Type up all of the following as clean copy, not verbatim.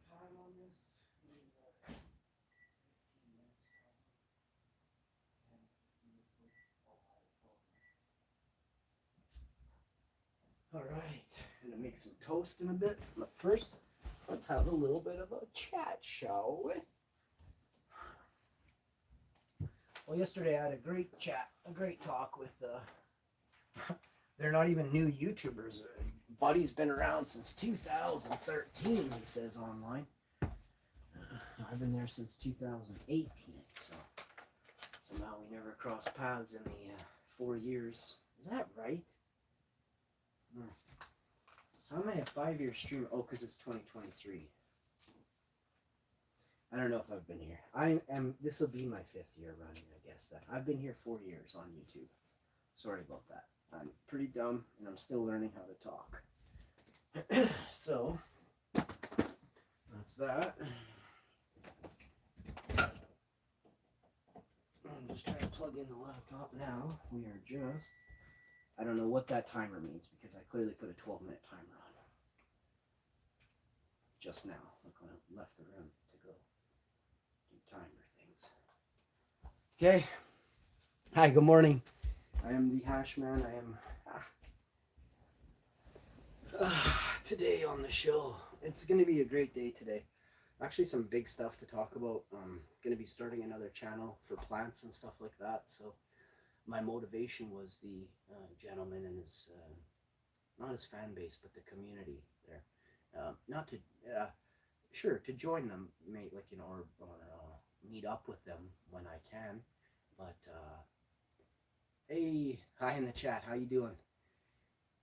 time on this. 10, 15 minutes. All right, gonna make some toast in a bit, but first, let's have a little bit of a chat, shall we? Well, yesterday I had a great chat, a great talk with they're not even new YouTubers. Buddy's been around since 2013, he says online. I've been there since 2018, so somehow we never crossed paths in the 4 years. Is that right? So I might have 5-year stream. Oh, because it's 2023. I don't know if I've been here. I am. This will be my 5th year running, I guess. That I've been here 4 years on YouTube. Sorry about that. I'm pretty dumb, and I'm still learning how to talk. So that's that. I'm just trying to plug in the laptop now. We are just. I don't know what that timer means because I clearly put a 12-minute timer on. Just now. Look when I left the room to go do timer things. Okay. Hi, good morning. I am the Hashman. I am today on the show. It's going to be a great day today. Actually, some big stuff to talk about. I'm going to be starting another channel for plants and stuff like that. So my motivation was the gentleman and his, not his fan base, but the community there. Not to, sure, to join them, or meet up with them when I can. But, hey, hi in the chat, how you doing?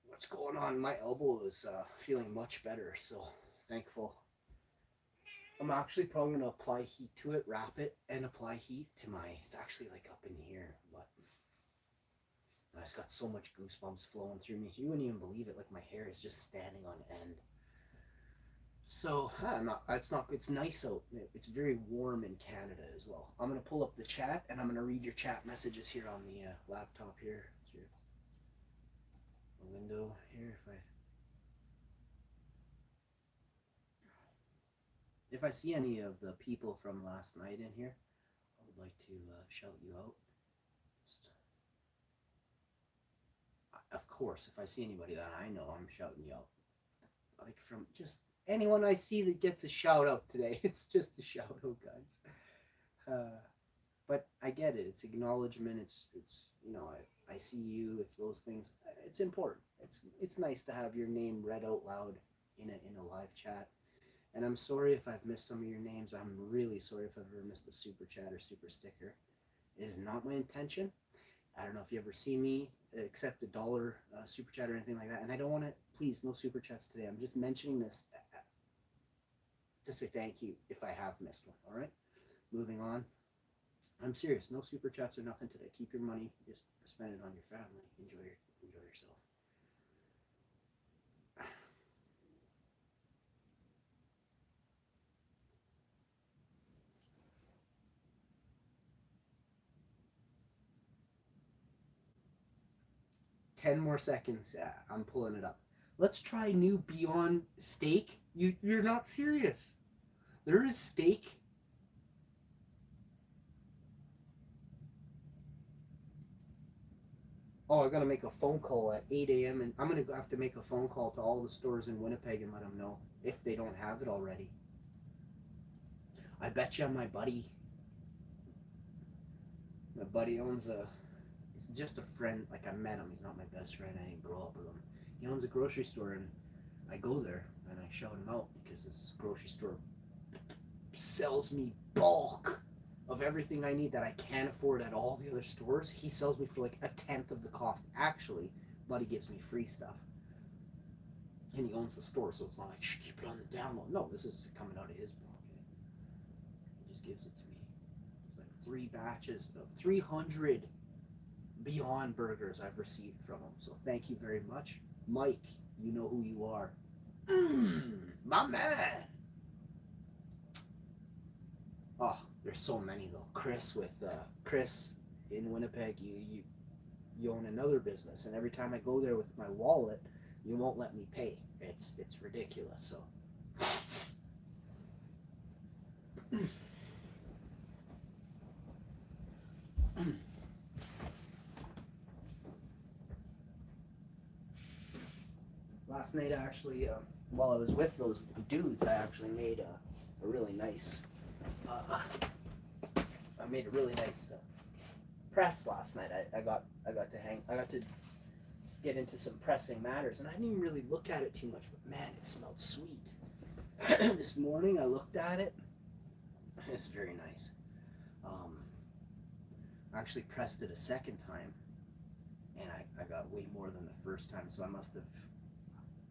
What's going on? My elbow is feeling much better, so thankful. I'm actually probably going to apply heat to it, wrap it, and apply heat to it's actually like up in here, but I just got so much goosebumps flowing through me. You wouldn't even believe it, like my hair is just standing on end. So, it's nice out. It's very warm in Canada as well. I'm going to pull up the chat, and I'm going to read your chat messages here on the laptop here through the window here. If I see any of the people from last night in here, I would like to shout you out. Of course, if I see anybody that I know, I'm shouting you out. Like from just anyone I see that gets a shout out today. It's just a shout out, guys. But I get it. It's acknowledgement. It's I see you. It's those things. It's important. It's nice to have your name read out loud in a live chat. And I'm sorry if I've missed some of your names. I'm really sorry if I've ever missed a super chat or super sticker. It is not my intention. I don't know if you ever see me accept $1 super chat or anything like that. And I don't want to, please, no super chats today. I'm just mentioning this to say thank you if I have missed one. All right? Moving on. I'm serious. No super chats or nothing today. Keep your money. Just spend it on your family. Enjoy yourself. 10 more seconds. I'm pulling it up. Let's try new Beyond Steak. You're not serious. There is steak. Oh, I gotta make a phone call at 8 a.m. and I'm gonna have to make a phone call to all the stores in Winnipeg and let them know if they don't have it already. I bet you my buddy owns he's just a friend, like I met him, he's not my best friend, I didn't grow up with him. He owns a grocery store and I go there and I shout him out because this grocery store sells me bulk of everything I need that I can't afford at all the other stores. He sells me for like 1/10 of the cost. Actually, buddy gives me free stuff. And he owns the store, so it's not like, shh, keep it on the down low. No, this is coming out of his pocket. He just gives it to me. It's like 3 batches of 300 Beyond Burgers I've received from him. So thank you very much. Mike, you know who you are. My man. Oh, there's so many though. Chris in Winnipeg, you own another business, and every time I go there with my wallet, You won't let me pay. It's ridiculous. So last night, actually, while I was with those dudes, I actually made a really nice. I made a really nice press last night. I got to get into some pressing matters, and I didn't even really look at it too much. But man, it smelled sweet. This morning, I looked at it. It's very nice. I actually pressed it a second time, and I got way more than the first time. So I must have.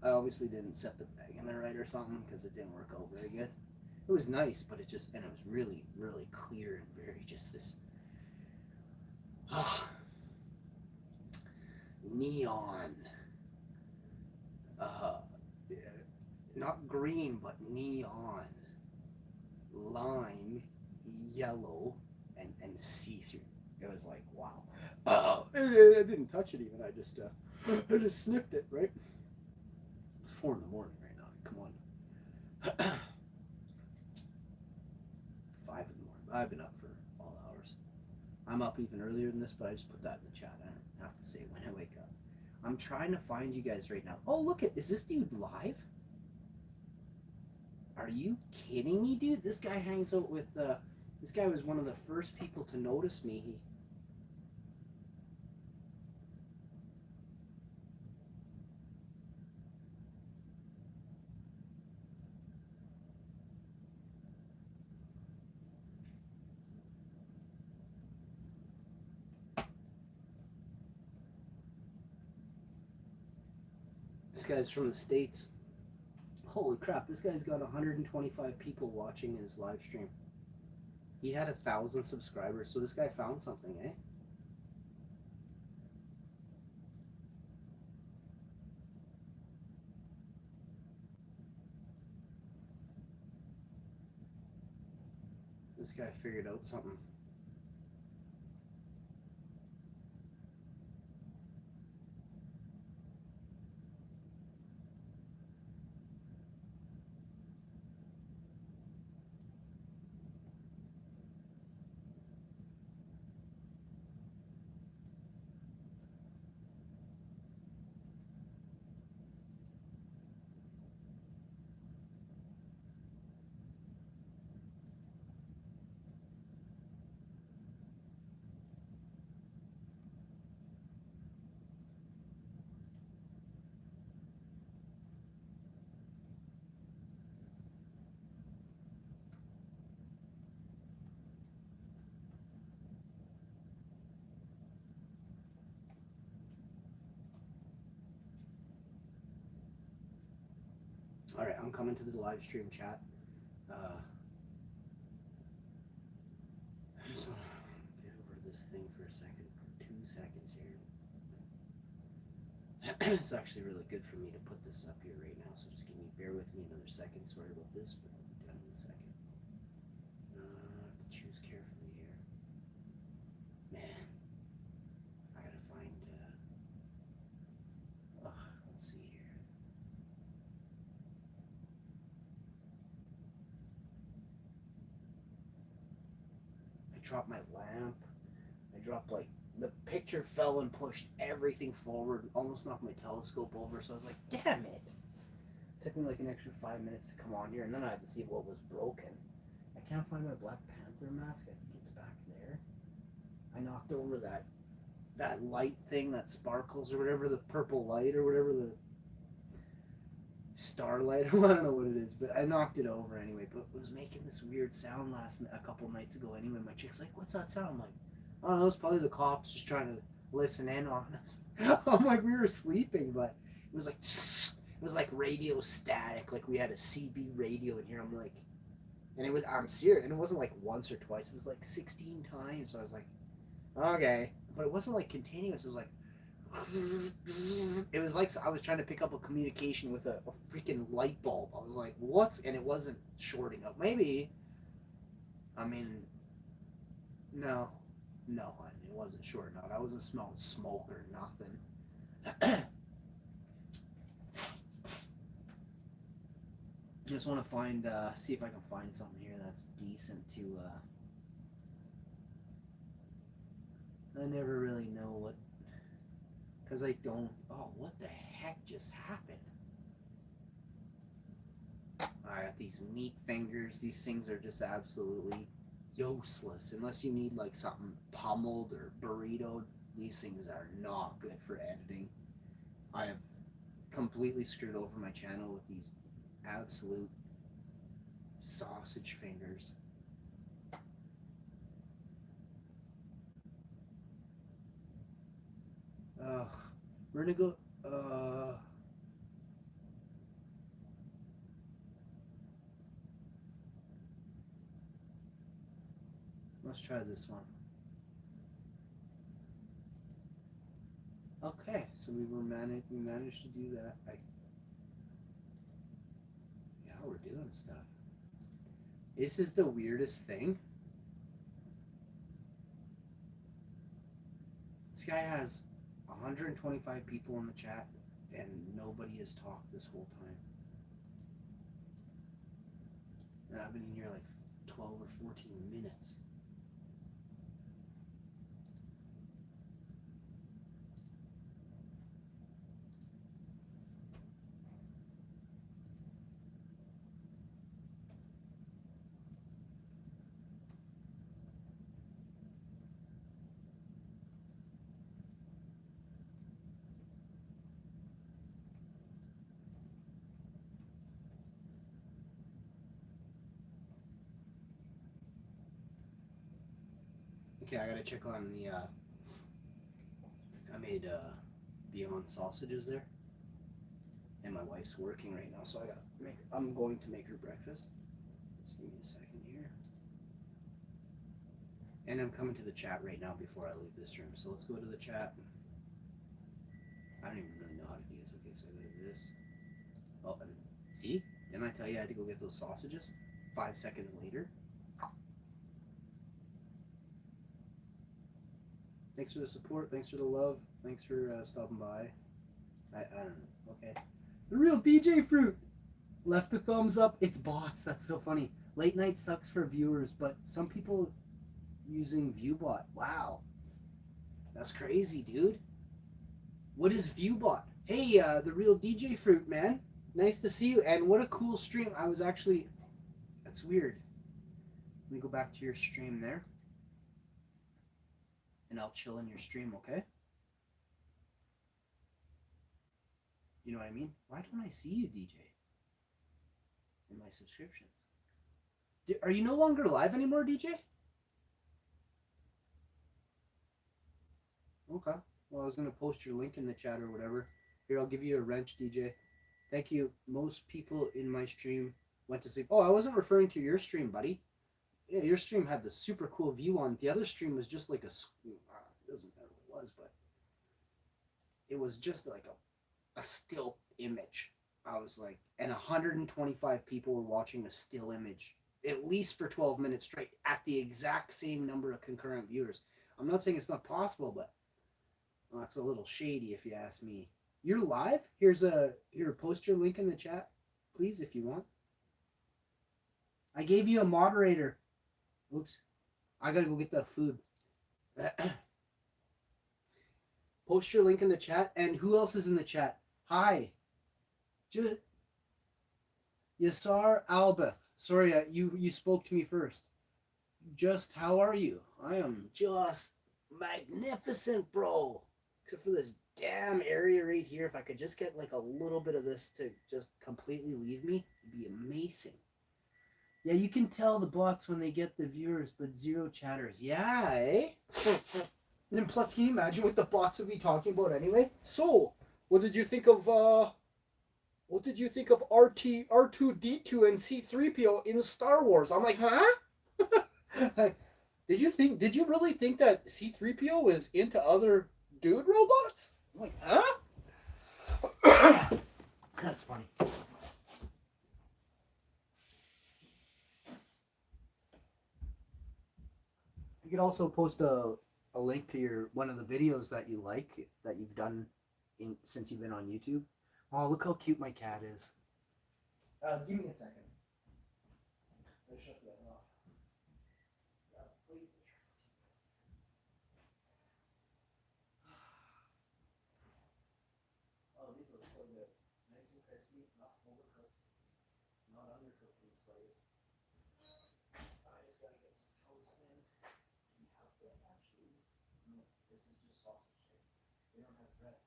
I obviously didn't set the bag in there right or something because it didn't work out very good. It was nice, but it was really, really clear and very just this neon, not green, but neon, lime, yellow, and see-through. It was like, wow. I didn't touch it even. I just sniffed it, right? It's 4 in the morning right now. Come on. 5 in the morning. I've been up for all hours. I'm up even earlier than this, but I just put that in the chat. I don't have to say it when I wake up. I'm trying to find you guys right now. Oh, look is this dude live? Are you kidding me, dude? This guy hangs out with, this guy was one of the first people to notice me. This guy's from the States. Holy crap, this guy's got 125 people watching his live stream. He had 1,000 subscribers, so this guy found something, eh? This guy figured out something. All right, I'm coming to the live stream chat. I just want to get over this thing for a second. 2 seconds here. It's actually really good for me to put this up here right now, so just bear with me another second. Sorry about this, but I'll be done in a second. I have to choose carefully here. Man, I gotta find, let's see here. I dropped my lamp. I dropped the picture fell and pushed everything forward, almost knocked my telescope over, so I was like, damn it. It took me an extra 5 minutes to come on here, and then I had to see what was broken. I can't find my Black Panther mask. I think it's back there. I knocked over that light thing that sparkles or whatever, the purple light or whatever, the starlight, I don't know what it is, but I knocked it over anyway. But it was making this weird sound a couple nights ago anyway. My chick's like, what's that sound? I'm like, I don't know, it's probably the cops just trying to listen in on us. I'm like, we were sleeping, but it was like radio static, like we had a CB radio in here. I'm like, and I'm serious, and it wasn't like once or twice, it was like 16 times. So I was like, okay, but it wasn't like continuous. It was like, it was like I was trying to pick up a communication with a freaking light bulb. I was like, what? And it wasn't shorting up. Maybe, I mean, no, it wasn't shorting out. I wasn't smelling smoke or nothing. just want to find, see if I can find something here that's decent to, I never really know what, because I don't, oh, what the heck just happened? I got these meat fingers. These things are just absolutely useless. Unless you need like something pummeled or burritoed, these things are not good for editing. I have completely screwed over my channel with these absolute sausage fingers. Ugh. We're gonna go, let's try this one. Okay, so we managed to do that. Yeah, we're doing stuff. This is the weirdest thing. This guy has 125 people in the chat, and nobody has talked this whole time. And I've been in here like 12 or 14 minutes. Okay, I gotta check on the, I made, Beyond sausages there. And my wife's working right now, so I'm going to make her breakfast. Just give me a second here. And I'm coming to the chat right now before I leave this room. So let's go to the chat. I don't even really know how to do this. Okay, so I go to this. Oh, and see? Didn't I tell you I had to go get those sausages? 5 seconds later. Thanks for the support. Thanks for the love. Thanks for stopping by. I don't know. Okay. The real DJ Fruit left a thumbs up. It's bots. That's so funny. Late night sucks for viewers, but some people using Viewbot. Wow. That's crazy, dude. What is Viewbot? Hey, the real DJ Fruit, man. Nice to see you. And what a cool stream. I was actually... That's weird. Let me go back to your stream there. And I'll chill in your stream, okay? You know what I mean? Why don't I see you, DJ? In my subscriptions. Are you no longer live anymore, DJ? Okay. Well, I was going to post your link in the chat or whatever. Here, I'll give you a wrench, DJ. Thank you. Most people in my stream went to sleep. Oh, I wasn't referring to your stream, buddy. Yeah, your stream had the super cool view on it. The other stream was just like a... It doesn't matter what it was, but... It was just like a still image. I was like... And 125 people were watching a still image. At least for 12 minutes straight. At the exact same number of concurrent viewers. I'm not saying it's not possible, but... Well, that's a little shady if you ask me. You're live? Here, post your link in the chat, please, if you want. I gave you a moderator. Oops. I gotta go get the food. Post your link in the chat. And who else is in the chat? Hi. Yasar Albeth. Sorry, you spoke to me first. Just how are you? I am just magnificent, bro. Except for this damn area right here. If I could just get like a little bit of this to just completely leave me, it'd be amazing. Yeah, you can tell the bots when they get the viewers, but zero chatters. Yeah, eh? And plus, can you imagine what the bots would be talking about anyway? So, what did you think of R2D2 and C3PO in Star Wars? I'm like, huh? Did you really think that C3PO was into other dude robots? I'm like, huh? That's funny. You could also post a link to one of the videos that you like, that you've done since you've been on YouTube. Oh, look how cute my cat is. Give me a second. I shut the oven off. Grab a plate. Oh, these look so good. Nice and crispy, not overcooked, not undercooked in the slightest. I just gotta get some toast in. We have bread actually. No, this is just sausage shake. They don't have bread.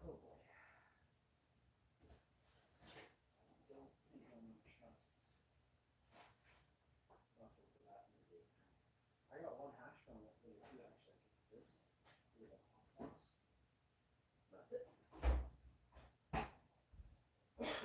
Oh boy. Don't think I'm gonna trust Ruffle for that in the daytime. I got one hash brown left there too, actually. I could do this with a hot sauce. That's it. Alright.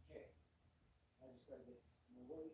Okay. I just gotta get this in the way.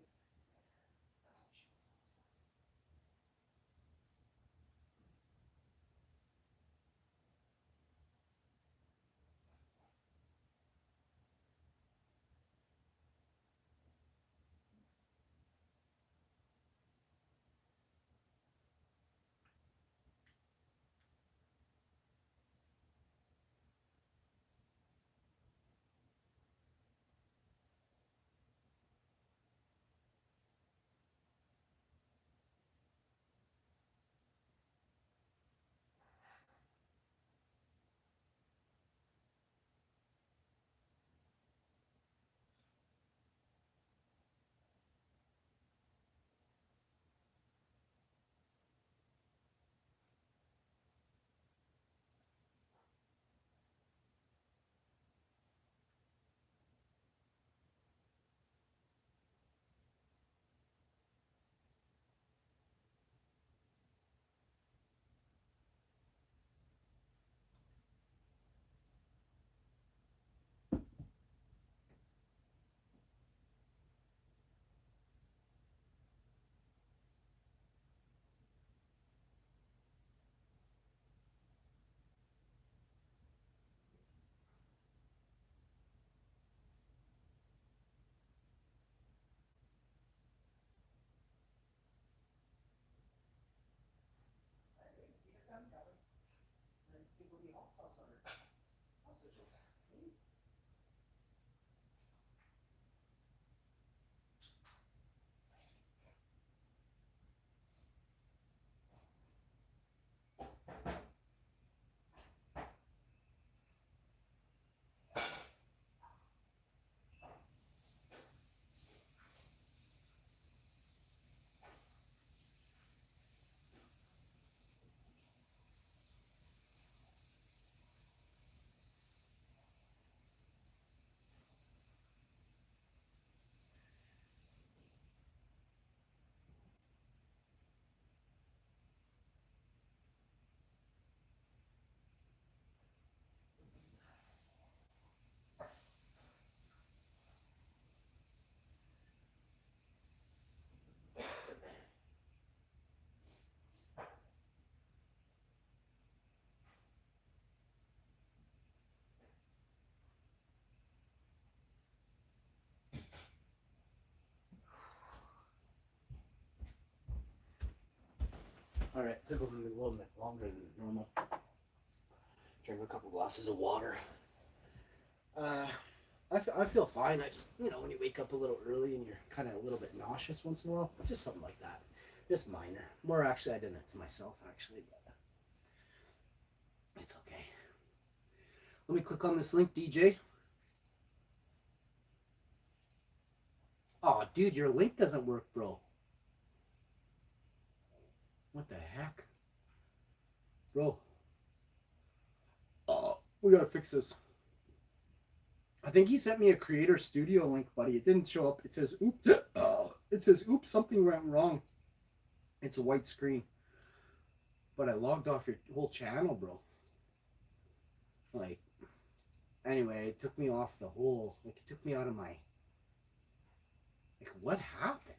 I think CXM coming. And it will be hot sauce on it. Sausages. Hey. Alright, took a little bit longer than normal. Drink a couple glasses of water. I feel fine. I just, when you wake up a little early and you're kind of a little bit nauseous once in a while, just something like that. Just minor. More actually, I did it to myself actually, but it's okay. Let me click on this link, DJ. Oh, dude, your link doesn't work, bro. What the heck? Bro. Oh, we gotta fix this. I think he sent me a Creator Studio link, buddy. It didn't show up. It says, oops. It says, oops, something went wrong. It's a white screen. But I logged off your whole channel, bro. Like, anyway, it took me off the whole, like, it took me out of my, like, what happened?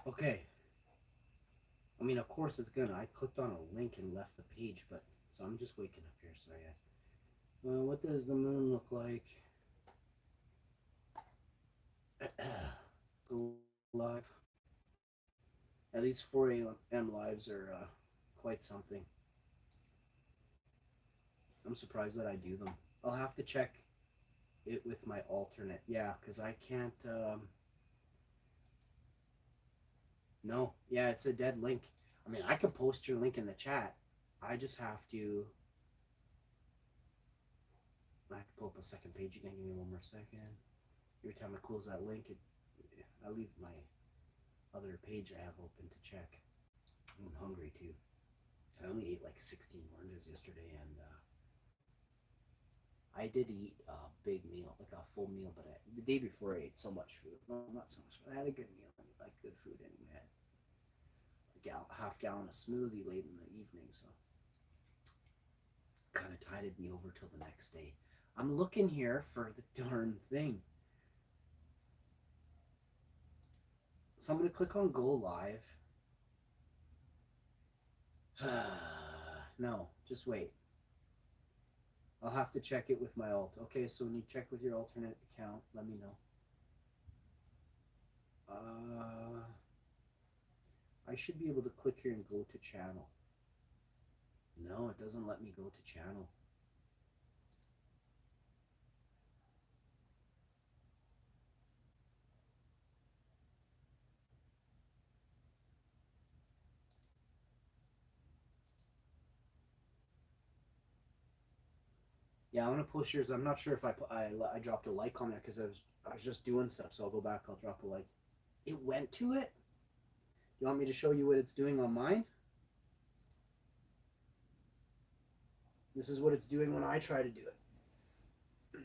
Okay. I mean, of course it's gonna. I clicked on a link and left the page, but, so I'm just waking up here, sorry guys. What does the moon look like? Go live. At least 4 a.m. lives are quite something. I'm surprised that I do them. I'll have to check it with my alternate. Yeah, because I can't. No, yeah, it's a dead link. I mean, I could post your link in the chat. I just have to. I have to pull up a second page again. Give me one more second. Every time I close that link, I leave my other page I have open to check. I'm hungry too. I only ate like 16 oranges yesterday, and I did eat a big meal, like a full meal, but the day before I ate so much food. No, not so much, but I had a good meal. I like good food anyway. I had a half gallon of smoothie late in the evening, so kind of tided me over till the next day. I'm looking here for the darn thing. So I'm going to click on go live. No, just wait. I'll have to check it with my alt. Okay, so when you check with your alternate account, let me know. I should be able to click here and go to channel. No, it doesn't let me go to channel. Yeah, I'm gonna post yours. I'm not sure if I dropped a like on there because I was just doing stuff. So I'll go back. I'll drop a like. It went to it. You want me to show you what it's doing on mine? This is what it's doing when I try to do it.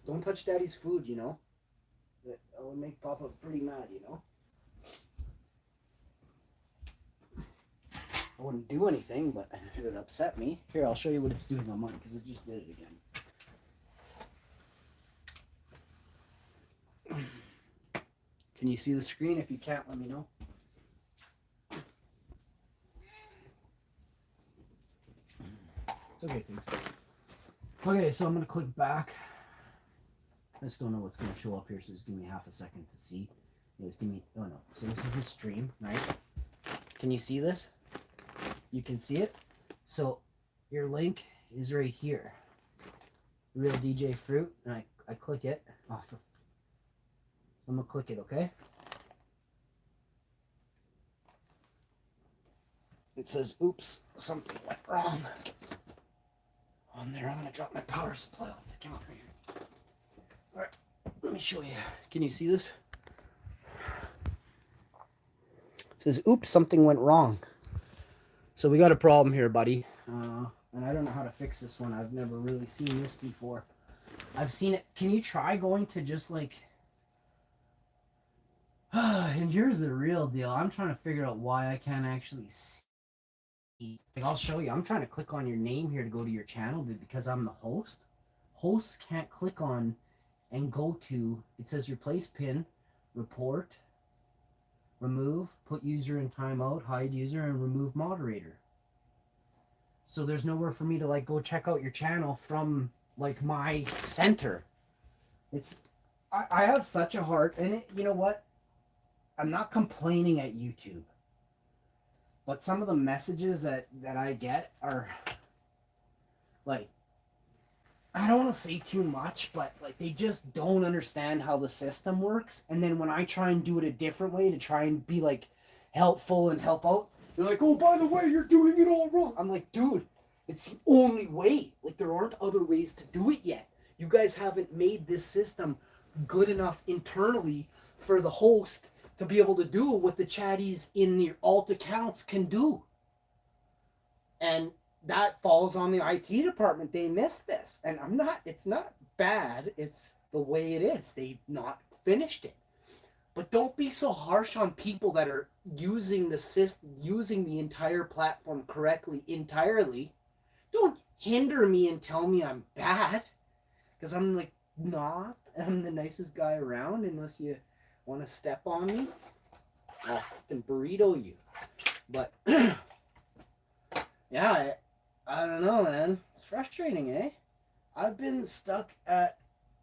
Don't touch Daddy's food, you know. That would make Papa pretty mad, you know. I wouldn't do anything, but it would upset me. Here, I'll show you what it's doing on mine because it just did it again. Can you see the screen? If you can't, let me know. It's okay, thanks. Okay, so I'm going to click back. I just don't know what's going to show up here, so just give me half a second to see. Just give me, oh no. So this is the stream, right? Can you see this? You can see it. So your link is right here. Real DJ Fruit, and I click it. Oh, I'm gonna click it, okay? It says, oops, something went wrong. On there, I'm gonna drop my power supply off the counter here. All right, let me show you. Can you see this? It says, oops, something went wrong. So we got a problem here, buddy. And I don't know how to fix this one. I've never really seen this before. I've seen it. Can you try going to just like... and here's the real deal. I'm trying to figure out why I can't actually see. Like, I'll show you. I'm trying to click on your name here to go to your channel, dude, because I'm the host. Hosts can't click on and go to... It says replace pin, report, remove, put user in timeout, hide user, and remove moderator. So there's nowhere for me to like go check out your channel from like my center. It's I have such a heart, and you know what? I'm not complaining at YouTube, but some of the messages that I get are like, I don't want to say too much, but like they just don't understand how the system works. And then when I try and do it a different way to try and be like helpful and help out, they're like, "Oh, by the way, you're doing it all wrong." I'm like, "Dude, it's the only way. Like there aren't other ways to do it yet. You guys haven't made this system good enough internally for the host to be able to do what the chatties in your alt accounts can do." And that falls on the IT department. They missed this, and it's not bad. It's the way it is. They've not finished it. But don't be so harsh on people that are using the system, using the entire platform correctly entirely. Don't hinder me and tell me I'm bad, because I'm like not. I'm the nicest guy around. Unless you want to step on me, I'll fucking burrito you. But yeah, I don't know, man. It's frustrating, eh? I've been stuck at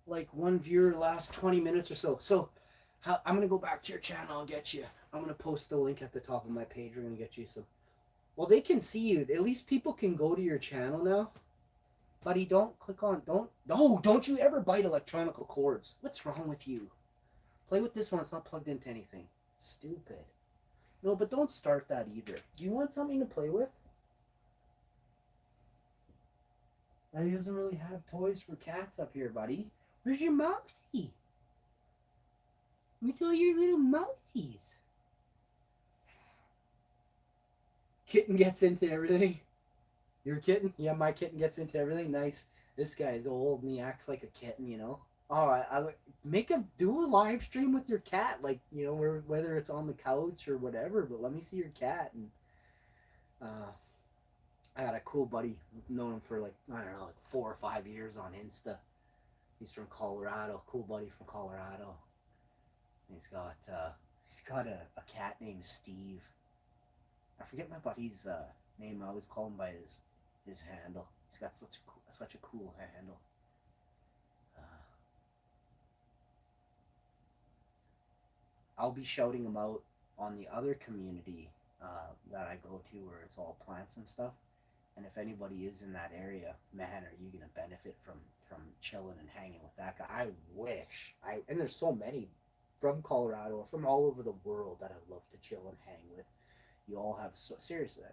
like one viewer the last 20 minutes or so. So I'm going to go back to your channel. I'll get you. I'm going to post the link at the top of my page. We're going to get you some. Well, they can see you. At least people can go to your channel now. Buddy, don't click on. Don't you ever bite electronical cords. What's wrong with you? Play with this one. It's not plugged into anything. Stupid. No, but don't start that either. Do you want something to play with? He doesn't really have toys for cats up here, buddy. Where's your mousey? Where's all your little mousies? Kitten gets into everything. Your kitten? Yeah, my kitten gets into everything. Nice. This guy's old and he acts like a kitten, you know. Oh, I do a live stream with your cat, like whether it's on the couch or whatever. But let me see your cat. And I got a cool buddy. I've known him for like I don't know, like 4 or 5 years on Insta. He's from Colorado. Cool buddy from Colorado. He's got a cat named Steve. I forget my buddy's name. I always call him by his handle. He's got such a cool handle. I'll be shouting him out on the other community that I go to where it's all plants and stuff. And if anybody is in that area, man, are you gonna benefit from chilling and hanging with that guy? I wish and there's so many from Colorado, from all over the world that I'd love to chill and hang with. You all have seriously,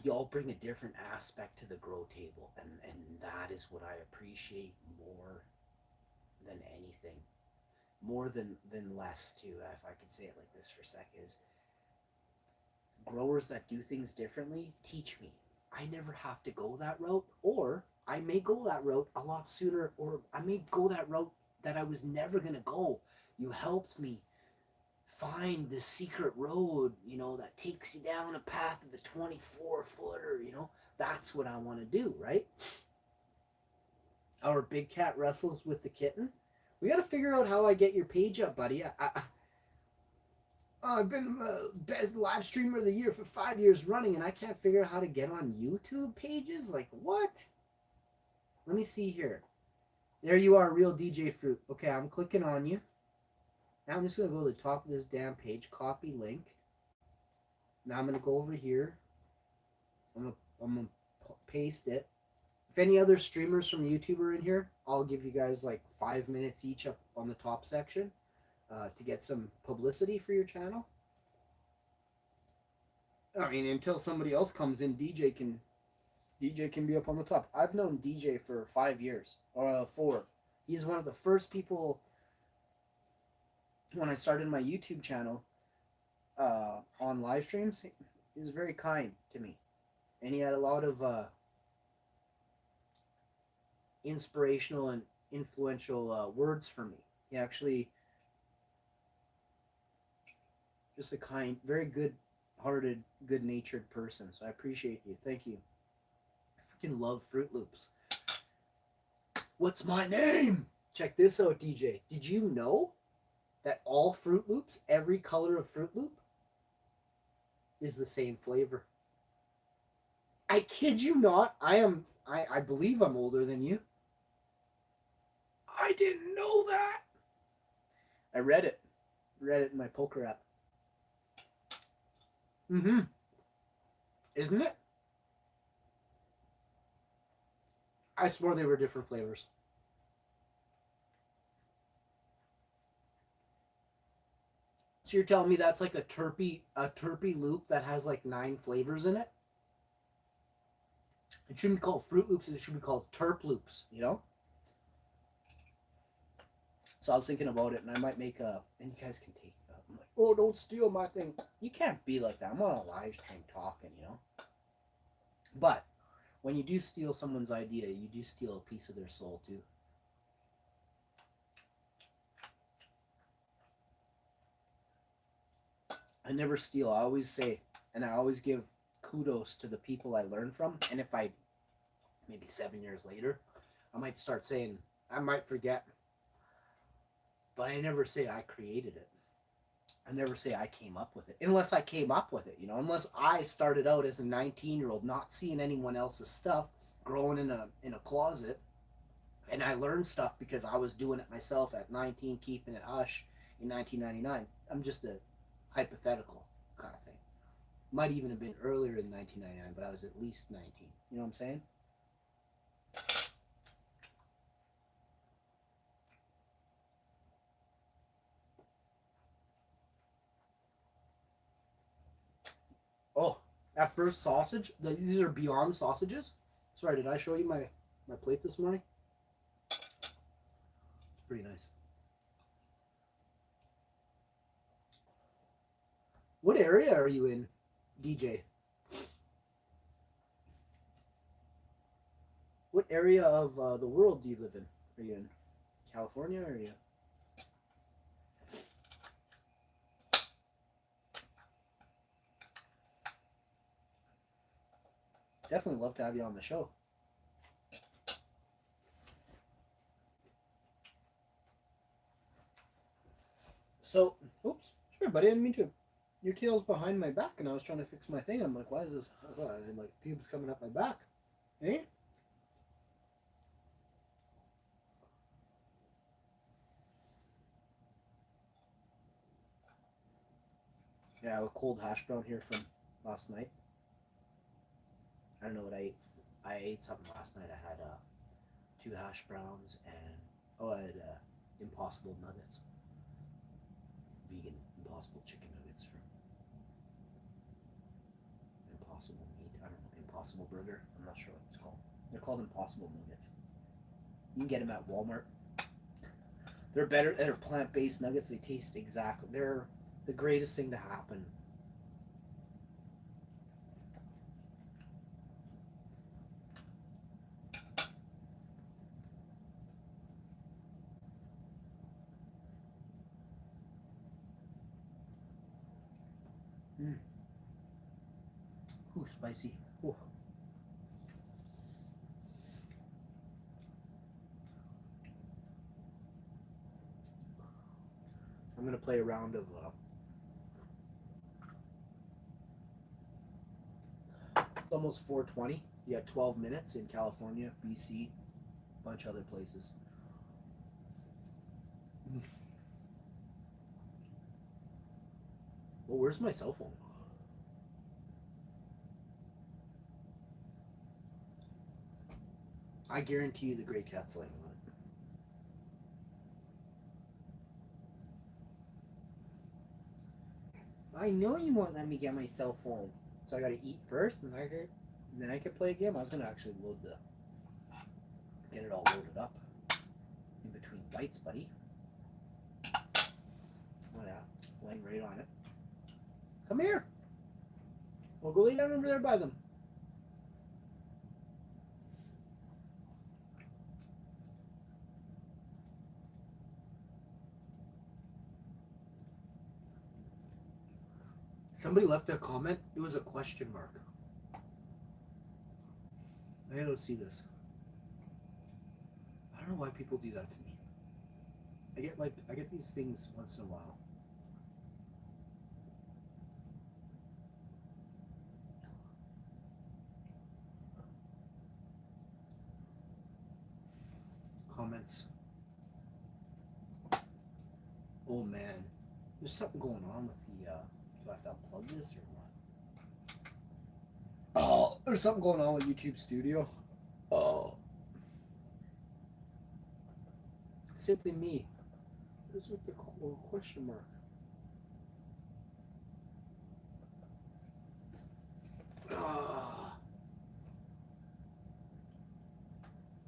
you all bring a different aspect to the grow table, and that is what I appreciate more than anything, more than less too. If I could say it like this for a sec, is growers that do things differently teach me. I never have to go that route, or I may go that route a lot sooner, or I may go that route that I was never going to go. You helped me find the secret road, that takes you down a path of the 24-footer, that's what I want to do, right? Our big cat wrestles with the kitten. We got to figure out how I get your page up, buddy. I've been best live streamer of the year for 5 years running, and I can't figure out how to get on YouTube pages. Like, what? Let me see here. There you are, Real DJ Fruit. Okay, I'm clicking on you. Now I'm just going to go to the top of this damn page, copy link. Now I'm going to go over here. I'm going to paste it. If any other streamers from YouTube are in here, I'll give you guys like 5 minutes each up on the top section to get some publicity for your channel. I mean, until somebody else comes in, DJ can be up on the top. I've known DJ for 5 years, or 4. He's one of the first people when I started my YouTube channel on live streams. He was very kind to me, and he had a lot of inspirational and influential words for me. He actually just a kind, very good-hearted, good-natured person. So I appreciate you. Thank you. I freaking love Fruit Loops. What's my name? Check this out, DJ. Did you know that all Fruit Loops, every color of Fruit Loop, is the same flavor? I kid you not. I believe I'm older than you. I didn't know that. I read it in my poker app. Isn't it? I swore they were different flavors. So you're telling me that's like a terpy loop that has like 9 flavors in it? It shouldn't be called Fruit Loops. It should be called Terp Loops. You know. So I was thinking about it, and I might make a. And you guys can take that. I'm like, oh, don't steal my thing. You can't be like that. I'm on a live stream talking, you know. But when you do steal someone's idea, you do steal a piece of their soul too. I never steal. I always say, and I always give kudos to the people I learn from. And if I, maybe 7 years later, I might start saying, I might forget. But I never say I created it. I never say I came up with it. Unless I came up with it, you know. Unless I started out as a 19-year-old, not seeing anyone else's stuff, growing in a closet. And I learned stuff because I was doing it myself at 19, keeping it hush in 1999. I'm just a hypothetical kind of thing. Might even have been earlier in 1999, but I was at least 19. You know what I'm saying? Oh, that first sausage, these are Beyond sausages. Sorry, did I show you my plate this morning? It's pretty nice. What area are you in, DJ? What area of the world do you live in? Are you in California or are you? Definitely love to have you on the show. So, oops, sure, buddy, I didn't mean to. Your tail's behind my back, and I was trying to fix my thing. I'm like, why is this? I'm like, pubes coming up my back. Eh? Yeah, I have a cold hash brown here from last night. I don't know what I ate. I ate something last night. I had 2 hash browns and I had Impossible nuggets, vegan Impossible chicken nuggets from Impossible Meat. I don't know, Impossible Burger. I'm not sure what it's called. They're called Impossible nuggets. You can get them at Walmart. They're better. They're plant-based nuggets. They taste exactly. They're the greatest thing to happen. Mm. Ooh, spicy. Ooh. I'm gonna play a round of. It's almost 4:20. You got 12 minutes in California, BC, a bunch of other places. Well, where's my cell phone? I guarantee you the gray cat's laying on it. I know you won't let me get my cell phone. So I gotta eat first, and then I can play a game. I was gonna actually get it all loaded up in between bites, buddy. Oh yeah, laying right on it. Come here. We'll go lay down over there by them. Somebody left a comment. It was a question mark. I don't see this. I don't know why people do that to me. I get these things once in a while. Comments. Oh man, there's something going on with the. Do I have to unplug this or what? Oh, there's something going on with YouTube Studio. Oh, Simply me. What's with the question mark? Ah,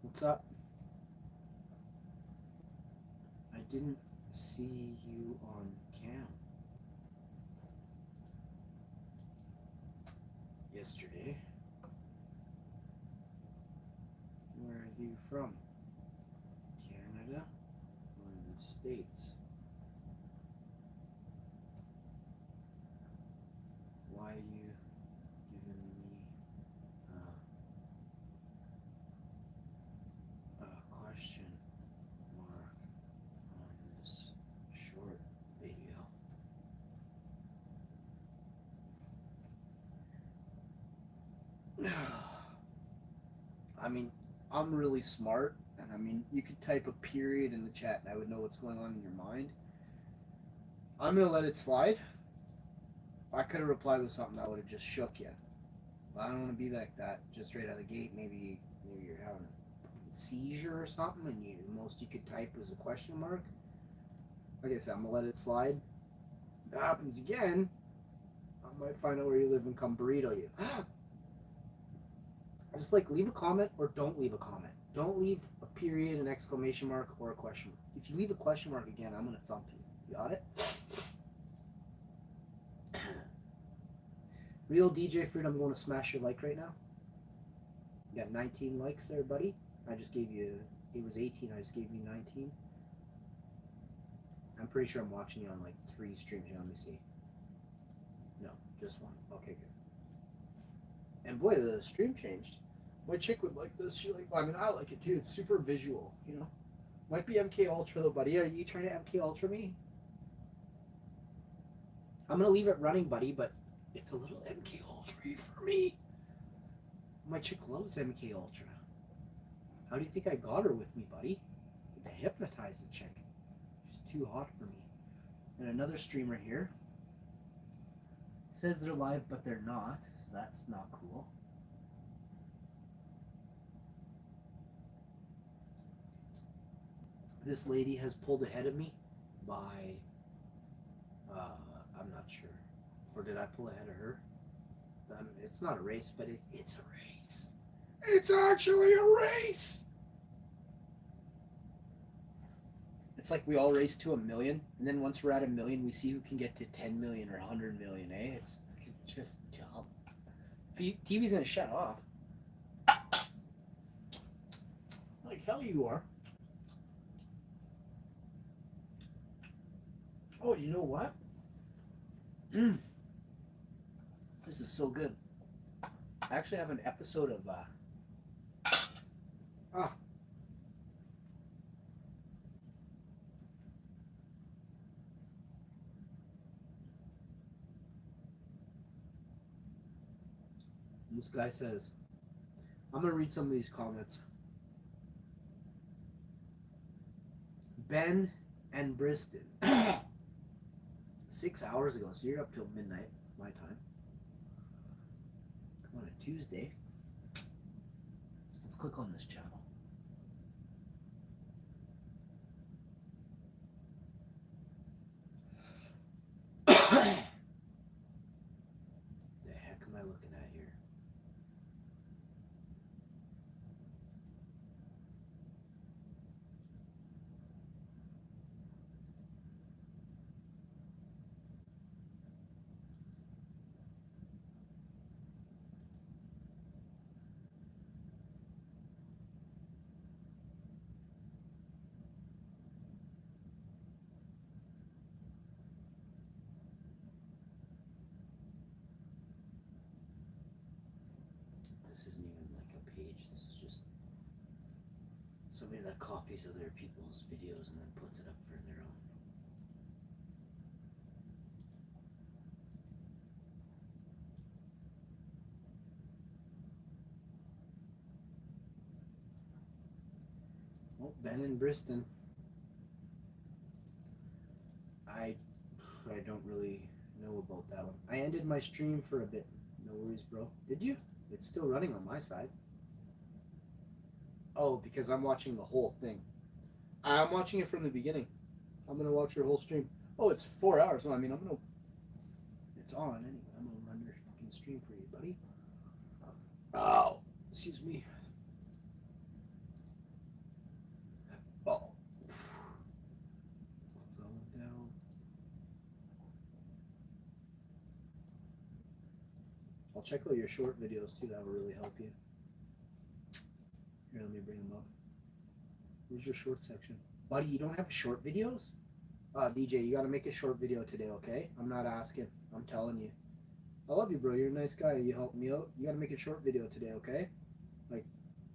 what's up? I didn't see you on cam yesterday. Where are you from? Canada or the States? Why are you giving me a question mark on this short video? I mean, I'm really smart, and I mean, you could type a period in the chat and I would know what's going on in your mind. I'm gonna let it slide. I could have replied with something that would have just shook you. But I don't want to be like that just right out of the gate. Maybe you're having a seizure or something, and the most you could type was a question mark. Like I said, I'm gonna let it slide. If that happens again, I might find out where you live and come burrito you. Just like leave a comment or don't leave a comment. Don't leave a period, an exclamation mark, or a question mark. If you leave a question mark again, I'm gonna thump you. You got it? Real DJ Fruit, I'm going to smash your like right now. You got 19 likes there, buddy. I just gave you, it was 18, I just gave you 19. I'm pretty sure I'm watching you on like 3 streams. Let me see. No, just 1. Okay, good. And boy, the stream changed. My chick would like this. She like, I mean, I like it too. It's super visual, you know. Might be MK Ultra though, buddy. Are you trying to MK Ultra me? I'm gonna leave it running, buddy, but it's a little MK Ultra for me. My chick loves MK Ultra. How do you think I got her with me, buddy? To hypnotize the chick. She's too hot for me. And another streamer here says they're live, but they're not, so that's not cool. This lady has pulled ahead of me by, I'm not sure. Or did I pull ahead of her? It's not a race, but it's a race. It's actually a race! It's like we all race to 1 million, and then once we're at 1 million, we see who can get to 10 million or 100 million, eh? It's just dumb. TV's gonna shut off. Like hell you are. Oh, you know what? This is so good. I actually have an episode of this guy says, I'm gonna read some of these comments. Ben and Briston. 6 hours ago, so you're up till midnight, my time. On a Tuesday. Let's click on this channel. The heck am I looking at here? This isn't even like a page. This is just somebody that copies other people's videos and then puts it up for their own. Oh, Ben and Briston. I don't really know about that one. I ended my stream for a bit. No worries, bro. Did you? It's still running on my side. Oh, because I'm watching the whole thing. I'm watching it from the beginning. I'm gonna watch your whole stream. Oh, it's 4 hours. No, I mean I'm gonna. It's on anyway. I'm gonna run your fucking stream for you, buddy. Oh, excuse me. Oh, so down. I'll check out your short videos too. That will really help you. Here, let me bring them up. Where's your short section, buddy? You don't have short videos? DJ, you gotta make a short video today, okay? I'm not asking. I'm telling you. I love you, bro. You're a nice guy. You help me out. You gotta make a short video today, okay? Like,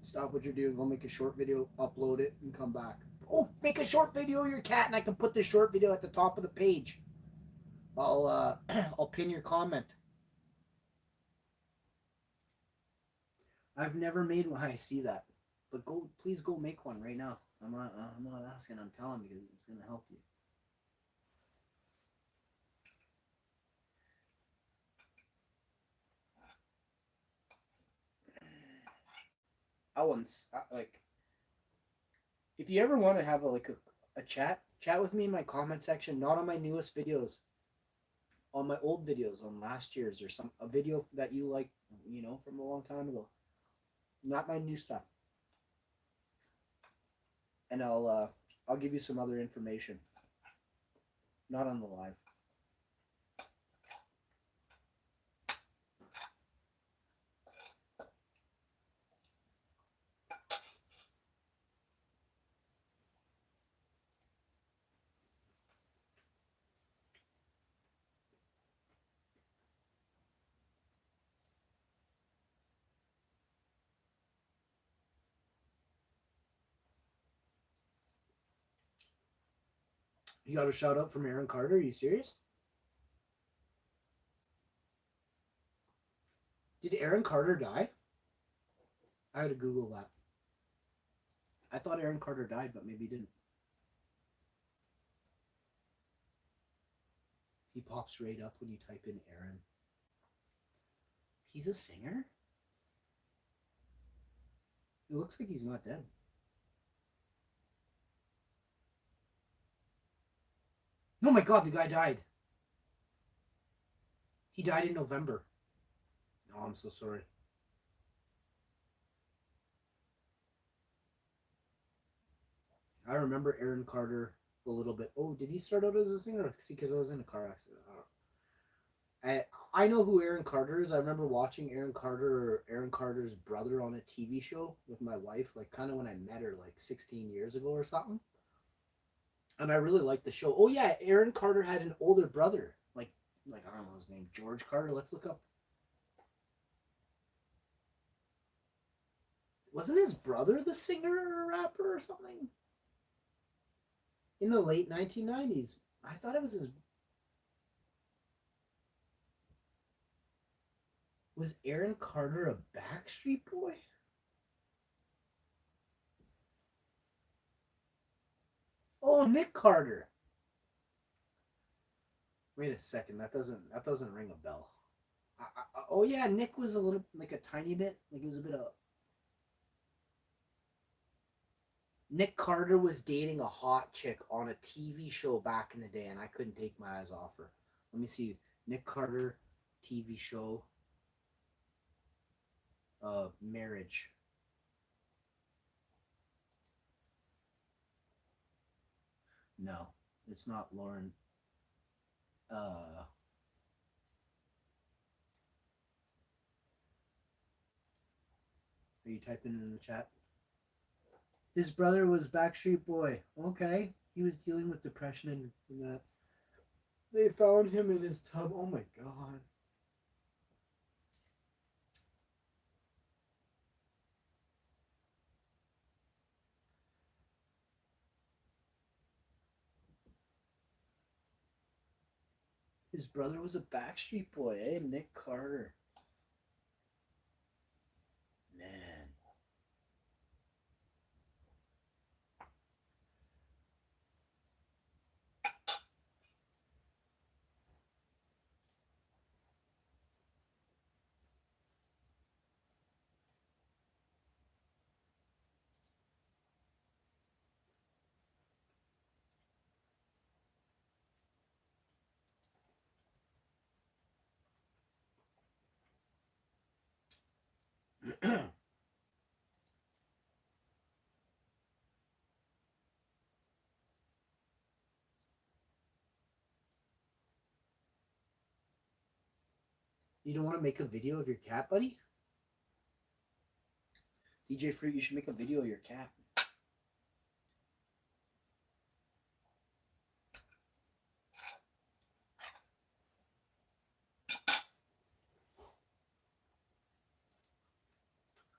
stop what you're doing. Go make a short video, upload it, and come back. Oh, make a short video of your cat, and I can put the short video at the top of the page. I'll pin your comment. I've never made one. I see that, but please go make one right now. I'm not asking. I'm telling you because it's gonna help you. I once like if you ever want to have a chat with me in my comment section, not on my newest videos, on my old videos, on last year's or a video that you like, from a long time ago. Not my new stuff. And I'll give you some other information. Not on the live. You got a shout out from Aaron Carter? Are you serious? Did Aaron Carter die? I had to Google that. I thought Aaron Carter died, but maybe he didn't. He pops right up when you type in Aaron. He's a singer? It looks like he's not dead. Oh my god, the guy died. He died in November. Oh, I'm so sorry. I remember Aaron Carter a little bit. Oh, did he start out as a singer? See, because I was in a car accident. I know who Aaron Carter is. I remember watching Aaron Carter's brother on a TV show with my wife, like kind of when I met her like 16 years ago or something. And I really liked the show. Oh yeah, Aaron Carter had an older brother, like I don't know his name, George Carter. Let's look up. Wasn't his brother the singer or rapper or something? In the late 1990s. I thought it was his. Was Aaron Carter a Backstreet Boy? Oh, Nick Carter. Wait a second. That doesn't ring a bell. Oh yeah, Nick was a little like a tiny bit like he was a bit of. Nick Carter was dating a hot chick on a TV show back in the day, and I couldn't take my eyes off her. Let me see. Nick Carter TV show. Marriage. No, it's not Lauren. Are you typing in the chat? His brother was Backstreet Boy. Okay, he was dealing with depression and that. They found him in his tub. Oh my god. His brother was a Backstreet Boy, eh? Nick Carter. Man. You don't want to make a video of your cat, buddy? DJ Fruit, you should make a video of your cat.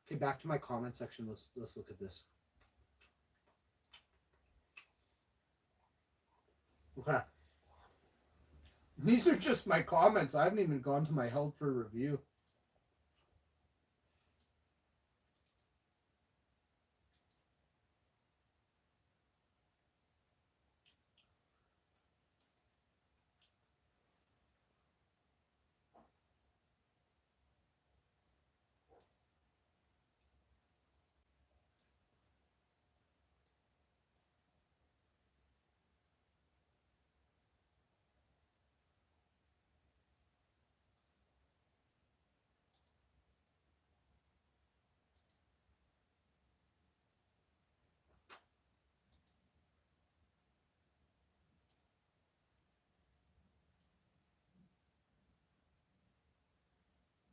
Okay, back to my comment section. Let's look at this. Okay. These are just my comments. I haven't even gone to my held for review.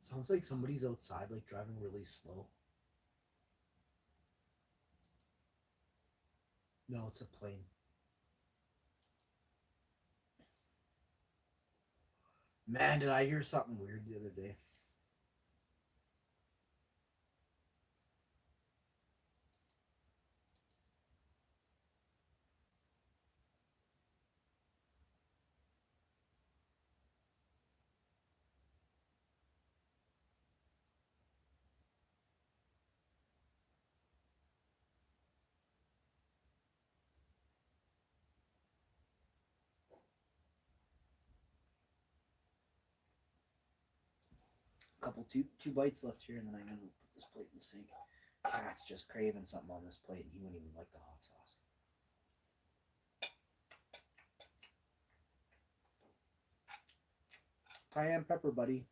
Sounds like somebody's outside, like driving really slow. No, it's a plane. Man, did I hear something weird the other day? Two bites left here, and then I'm gonna put this plate in the sink. Cat's just craving something on this plate, and he wouldn't even like the hot sauce. Cayenne pepper, buddy.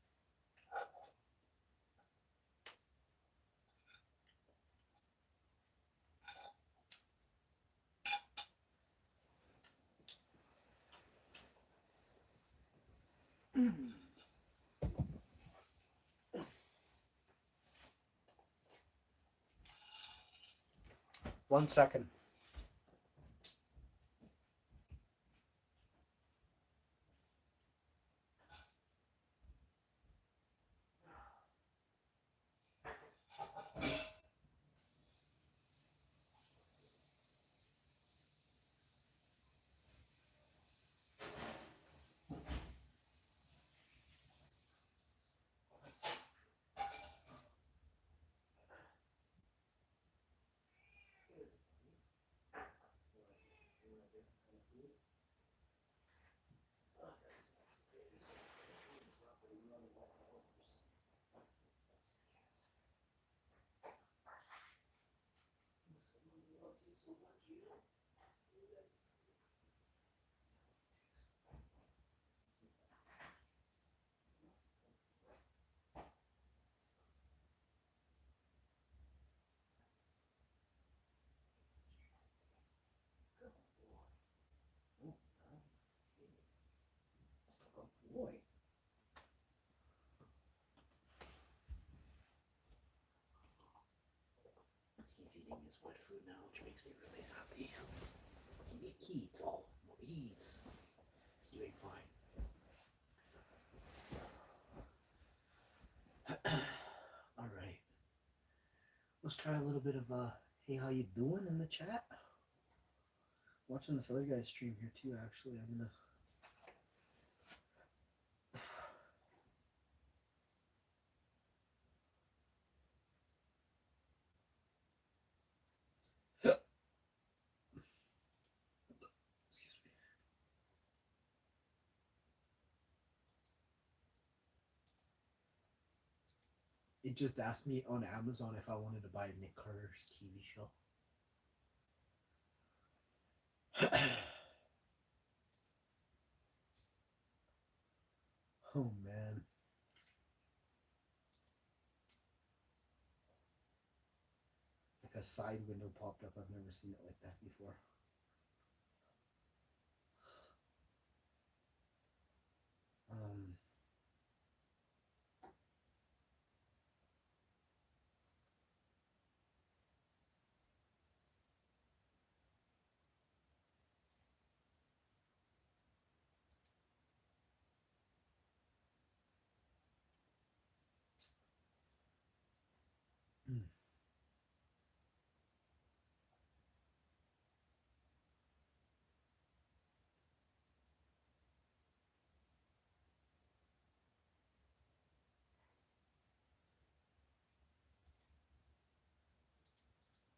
One second. Boy. He's eating his wet food now, which makes me really happy. He eats all. He eats. He's doing fine. All right. Let's try a little bit of hey, how you doing in the chat? Watching this other guy's stream here too. Actually, I'm gonna. Excuse me. It just asked me on Amazon if I wanted to buy Nick Carter's TV show. Oh man. Like a side window popped up. I've never seen it like that before.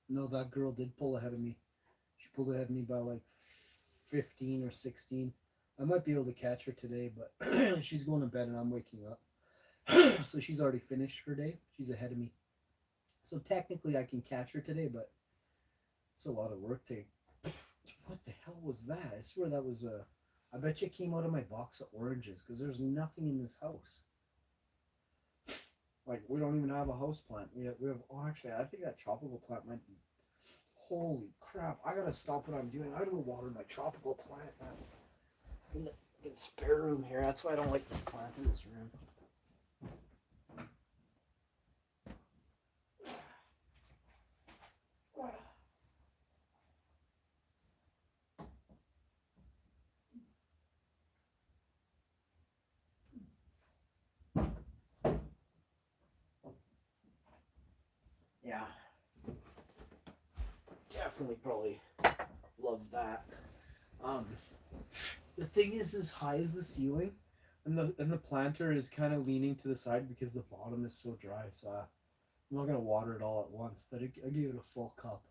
No, that girl did pull ahead of me. She pulled ahead of me by like 15 or 16. I might be able to catch her today, but she's going to bed and I'm waking up. So she's already finished her day. She's ahead of me. So technically I can catch her today, but it's a lot of work to. What the hell was that? I swear that was a. I bet you it came out of my box of oranges because there's nothing in this house. Like, we don't even have a house plant. We have oh, actually, I think that tropical plant might be. Holy crap. I gotta stop what I'm doing. I gotta go water my tropical plant now. In the spare room here. That's why I don't like this plant in this room. Yeah. Definitely probably love that. Um, the thing is as high as the ceiling, and the planter is kind of leaning to the side because the bottom is so dry. So I'm not gonna water it all at once, but I gave it a full cup.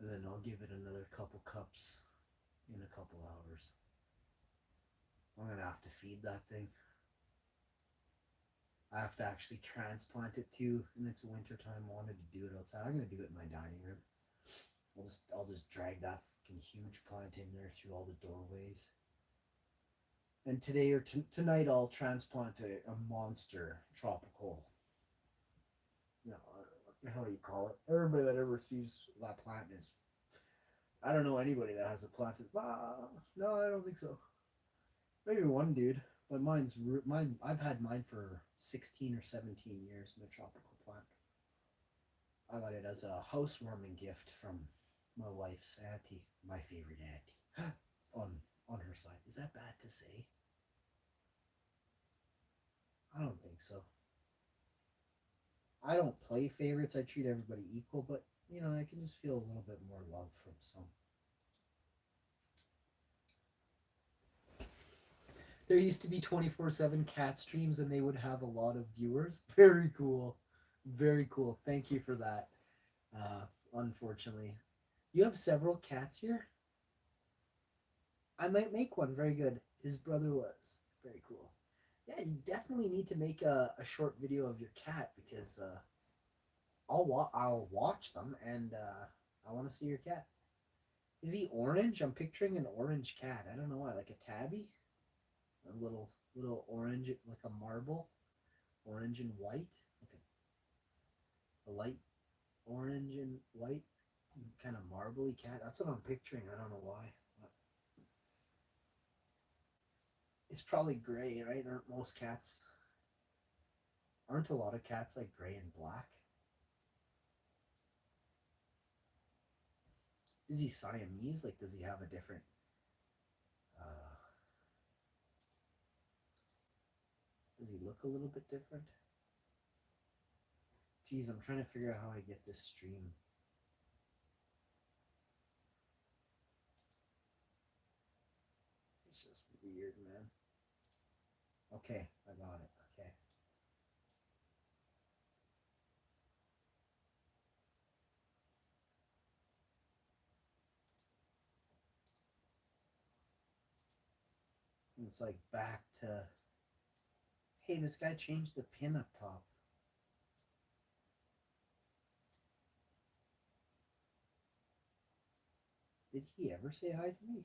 And then I'll give it another couple cups in a couple hours. I'm gonna have to feed that thing. I have to actually transplant it too, and it's winter time. I wanted to do it outside. I'm gonna do it in my dining room. I'll just drag that fucking huge plant in there through all the doorways. And today or tonight I'll transplant a monster tropical. You know, what the hell you call it? Everybody that ever sees that plant is. I don't know anybody that has a plant. No, I don't think so. Maybe one dude, but mine. I've had mine for 16 or 17 years. My tropical plant. I got it as a housewarming gift from my wife's auntie, my favorite auntie, on her side. Is that bad to say? I don't think so. I don't play favorites. I treat everybody equal, but I can just feel a little bit more love from some. There used to be 24/7 cat streams and they would have a lot of viewers. Very cool. Very cool. Thank you for that. Uh, Unfortunately, you have several cats here. I might make one. Very good. His brother was. Very cool. Yeah, you definitely need to make a short video of your cat because I'll watch them and I want to see your cat. Is he orange? I'm picturing an orange cat. I don't know why, like a tabby, a little orange, like a marble, orange and white, like a light orange and white, kind of marbly cat. That's what I'm picturing. I don't know why. It's probably gray, right? Aren't a lot of cats like gray and black? Is he Siamese? Like, does he have a different? Uh, does he look a little bit different? Geez, I'm trying to figure out how I get this stream. It's just weird, man. Okay, I got it. Okay. It's like back to. Hey, this guy changed the pin up top. Did he ever say hi to me?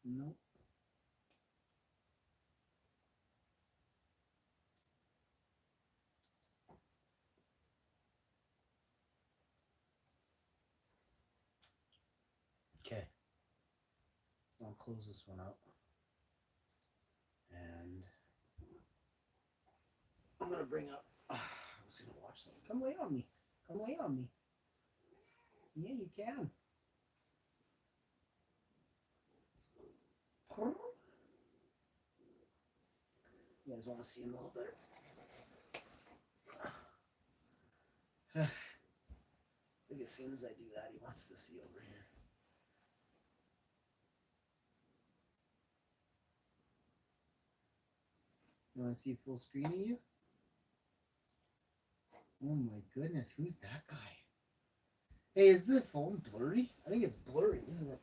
No. Okay. I'll close this one out. And I'm gonna bring up. I was gonna watch something. Come lay on me. Come lay on me. Yeah, you can. You guys want to see him a little better? Like as soon as I do that, he wants to see over here. You want to see full screen of you? Oh my goodness, who's that guy? Hey, is the phone blurry? I think it's blurry, isn't it?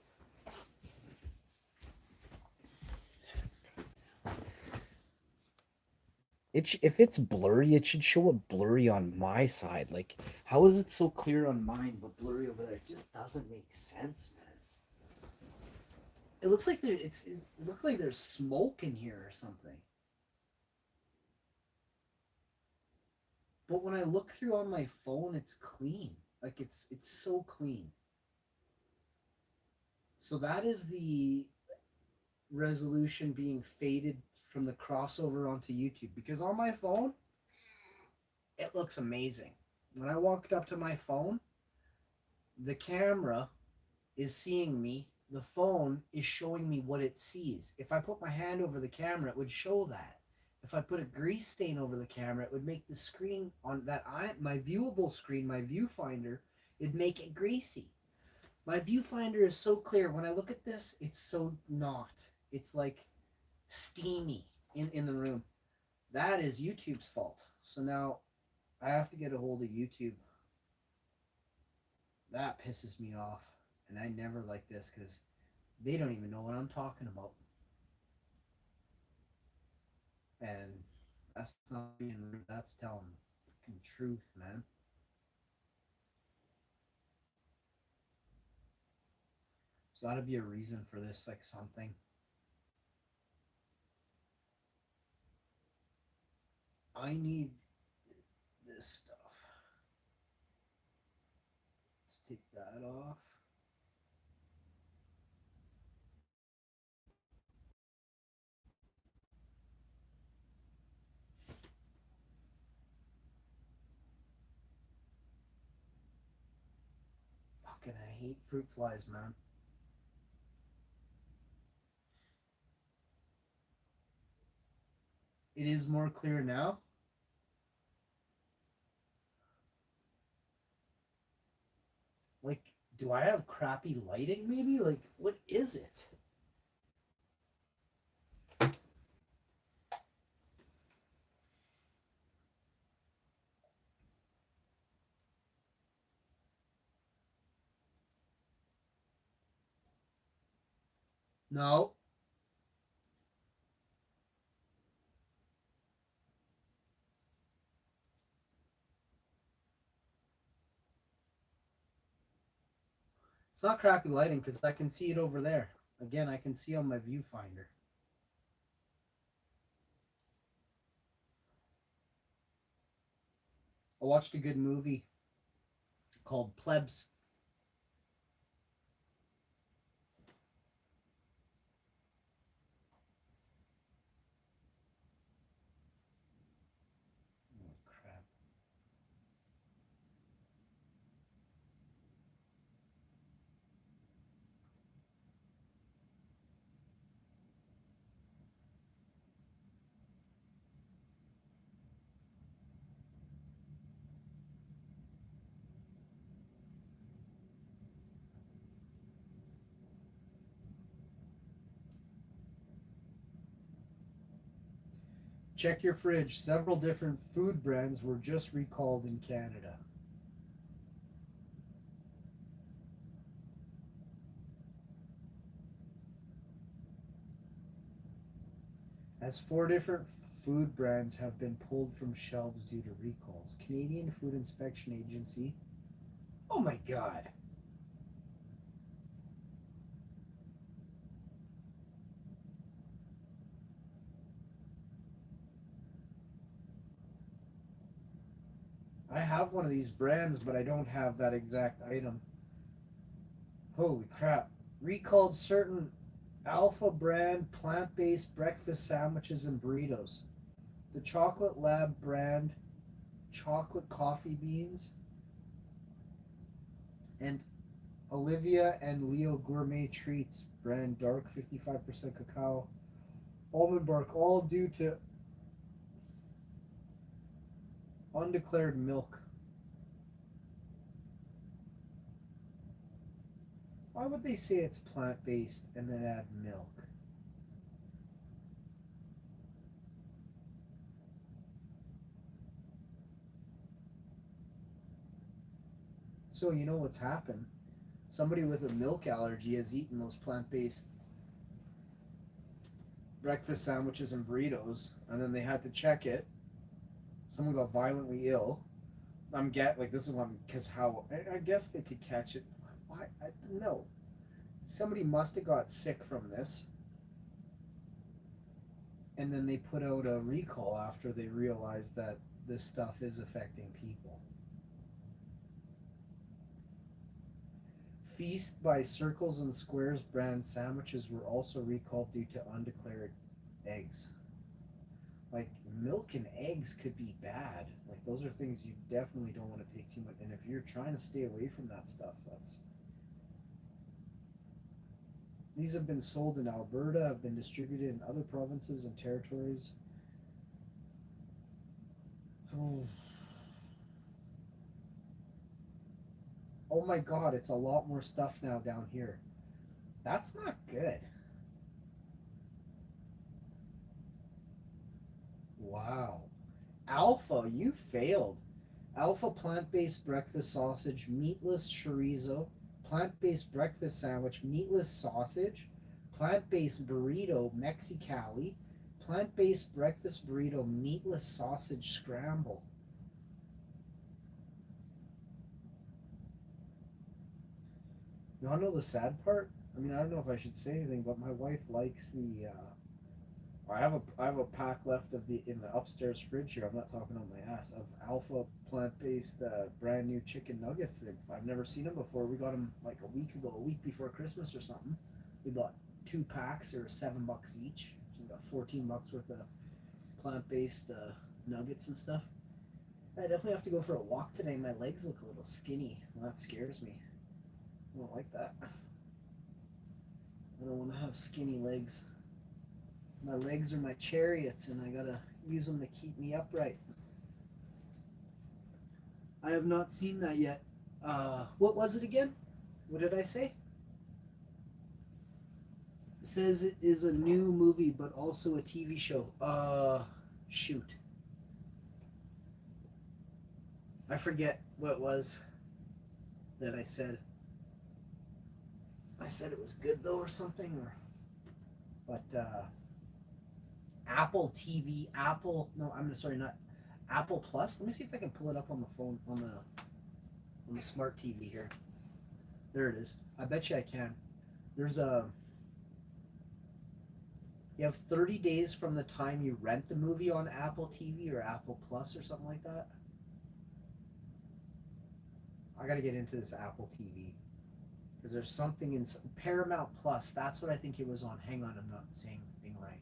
If it's blurry, it should show up blurry on my side. Like, how is it so clear on mine but blurry over there? It just doesn't make sense, man. It looks like it looks like there's smoke in here or something. But when I look through on my phone, it's clean. Like it's so clean. So that is the resolution being faded from the crossover onto YouTube, because on my phone it looks amazing. When I walked up to my phone, the camera is seeing me. The phone is showing me what it sees. If I put my hand over the camera, it would show that. If I put a grease stain over the camera, it would make the screen on my viewable screen, my viewfinder, it'd make it greasy. My viewfinder is so clear. When I look at this, it's so not. It's like steamy in the room. That is YouTube's fault. So now I have to get a hold of YouTube. That pisses me off. And I never like this because they don't even know what I'm talking about. And that's not being rude. That's telling the truth, man. So that'd be a reason for this, like something. I need this stuff. Let's take that off. Fucking, I hate fruit flies, man. It is more clear now. Like, do I have crappy lighting maybe? Like, what is it? No. It's not crappy lighting because I can see it over there. Again, I can see on my viewfinder. I watched a good movie called Plebs. Oh, crap. Check your fridge. Several different food brands were just recalled in Canada. As four different food brands have been pulled from shelves due to recalls. Canadian Food Inspection Agency. Oh my god. I have one of these brands, but I don't have that exact item. Holy crap. Recalled certain Alpha brand plant based breakfast sandwiches and burritos. The Chocolate Lab brand chocolate coffee beans, and Olivia and Leo Gourmet Treats brand dark 55% cacao almond bark, all due to undeclared milk. Why would they say it's plant based and then add milk? So you know what's happened? Somebody with a milk allergy has eaten those plant-based breakfast sandwiches and burritos, and then they had to check it. Someone got violently ill. I'm get like this is one because how I guess they could catch it. Why I don't know. Somebody must have got sick from this, and then they put out a recall after they realized that this stuff is affecting people. Feast by Circles and Squares brand sandwiches were also recalled due to undeclared eggs. Like milk and eggs could be bad. Like those are things you definitely don't want to take too much. And if you're trying to stay away from that stuff, that's these have been sold in Alberta, have been distributed in other provinces and territories. Oh, oh my God! It's a lot more stuff now down here. That's not good. Wow. Alpha, you failed. Alpha plant based breakfast sausage, meatless chorizo, plant based breakfast sandwich, meatless sausage, plant based burrito, Mexicali, plant based breakfast burrito, meatless sausage scramble. You want to know the sad part? I mean, I don't know if I should say anything, but my wife likes the. I have a pack left of the in the upstairs fridge here. I'm not talking on my ass of Alpha plant-based brand new chicken nuggets. I've never seen them before. We got them like a week ago, a week before Christmas or something. We bought 2 packs. They were $7 each. So we got $14 worth of plant-based nuggets and stuff. I definitely have to go for a walk today. My legs look a little skinny. Well, that scares me. I don't like that. I don't want to have skinny legs. My legs are my chariots, and I gotta use them to keep me upright. I have not seen that yet. What was it again? What did I say? It says it is a new movie, but also a TV show. Shoot. I forget what it was that I said. I said it was good though, or something, or but Apple TV, Apple. No, I'm sorry, not Apple Plus. Let me see if I can pull it up on the phone on the smart TV here. There it is. I bet you I can. There's a. You have 30 days from the time you rent the movie on Apple TV or Apple Plus or something like that. I got to get into this Apple TV because there's something in Paramount Plus. That's what I think it was on. Hang on, I'm not saying the thing right.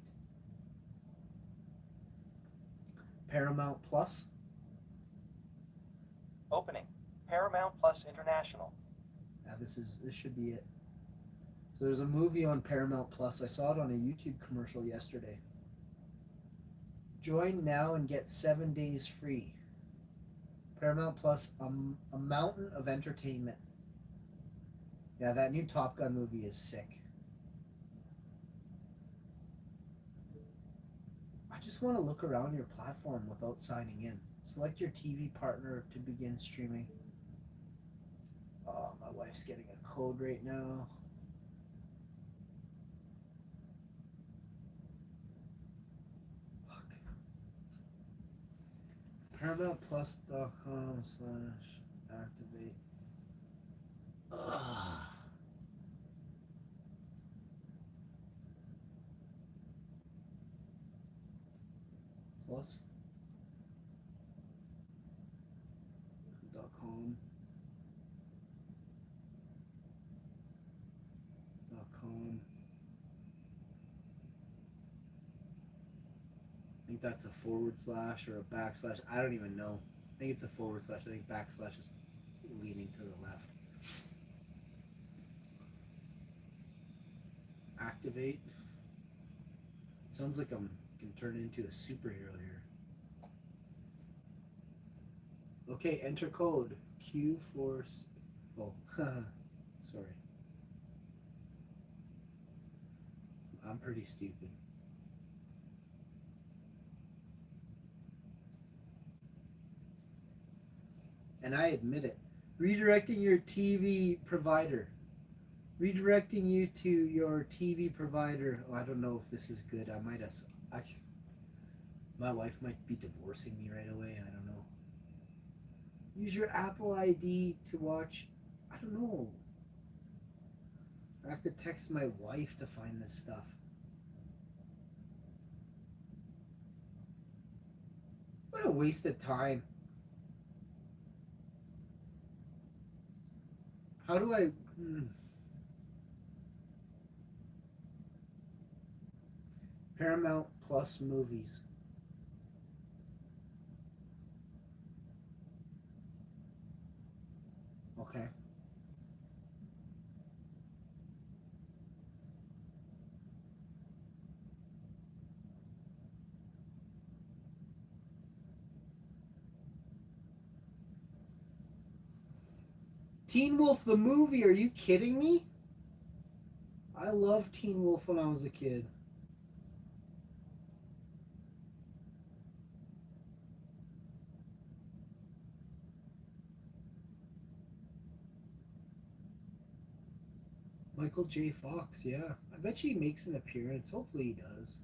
Paramount Plus. Opening. Paramount Plus International. Yeah, this should be it. So there's a movie on Paramount Plus. I saw it on a YouTube commercial yesterday. Join now and get 7 days free. Paramount Plus, a mountain of entertainment. Yeah, that new Top Gun movie is sick. I just want to look around your platform without signing in. Select your TV partner to begin streaming. Oh, my wife's getting a code right now. Fuck. ParamountPlus.com/activate. Ugh. Plus.com. .com. I think that's a forward slash or a backslash. I don't even know. I think it's a forward slash. I think backslash is leaning to the left. Activate. Sounds like I'm can turn into a superhero here. Okay, enter code Q4. Oh, sorry. I'm pretty stupid. And I admit it. Redirecting your TV provider. Redirecting you to your TV provider. Oh, I don't know if this is good. I might have. I, my wife might be divorcing me right away. I don't know. Use your Apple ID to watch. I don't know. I have to text my wife to find this stuff. What a waste of time. How do I. Paramount Plus movies. Okay. Teen Wolf the movie, are you kidding me? I loved Teen Wolf when I was a kid. Michael J. Fox, yeah. I bet you he makes an appearance. Hopefully he does.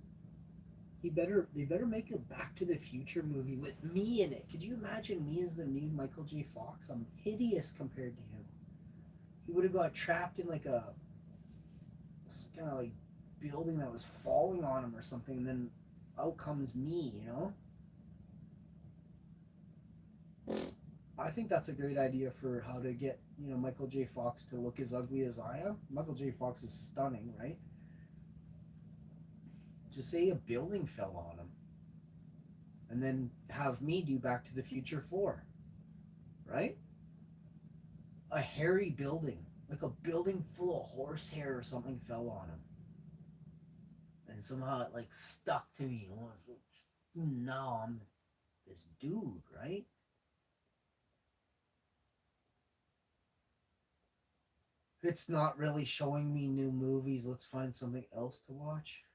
They better make a Back to the Future movie with me in it. Could you imagine me as the new Michael J. Fox? I'm hideous compared to him. He would have got trapped in like a kind of like building that was falling on him or something, and then out comes me, you know? I think that's a great idea for how to get, Michael J. Fox to look as ugly as I am. Michael J. Fox is stunning, right? Just say a building fell on him. And then have me do Back to the Future 4, right? A hairy building, like a building full of horsehair or something fell on him. And somehow it like stuck to me. Now I'm this dude, right? It's not really showing me new movies. Let's find something else to watch.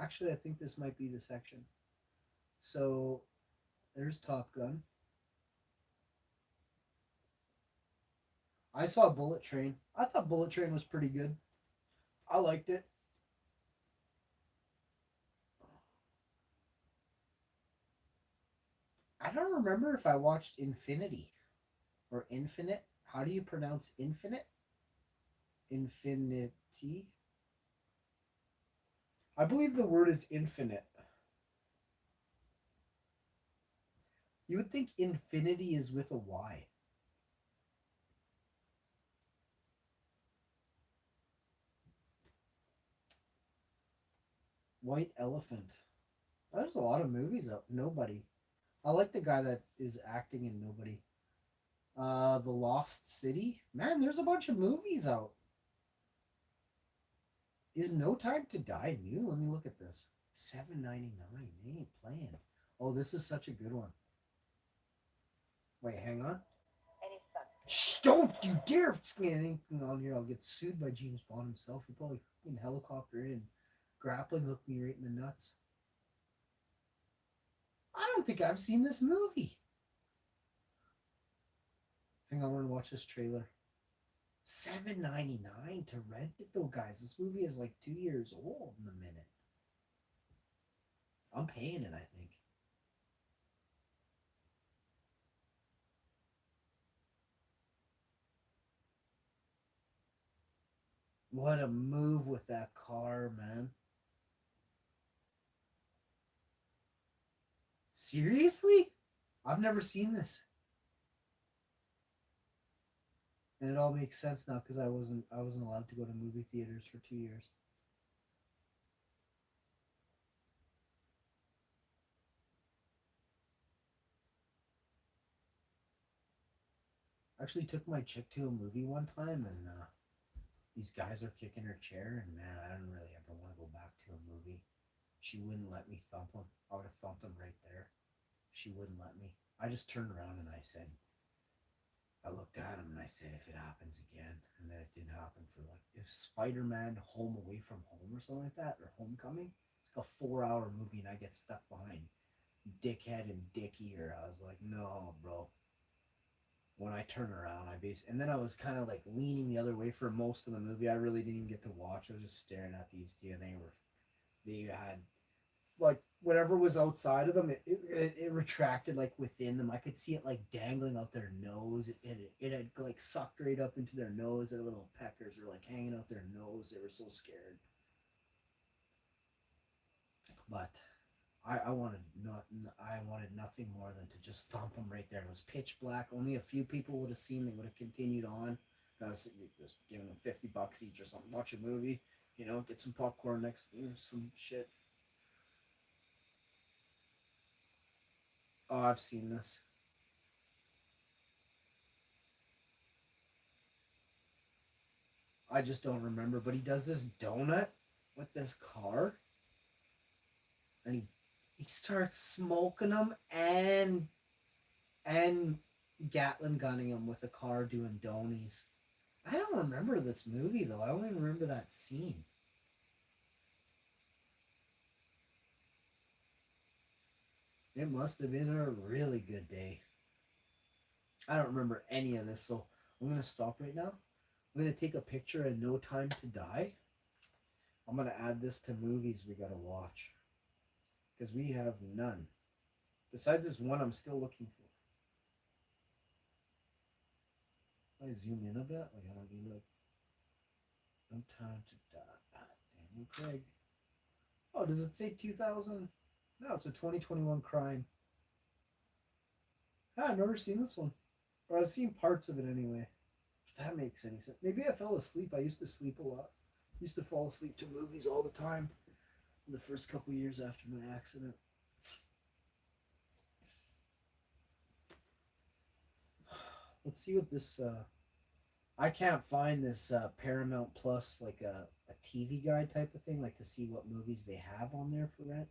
Actually, I think this might be the section. So there's Top Gun. I saw Bullet Train. I thought Bullet Train was pretty good. I liked it. I don't remember if I watched Infinity or Infinite. How do you pronounce Infinite? Infinity? I believe the word is infinite. You would think infinity is with a Y. White Elephant. There's a lot of movies out. Nobody. I like the guy that is acting in Nobody. The Lost City. Man, there's a bunch of movies out. Is No Time to Die new? Let me look at this. $7.99. They ain't playing. Oh, this is such a good one. Wait, hang on. Shh, don't you dare scan anything on here. I'll get sued by James Bond himself. He'll probably in helicopter in and grappling hook me right in the nuts. I don't think I've seen this movie. Hang on, we're gonna watch this trailer. $7.99 to rent it though, guys. This movie is like 2 years old in a minute. I'm paying it, I think. What a move with that car, man. Seriously? I've never seen this. And it all makes sense now because I wasn't allowed to go to movie theaters for 2 years. I actually took my chick to a movie one time, and these guys are kicking her chair, and man, I didn't really ever want to go back to a movie. She wouldn't let me thump them. I would have thumped them right there. She wouldn't let me. I just turned around and I looked at him and I said, if it happens again, and then it didn't happen for like, if Spider-Man Home Away from Home or something like that, or Homecoming, it's like a 4-hour movie and I get stuck behind. dickhead and dick ear. I was like, no, bro. When I turn around, and then I was kind of like leaning the other way for most of the movie. I really didn't even get to watch. I was just staring at these two, and they had like whatever was outside of them, it retracted like within them. I could see it like dangling out their nose. It had like sucked right up into their nose. Their little peckers were like hanging out their nose. They were so scared. But I wanted not I wanted nothing more than to just thump them right there. It was pitch black. Only a few people would have seen. They would have continued on. I was just giving them $50 each or something. Watch a movie, get some popcorn next, some shit. Oh, I've seen this. I just don't remember. But he does this donut with this car, and he starts smoking them and Gatlin gunning him with a car doing donies. I don't remember this movie though. I only remember that scene. It must have been a really good day. I don't remember any of this, so I'm gonna stop right now. I'm gonna take a picture of No Time to Die. I'm gonna add this to movies we gotta watch because we have none. Besides this one, I'm still looking for. I zoom in a bit. Like I don't need like No Time to Die. Daniel Craig. Oh, does it say 2000? No, it's a 2021 crime. Ah, I've never seen this one. Or I've seen parts of it anyway. If that makes any sense. Maybe I fell asleep. I used to sleep a lot. I used to fall asleep to movies all the time the first couple years after my accident. Let's see what this I can't find this Paramount Plus like a TV guide type of thing, like to see what movies they have on there for rent.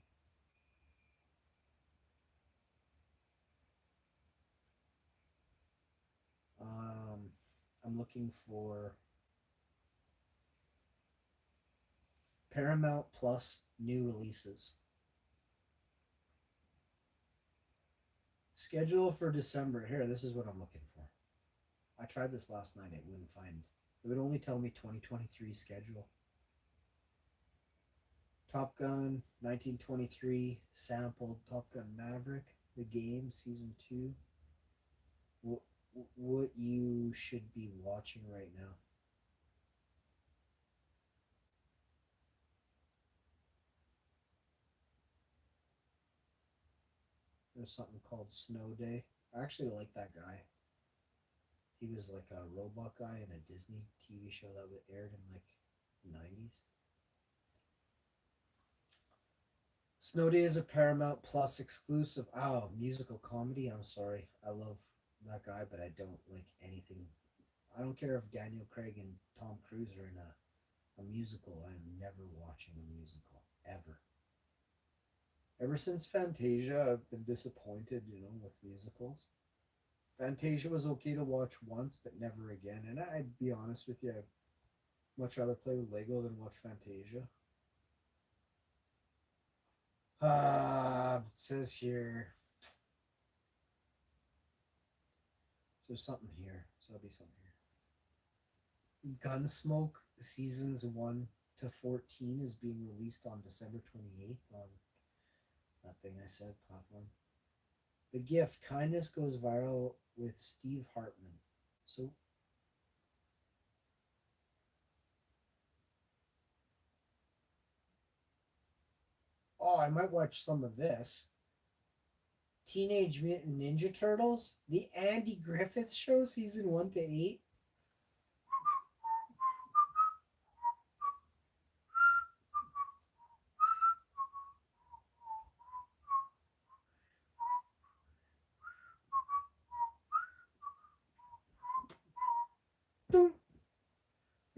Um, I'm looking for Paramount Plus new releases. Schedule for December. Here, this is what I'm looking for. I tried this last night. It wouldn't find. It would only tell me 2023 schedule. Top Gun 1923 sampled Top Gun Maverick, the game season 2. What you should be watching right now. There's something called Snow Day. I actually like that guy. He was like a robot guy in a Disney TV show that was aired in like the 90s. Snow Day is a Paramount Plus exclusive. Oh, musical comedy. I'm sorry. I love that guy, but I don't like anything. I don't care if Daniel Craig and Tom Cruise are in a musical. I'm never watching a musical. Ever. Ever since Fantasia, I've been disappointed, with musicals. Fantasia was okay to watch once, but never again. And I'd be honest with you, I'd much rather play with Lego than watch Fantasia. It says here. So there's something here. So there'll be something here. Gunsmoke seasons 1 to 14 is being released on December 28th on that thing I said platform. The Gift Kindness goes viral with Steve Hartman. So I might watch some of this. Teenage Mutant Ninja Turtles, the Andy Griffith Show, season 1 to 8.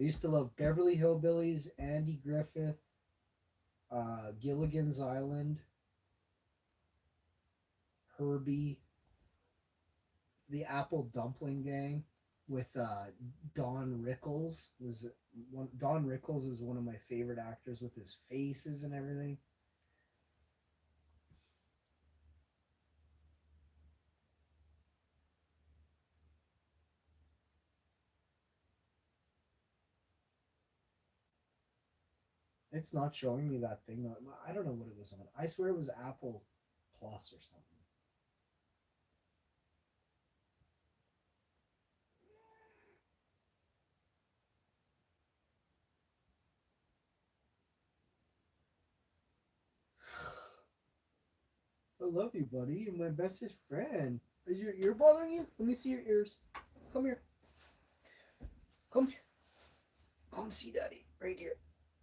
I used to love Beverly Hillbillies, Andy Griffith, Gilligan's Island, Herbie, the Apple Dumpling Gang with Don Rickles was one. Don Rickles is one of my favorite actors with his faces and everything. It's not showing me that thing. I don't know what it was on. I swear it was Apple Plus or something. I love you, buddy. You're my bestest friend. Is your ear bothering you? Let me see your ears. Come here. Come here. Come see Daddy. Right here.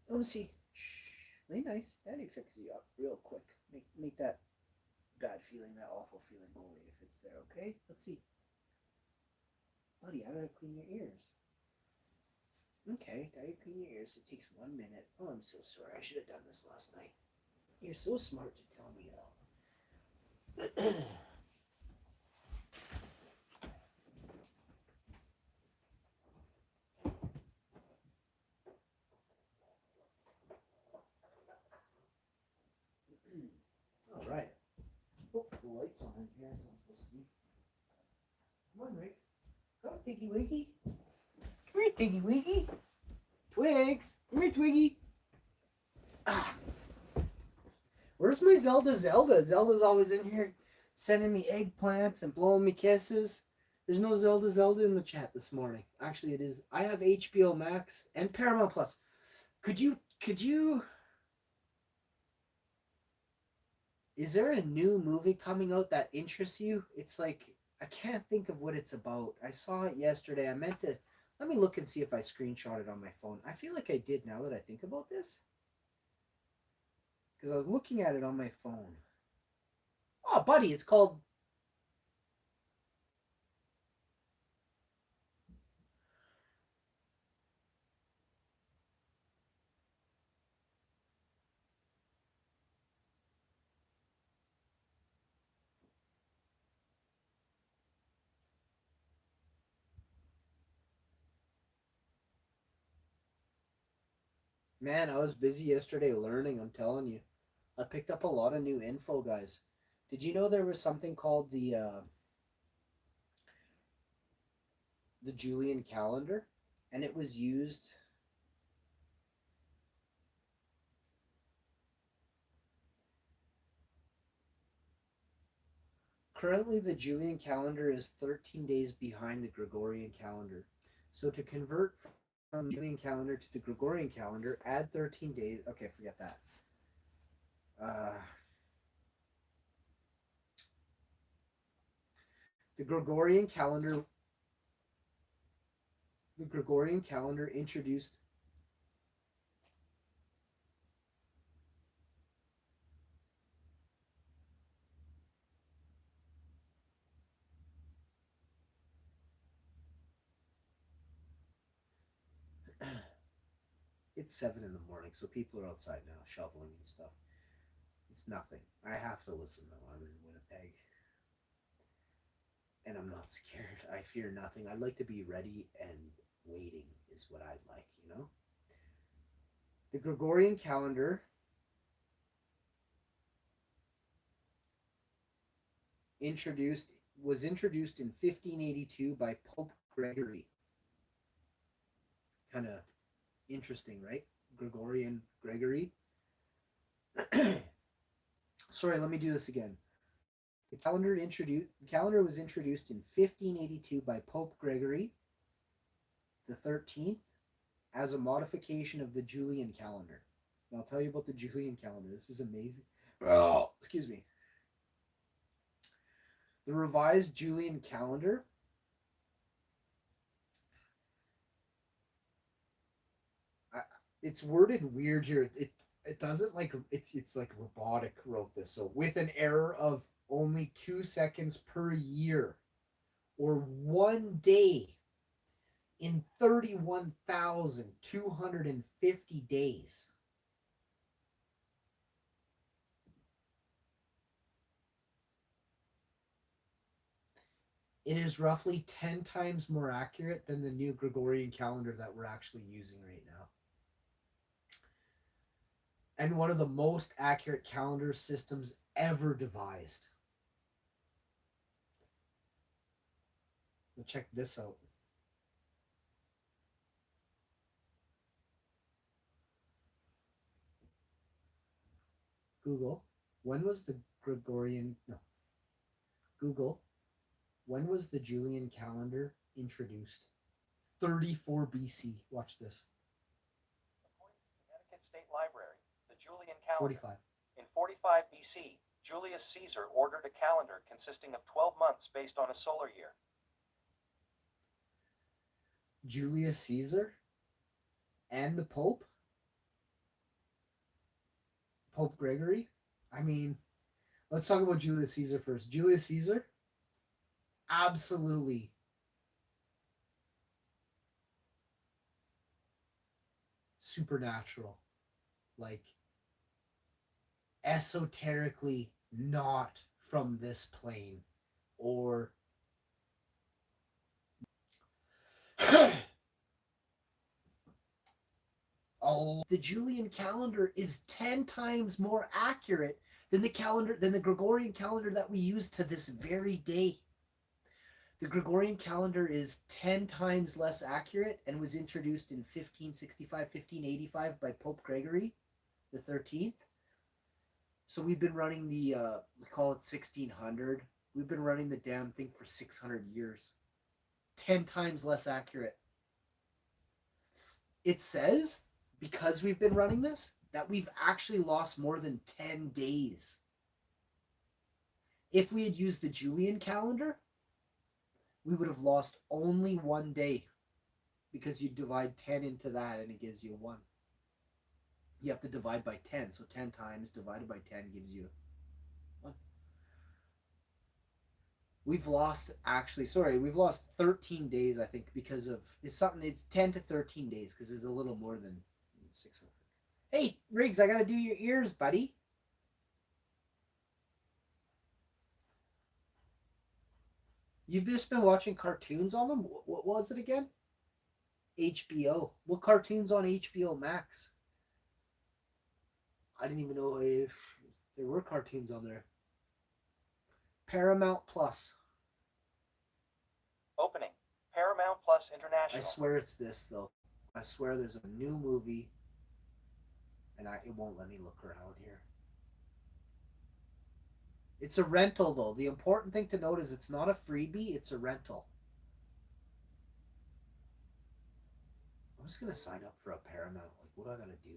Let me see. Shh. Lay nice. Daddy fixes you up real quick. Make that bad feeling, that awful feeling go away if it's there, okay? Let's see. Buddy, I gotta clean your ears. Okay, Daddy clean your ears. It takes 1 minute. Oh, I'm so sorry. I should have done this last night. You're so smart to tell me that. All right. Oh, the light's on in here. It's not supposed to be. Come on, Riggs. Come on, Tiggy Wiggy. Come here, Tiggy Wiggy. Twigs. Come here, Twiggy. Ah. Where's my Zelda? Zelda's always in here sending me eggplants and blowing me kisses. There's no Zelda in the chat this morning. Actually, it is. I have HBO Max and Paramount Plus. Could you is there a new movie coming out that interests you? It's like I can't think of what it's about. I saw it yesterday. I meant to let me look and see if I screenshot it on my phone. I feel like I did now that I think about this. Because I was looking at it on my phone. Oh, buddy, it's called. Man, I was busy yesterday learning, I'm telling you. I picked up a lot of new info, guys. Did you know there was something called the Julian calendar? And it was used. Currently, the Julian calendar is 13 days behind the Gregorian calendar. So to convert from the Julian calendar to the Gregorian calendar, add 13 days. Okay, forget that. Uh, the Gregorian calendar. The Gregorian calendar introduced. It's 7 in the morning, so people are outside now shoveling and stuff. It's nothing. I have to listen though. I'm in Winnipeg, and I'm not scared. I fear nothing. I like to be ready and waiting is what I'd like. The Gregorian calendar introduced was introduced in 1582 by Pope Gregory. Kind of interesting, right? Gregorian Gregory. Sorry, let me do this again. The calendar was introduced in 1582 by Pope Gregory the 13th as a modification of the Julian calendar. And I'll tell you about the Julian calendar. This is amazing. Oh, excuse me. The revised Julian calendar it's worded weird here. It doesn't like it's like robotic wrote this. So with an error of only 2 seconds per year, or 1 day in 31,250 days. It is roughly 10 times more accurate than the new Gregorian calendar that we're actually using right now. And one of the most accurate calendar systems ever devised. Now check this out. Google, when was the Gregorian no Google, when was the Julian calendar introduced? 34 BC. Watch this. According to the Connecticut State Library, the Julian calendar. 45. In 45 BC, Julius Caesar ordered a calendar consisting of 12 months based on a solar year. Julius Caesar and the Pope? Pope Gregory? I mean, let's talk about Julius Caesar first. Julius Caesar, absolutely supernatural. Like, esoterically not from this plane. Or oh, the Julian calendar is 10 times more accurate than the Gregorian calendar that we use to this very day. The Gregorian calendar is 10 times less accurate and was introduced in 1565, 1585 by Pope Gregory the 13th. So we've been running we call it 1600. We've been running the damn thing for 600 years. 10 times less accurate. It says, because we've been running this, that we've actually lost more than 10 days. If we had used the Julian calendar, we would have lost only 1 day, because you divide 10 into that and it gives you 1. You have to divide by 10, so 10 times divided by 10 gives you 1. We've lost 13 days, I think, because of it's 10 to 13 days, because it's a little more than 600. Hey, Riggs, I gotta do your ears, buddy. You've just been watching cartoons on them? What was it again? HBO. What cartoons on HBO Max? I didn't even know if there were cartoons on there. Paramount Plus. Opening. Paramount Plus International. I swear it's this, though. I swear there's a new movie, and it won't let me look around here. It's a rental, though. The important thing to note is it's not a freebie, it's a rental. I'm just going to sign up for a Paramount. Like, what do I got to do?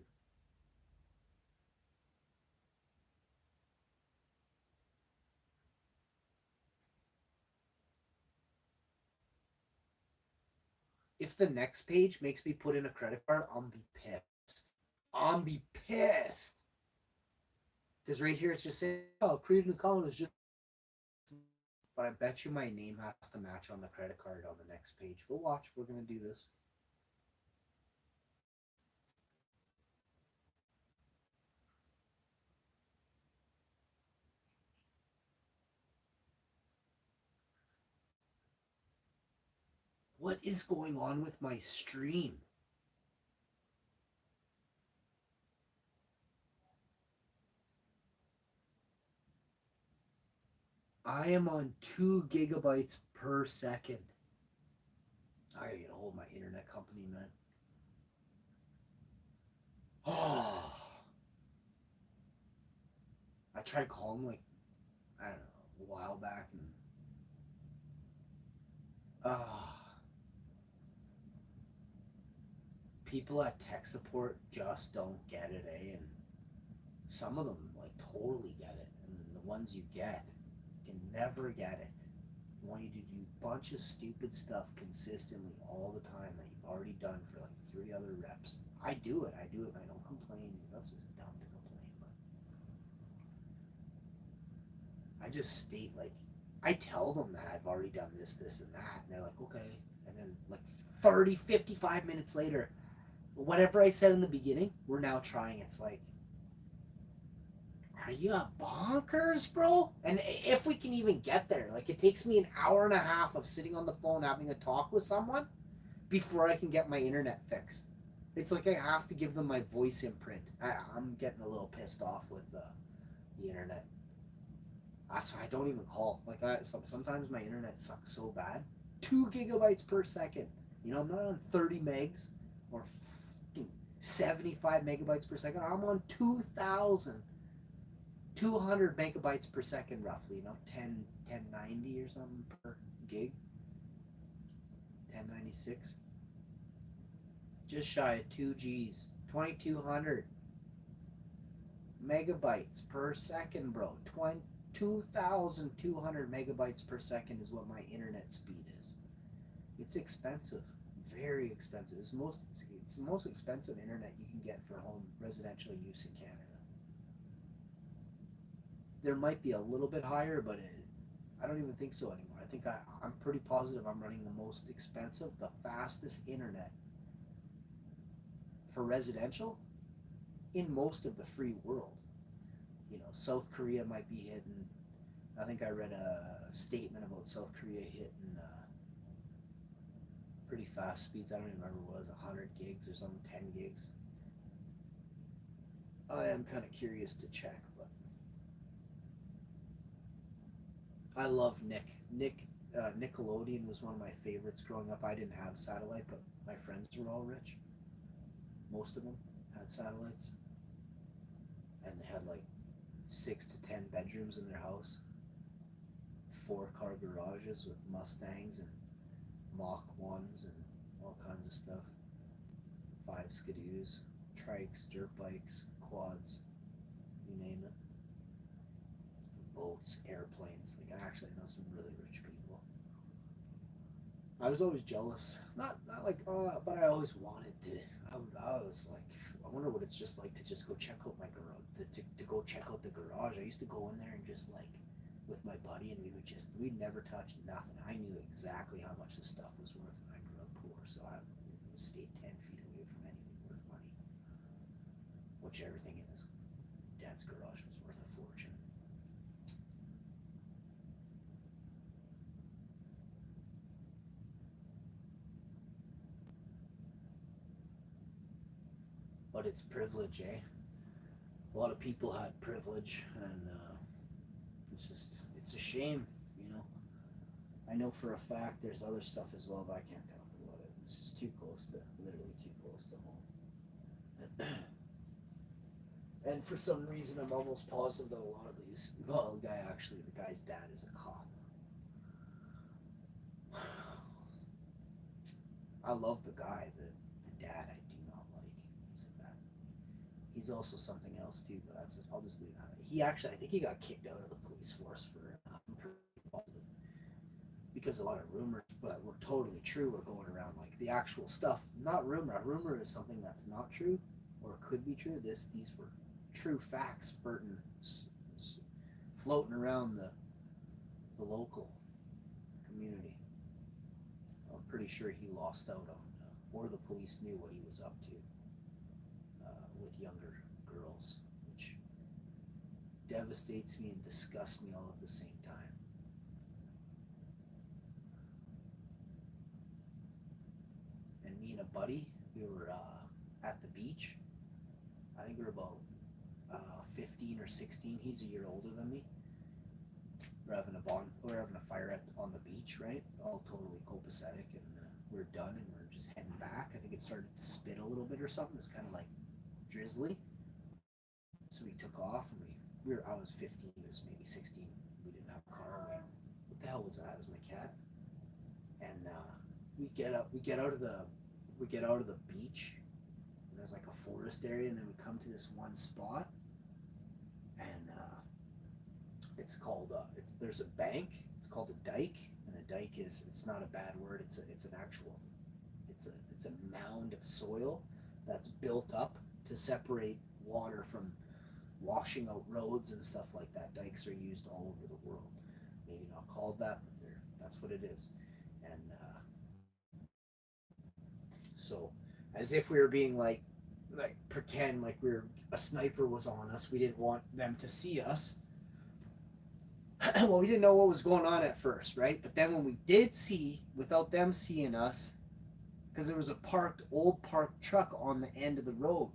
If the next page makes me put in a credit card, I'll be pissed. I'll be pissed. Because right here it's just saying, oh, create an account is just. But I bet you my name has to match on the credit card on the next page. Go watch. We're going to do this. What is going on with my stream? I am on 2 gigabytes per second. I gotta get a hold of my internet company, man. Oh. I tried calling, like, I don't know, a while back, and people at tech support just don't get it, eh? And some of them, like, totally get it, and the ones you get can never get it. They want you to do a bunch of stupid stuff consistently all the time that you've already done for like 3 other reps. I do it, and I don't complain, because that's just dumb to complain, but I just state, like, I tell them that I've already done this, this, and that, and they're like, okay. And then, like, 30, 55 minutes later, whatever I said in the beginning, we're now trying. It's like, are you bonkers, bro? And if we can even get there, like, it takes me an hour and a half of sitting on the phone having a talk with someone before I can get my internet fixed. It's like I have to give them my voice imprint. I'm getting a little pissed off with the internet. That's why I don't even call. Like, sometimes my internet sucks so bad. 2 gigabytes per second. You know, I'm not on 30 megs or 75 megabytes per second. I'm on 2,000 200 megabytes per second roughly, 1090 or something per gig. 1096. Just shy of 2 Gs. 2200 megabytes per second, bro. 2200 megabytes per second is what my internet speed is. It's expensive. Very expensive. It's the most expensive internet you can get for home residential use in Canada. There might be a little bit higher, but I don't even think so anymore. I think I'm pretty positive I'm running the most expensive, the fastest internet for residential in most of the free world. South Korea might be hitting, I think I read a statement about South Korea hitting pretty fast speeds. I don't even remember what it was, 100 gigs or something, 10 gigs. I am kind of curious to check, but I love Nick. Nickelodeon was one of my favorites growing up. I didn't have satellite, but my friends were all rich. Most of them had satellites, and they had like 6 to 10 bedrooms in their house, 4-car garages with Mustangs and Mach 1s and all kinds of stuff, 5 Skidoos, trikes, dirt bikes, quads, you name it, boats, airplanes. Like, I actually know some really rich people. I was always jealous, not like, but I always wanted to. I was like, I wonder what it's just like to just go check out my garage, to go check out the garage. I used to go in there and just like, with my buddy, and we'd never touch nothing. I knew exactly how much the stuff was worth, and I grew up poor, so I stayed 10 feet away from anything worth money. Which everything in his dad's garage was worth a fortune. But it's privilege, eh? A lot of people had privilege, and it's a shame, I know for a fact there's other stuff as well, but I can't talk about it. It's just literally too close to home. And for some reason, I'm almost positive that a lot of these, the guy's dad is a cop. I love the guy, the dad I do not like. He's also something else too, but I'll just leave that. I think he got kicked out of the police force for, I'm pretty positive, because a lot of rumors, but were totally true, were going around, like the actual stuff, not rumor. A rumor is something that's not true, or could be true. These were true facts, floating around the local community. I'm pretty sure he lost out on, or the police knew what he was up to with younger girls, which devastates me and disgusts me all at the same time. And me and a buddy, we were at the beach. I think we were about 15 or 16. He's a year older than me. We're having a fire on the beach, right? All totally copacetic, and we're done, and we're just heading back. I think it started to spit a little bit or something. It was kind of like drizzly. So we took off, and I was 15, he was maybe 16. We didn't have a car. What the hell was that? It was my cat. And we get out of the beach. And there's like a forest area, and then we come to this one spot, and it's called there's a bank. It's called a dike, and a dike it's not a bad word. It's a mound of soil that's built up to separate water from washing out roads and stuff like that. Dikes are used all over the world. Maybe not called that, but that's what it is. And so, as if we were being like pretend like a sniper was on us. We didn't want them to see us. Well, we didn't know what was going on at first, right? But then when we did see, without them seeing us, because there was a old parked truck on the end of the road.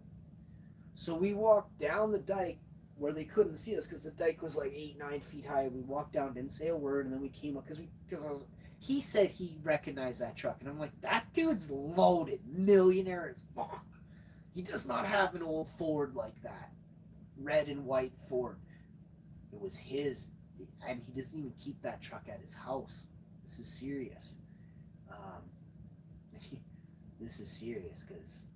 So we walked down the dike where they couldn't see us because the dike was like 8-9 feet high. We walked down, didn't say a word, and then we came up he said he recognized that truck, and I'm like, that dude's loaded, millionaire as fuck. He does not have an old Ford like that, red and white Ford. It was his, and he doesn't even keep that truck at his house. This is serious. Um, this is serious because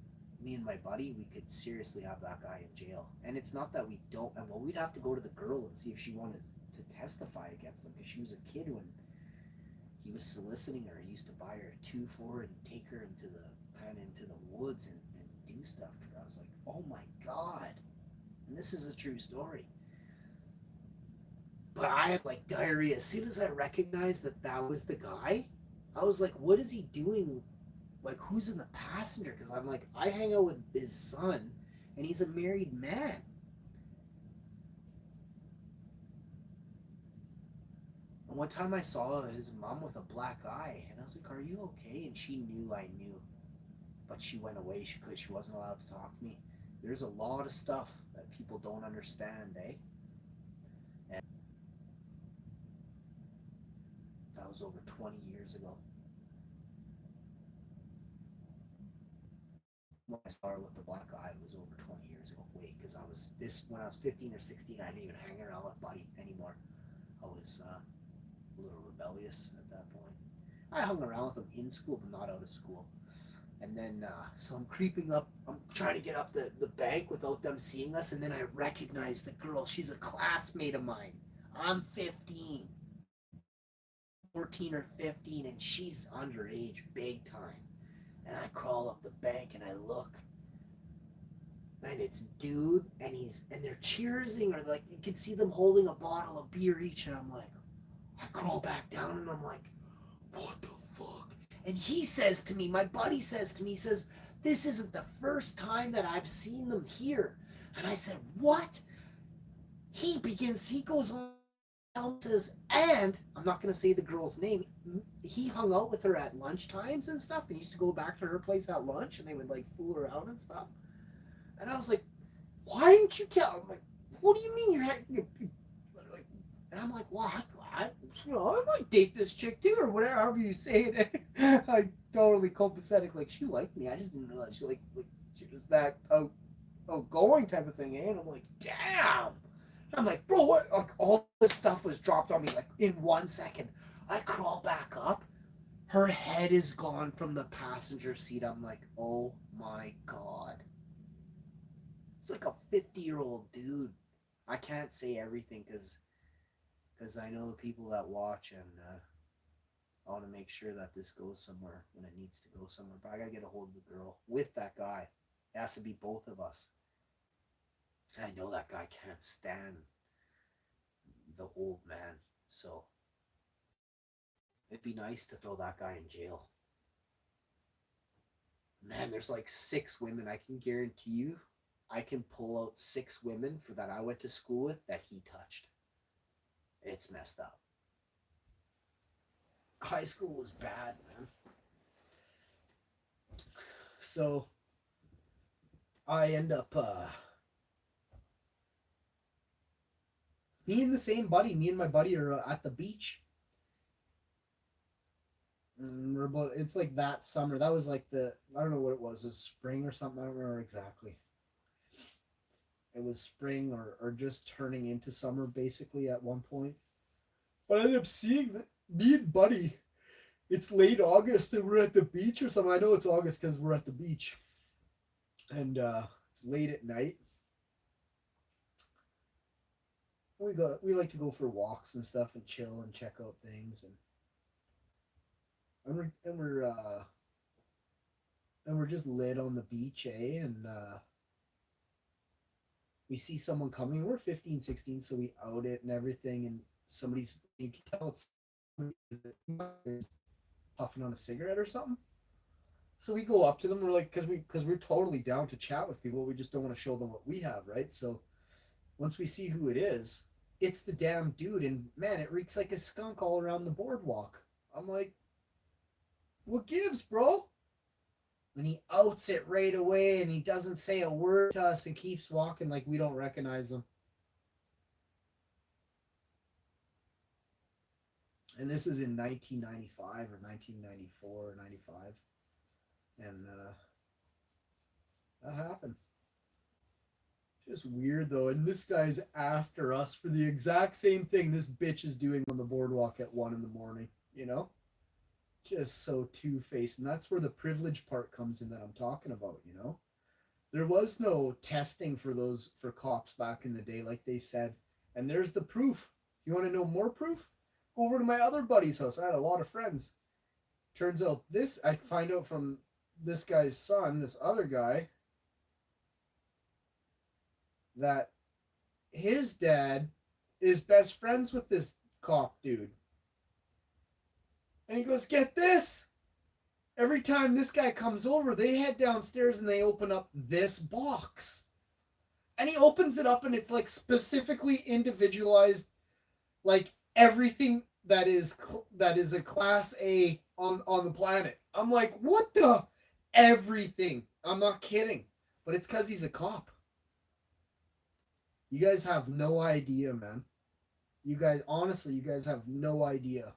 me and my buddy, we could seriously have that guy in jail. And it's not that we don't, and well, we'd have to go to the girl and see if she wanted to testify against him because she was a kid when he was soliciting her. He used to buy her a 2-4 and take her into the woods and do stuff to her. I was like, oh my god. And this is a true story. But I had like diarrhea. As soon as I recognized that that was the guy, I was like, what is he doing? Like, who's in the passenger? Because I'm like, I hang out with his son, and he's a married man. And one time I saw his mom with a black eye, and I was like, are you okay? And she knew I knew. But she went away. She wasn't allowed to talk to me. There's a lot of stuff that people don't understand, eh? And that was over 20 years ago. When I saw her with the black eye, it was over 20 years ago. Wait, because when I was 15 or 16, I didn't even hang around with Buddy anymore. I was a little rebellious at that point. I hung around with him in school, but not out of school. And then, so I'm creeping up. I'm trying to get up the bank without them seeing us. And then I recognize the girl. She's a classmate of mine. I'm 15, 14 or 15, and she's underage big time. And I crawl up the bank and I look. And it's dude, and they're cheersing, or like you can see them holding a bottle of beer each. And I'm like, I crawl back down and I'm like, what the fuck? And he says to me, my buddy says to me, he says, this isn't the first time that I've seen them here. And I said, what? He goes on and says, and I'm not going to say the girl's name. He hung out with her at lunch times and stuff, and used to go back to her place at lunch, and they would like fool around and stuff. And I was like, why didn't you tell? I'm like, what do you mean you're like, and I'm like, well, I might date this chick too, or whatever, however you say it. I totally copacetic, like she liked me. I just didn't realize she like she was that outgoing type of thing, eh? And I'm like, damn. I'm like, bro, what? Like all this stuff was dropped on me like in 1 second. I crawl back up. Her head is gone from the passenger seat. I'm like, oh my god. It's like a 50-year-old dude. I can't say everything because I know the people that watch, and I want to make sure that this goes somewhere when it needs to go somewhere. But I got to get a hold of the girl with that guy. It has to be both of us. And I know that guy can't stand the old man. So it'd be nice to throw that guy in jail. Man, there's like 6 women. I can guarantee you I can pull out 6 women for that I went to school with that he touched. It's messed up. High school was bad, man. So I end up me and my buddy are at the beach. It's like that summer. That was like I don't know what it was spring or something. I don't remember exactly. It was spring or just turning into summer basically at one point. But I ended up seeing that me and Buddy, it's late August and we're at the beach or something. I know it's August because we're at the beach. And it's late at night. We like to go for walks and stuff and chill and check out things and we're just lit on the beach, eh? And we see someone coming. We're 15, 16, so we out it and everything. And you can tell it's puffing on a cigarette or something. So we go up to them. We're like, because we're totally down to chat with people. We just don't want to show them what we have, right? So once we see who it is, it's the damn dude. And man, it reeks like a skunk all around the boardwalk. I'm like, what gives, bro? And he outs it right away, and he doesn't say a word to us and keeps walking like we don't recognize him. And this is in 1995 or 1994 or 95. And that happened. Just weird though. And this guy's after us for the exact same thing this bitch is doing on the boardwalk at 1 in the morning, you know? Just so two-faced. And that's where the privilege part comes in that I'm talking about, you know? There was no testing for cops back in the day, like they said. And there's the proof. You want to know more proof? Go over to my other buddy's house. I had a lot of friends. Turns out I find out from this guy's son, this other guy, that his dad is best friends with this cop dude. And he goes, get this. Every time this guy comes over, they head downstairs and they open up this box. And he opens it up and it's like specifically individualized, like everything that is a class A on the planet. I'm like, what the? Everything. I'm not kidding. But it's because he's a cop. You guys have no idea, man. You guys have no idea.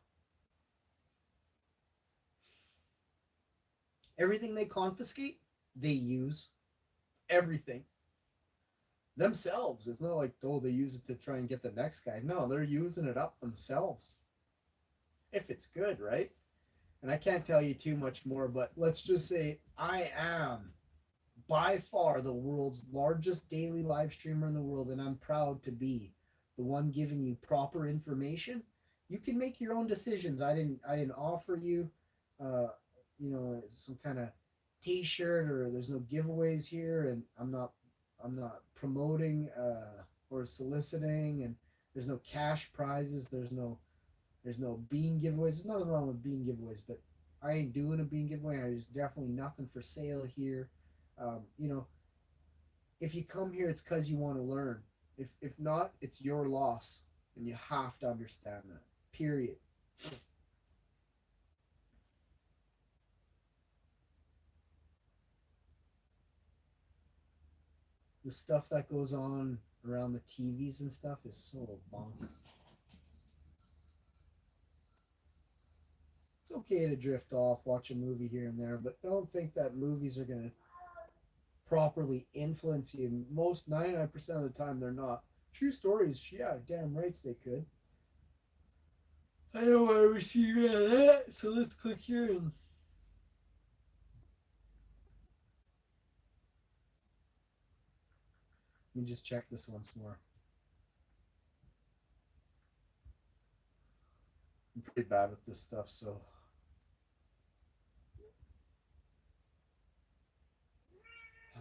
Everything they confiscate, they use. Everything. Themselves. It's not like, oh, they use it to try and get the next guy. No, they're using it up themselves. If it's good, right? And I can't tell you too much more, but let's just say I am by far the world's largest daily live streamer in the world, and I'm proud to be the one giving you proper information. You can make your own decisions. I didn't offer you some kind of t-shirt, or there's no giveaways here, and I'm not promoting or soliciting, and there's no cash prizes, there's no bean giveaways. There's nothing wrong with bean giveaways, but I ain't doing a bean giveaway. There's definitely nothing for sale here. If you come here, it's because you want to learn. If not, it's your loss, and you have to understand that. Period. The stuff that goes on around the TVs and stuff is so bonkers. It's okay to drift off, watch a movie here and there, but don't think that movies are going to properly influence you. Most 99% of the time, they're not. True stories, yeah, damn rights they could. I don't want to receive that, so let's click here and. Let me just check this once more. I'm pretty bad with this stuff, so.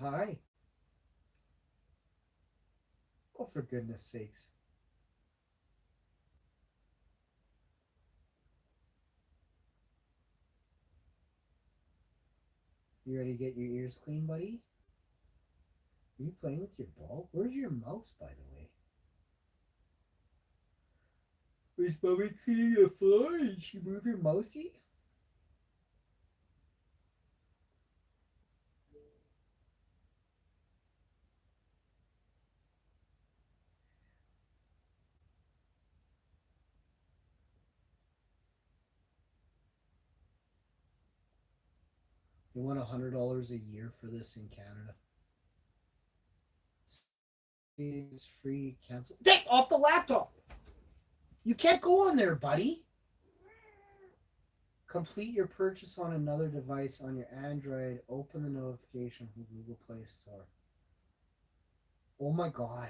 Hi. Oh, for goodness sakes. You ready to get your ears clean, buddy? Are you playing with your ball? Where's your mouse, by the way? Was mommy cleaning the floor? Did she move your mousey? They want $100 a year for this in Canada. It's free. Cancel. Take off the laptop. You can't go on there, buddy. Complete your purchase on another device on your Android. Open the notification from Google Play Store. Oh my God.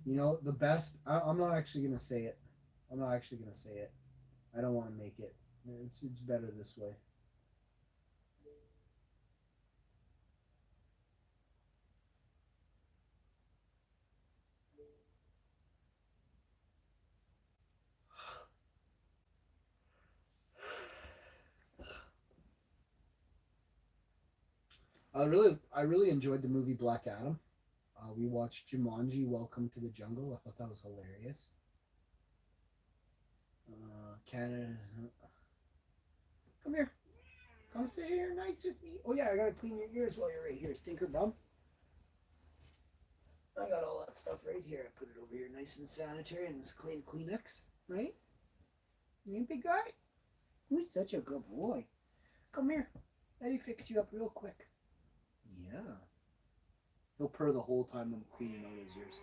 You know, the best, I'm not actually going to say it. I'm not actually going to say it. I don't want to make it. It's better this way. I really enjoyed the movie Black Adam. We watched Jumanji: Welcome to the Jungle. I thought that was hilarious. Canada, come here. Come sit here nice with me. Oh yeah, I gotta clean your ears while you're right here, stinker bum. I got all that stuff right here. I put it over here nice and sanitary in this clean Kleenex, right? You big guy? Who's such a good boy? Come here. Let me fix you up real quick. Yeah. He'll purr the whole time I'm cleaning out his ears.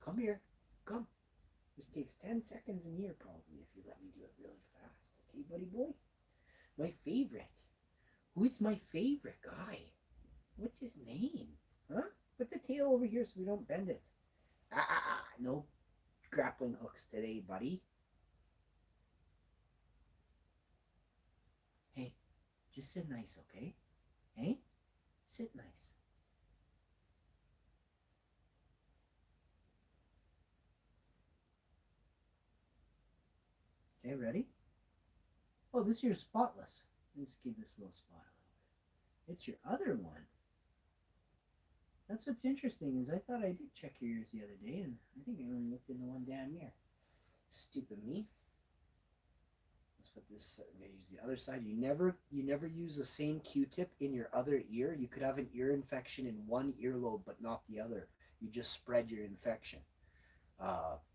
Come here. Come. This takes 10 seconds in here probably if you let me do it really fast. Okay, buddy boy? My favorite. Who's my favorite guy? What's his name? Huh? Put the tail over here so we don't bend it. No grappling hooks today, buddy. Hey, just sit nice, okay? Hey? Sit nice. Okay, ready? Oh, this here's spotless. Let's give this little spot a little bit. It's your other one. That's what's interesting is I thought I did check your ears the other day, and I think I only looked into one damn ear. Stupid me. Let's put this. Use the other side. You never use the same Q-tip in your other ear. You could have an ear infection in one earlobe, but not the other. You just spread your infection.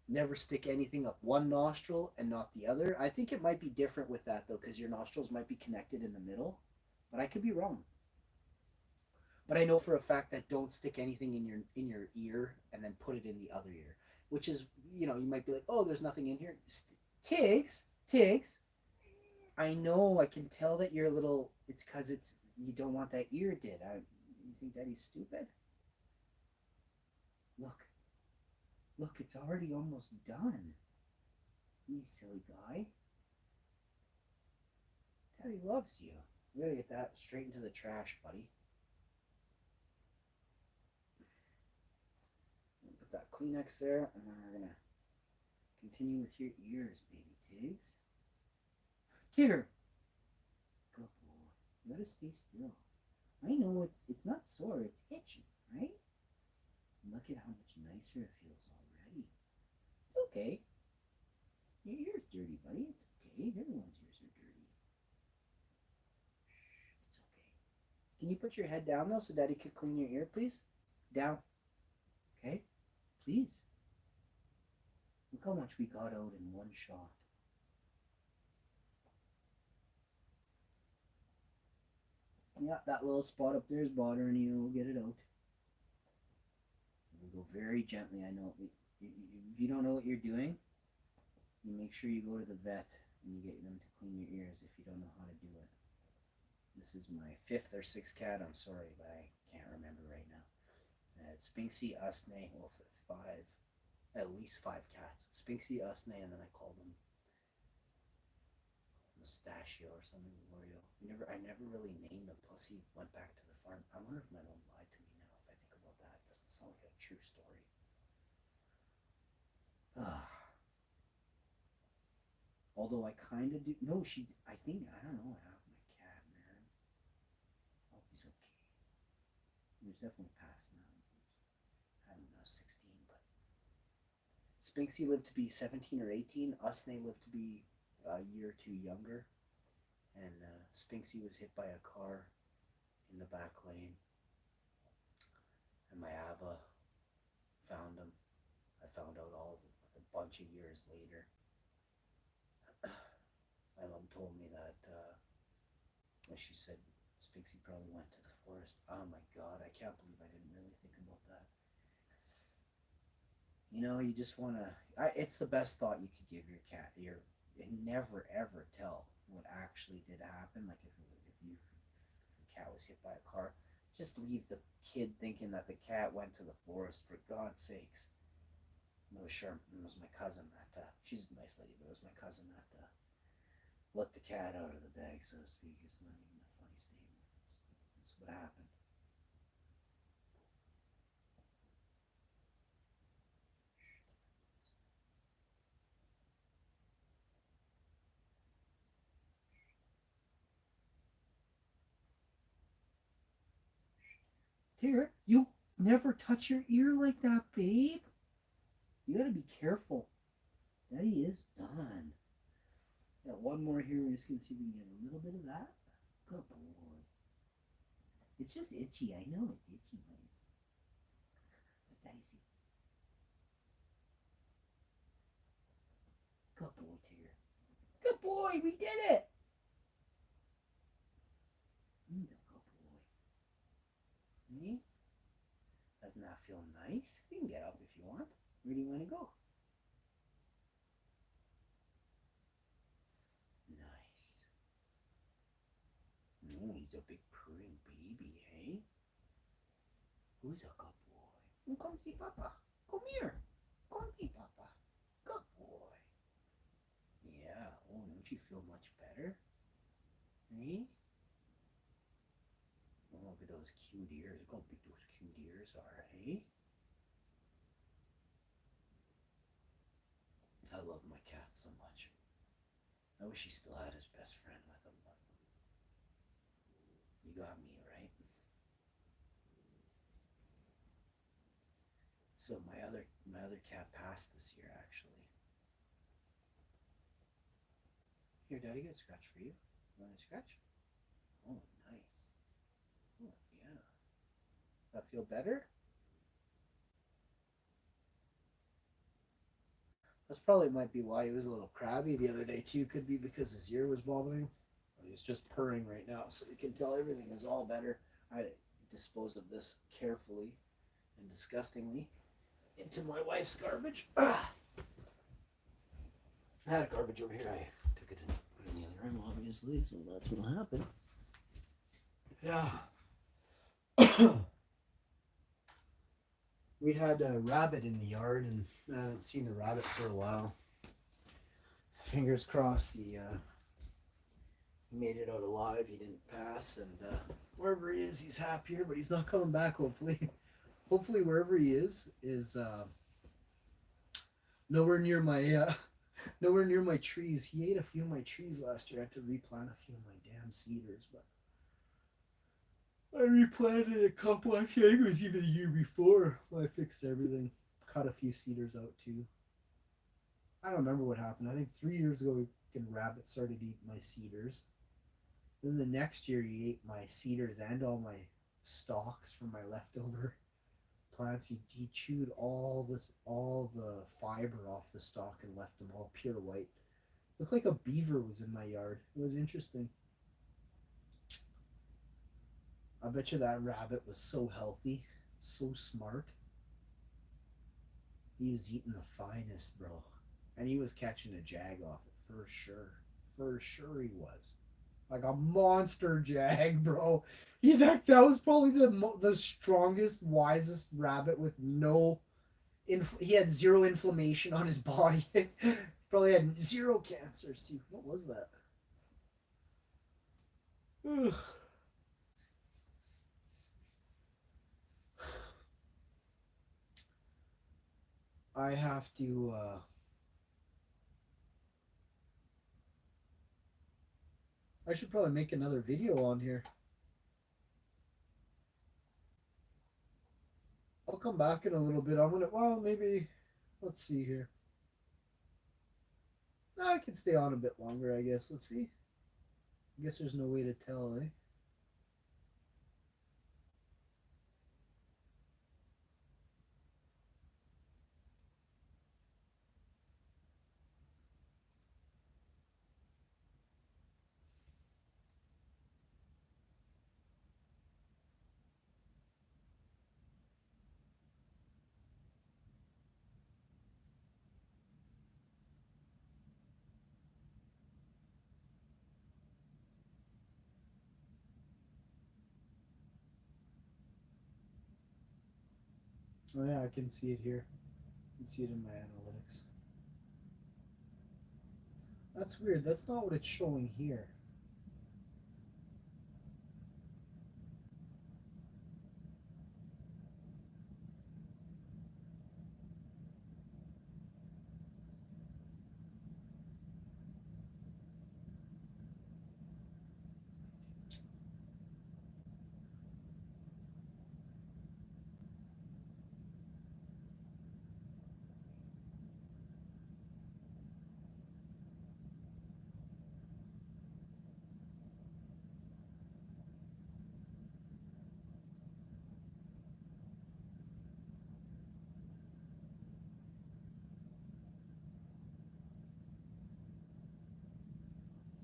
Never stick anything up one nostril and not the other. I think it might be different with that though, because your nostrils might be connected in the middle, but I could be wrong. But I know for a fact that don't stick anything in your ear and then put it in the other ear, which is, you might be like, oh, there's nothing in here. Tiggs, I know, I can tell that you're a little. It's because you don't want that ear did. You think Daddy's stupid? Look, it's already almost done. You silly guy. Daddy loves you. We gotta get that straight into the trash, buddy. Put that Kleenex there, and then we're gonna continue with your ears, baby Tiggs. Tigger! Good boy. You gotta stay still. I know it's not sore, it's itchy, right? Look at how much nicer it feels already. It's okay. Your ear's dirty, buddy. It's okay. Everyone's ears are dirty. Shh, it's okay. Can you put your head down though so Daddy can clean your ear, please? Down. Okay? Please. Look how much we got out in one shot. Yeah, that little spot up there is bothering you. We'll get it out. We'll go very gently. I know. If you don't know what you're doing, you make sure you go to the vet and you get them to clean your ears if you don't know how to do it. This is my 5th or 6th cat. I'm sorry, but I can't remember right now. It's Spinksy, Usney, well, 5, at least 5 cats. Spinksy, Usney, and then I called them Mustachio or something, L'Oreal. I never really named him. Plus, he went back to the farm. I wonder if my mom lied to me now. If I think about that, it doesn't sound like a true story. Although I kind of do. No, I think I don't know. I have my cat, man. Oh, he's okay. He was definitely past now. I don't know, 16, but Spinksy lived to be 17 or 18. Usney lived to be a year or 2 younger, and Spinksy was hit by a car in the back lane, and my Ava found him. I found out all of this a bunch of years later. My mom told me that she said Spinksy probably went to the forest. Oh my God, I can't believe I didn't really think about that. You just want to. It's the best thought you could give your cat. And never ever tell what actually did happen. Like if the cat was hit by a car, just leave the kid thinking that the cat went to the forest. For God's sakes. It was my cousin that she's a nice lady, but it was my cousin that let the cat out of the bag, so to speak. It's not even a funny statement. It's what happened. Tigger, you never touch your ear like that, babe. You gotta be careful. Daddy is done. Got one more here. We're just gonna see if we can get a little bit of that. Good boy. It's just itchy. I know it's itchy, buddy. Let Daddy see. Good boy, Tigger. Good boy. We did it. Doesn't that feel nice? You can get up if you want. Where do you want to go? Nice. Oh, he's a big purring baby, hey? Who's a good boy? Oh, come see Papa. Come here. Come see Papa. Good boy. Yeah. Oh, don't you feel much better? Hey? Oh, look at those cute ears. Look how big those cute ears are, hey? I love my cat so much. I wish he still had his best friend with him, but you got me, right? So my other cat passed this year actually. Here, Daddy, got a scratch for you. You want a scratch? Oh, nice. Oh, yeah. That feel better? That's probably might be why he was a little crabby the other day too. Could be because his ear was bothering him. He's just purring right now, so we can tell everything is all better. I dispose of this carefully and disgustingly into my wife's garbage. Ah. I had garbage over here. I took it and put it in the other room, obviously, so that's what happened. Yeah. We had a rabbit in the yard, and I haven't seen the rabbit for a while. Fingers crossed he made it out alive. He didn't pass, and wherever he is, he's happier. But he's not coming back. Hopefully, hopefully wherever he is nowhere near my trees. He ate a few of my trees last year. I had to replant a few of my damn cedars, but I replanted a couple. I think it was even the year before. I fixed everything. Cut a few cedars out too. I don't remember what happened. I think 3 years ago, the rabbit started eating my cedars. Then the next year, he ate my cedars and all my stalks from my leftover plants. He chewed all the fiber off the stalk and left them all pure white. Looked like a beaver was in my yard. It was interesting. I bet you that rabbit was so healthy, so smart. He was eating the finest, bro. And he was catching a jag off it for sure. For sure he was. Like a monster jag, bro. That was probably the strongest, wisest rabbit with no... he had zero inflammation on his body. Probably had zero cancers, too. What was that? Ugh. I have to I should probably make another video on here. I'll come back in a little bit. Maybe, let's see here. No, I can stay on a bit longer, I guess. Let's see. I guess there's no way to tell, eh? Oh yeah, I can see it here. I can see it in my analytics. That's weird. That's not what it's showing here.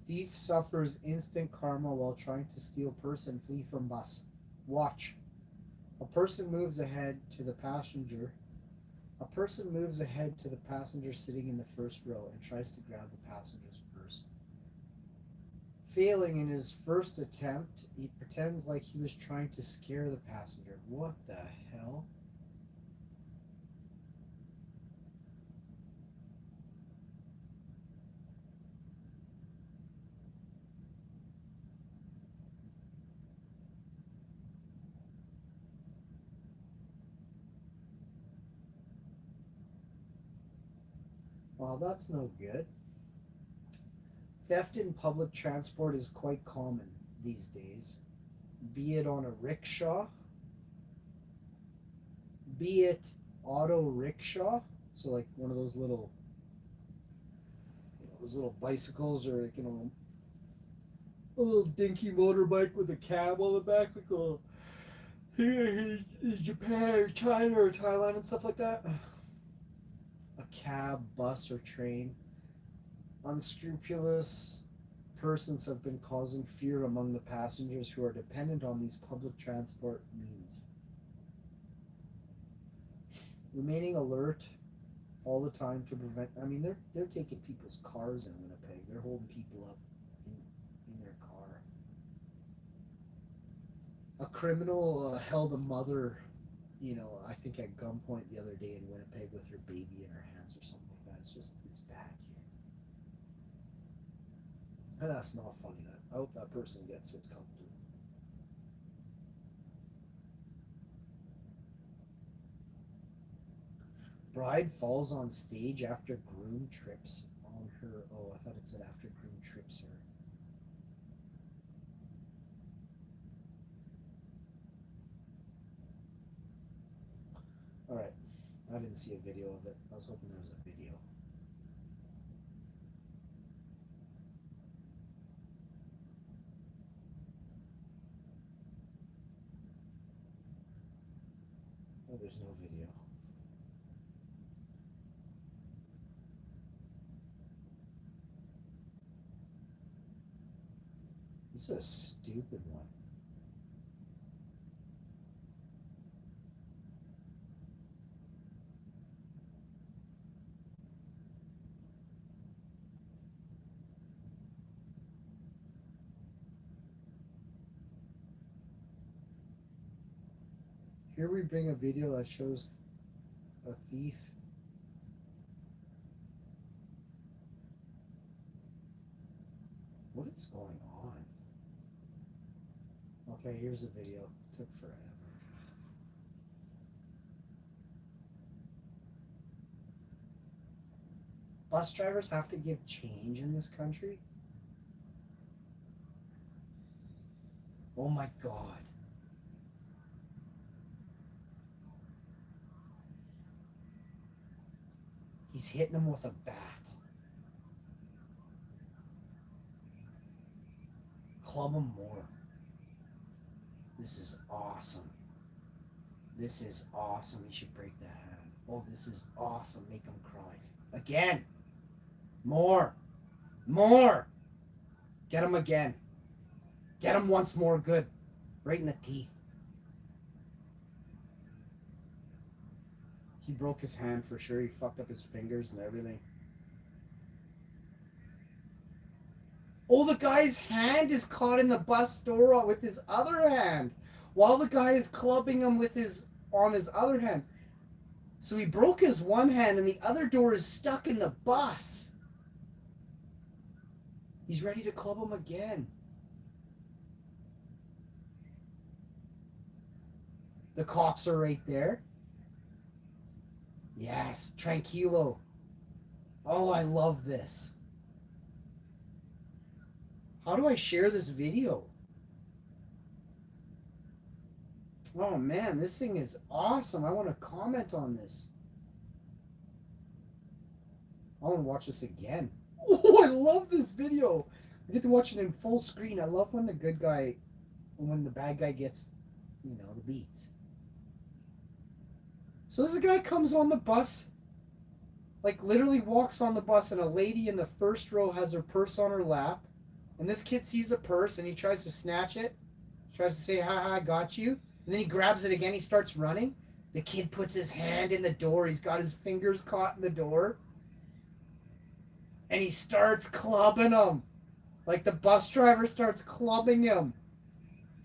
Thief suffers instant karma while trying to steal person. Flee from bus. Watch. A person moves ahead to the passenger. A person moves ahead to the passenger sitting in the first row and tries to grab the passenger's purse. Failing in his first attempt, he pretends like he was trying to scare the passenger. What the hell? Well, that's no good. Theft in public transport is quite common these days, be it on a rickshaw, be it auto rickshaw, so like one of those little, those little bicycles, or like, a little dinky motorbike with a cab on the back, like a here in Japan or China or Thailand and stuff like that. A cab, bus, or train. Unscrupulous persons have been causing fear among the passengers who are dependent on these public transport means. Remaining alert all the time to prevent. I mean, they're taking people's cars in Winnipeg. They're holding people up in their car. A criminal held a mother, I think at gunpoint the other day in Winnipeg with her baby in her hands or something like that. It's bad here. And that's not funny. I hope that person gets what's coming to them. Bride falls on stage after groom trips on her. Oh, I thought it said after groom trips her. Alright. I didn't see a video of it. I was hoping there was a video. Oh, there's no video. This is a stupid one. Here we bring a video that shows a thief. What is going on? Okay, here's a video. Took forever. Bus drivers have to give change in this country? Oh my God. He's hitting him with a bat. Club him more. This is awesome. This is awesome. You should break that hand. Oh, this is awesome. Make him cry. Again. More. More. Get him again. Get him once more. Good. Right in the teeth. He broke his hand for sure. He fucked up his fingers and everything. Oh, the guy's hand is caught in the bus door with his other hand, while the guy is clubbing him with on his other hand. So he broke his one hand and the other door is stuck in the bus. He's ready to club him again. The cops are right there. Yes, tranquilo. Oh, I love this. How do I share this video? Oh man, this thing is awesome. I want to comment on this. I want to watch this again. Oh, I love this video. I get to watch it in full screen. I love when the bad guy gets, the beats. So this guy comes on the bus, like literally walks on the bus, and a lady in the first row has her purse on her lap. And this kid sees the purse and he tries to snatch it. Tries to say, ha, I got you. And then he grabs it again. He starts running. The kid puts his hand in the door. He's got his fingers caught in the door. And he starts clubbing him. Like the bus driver starts clubbing him.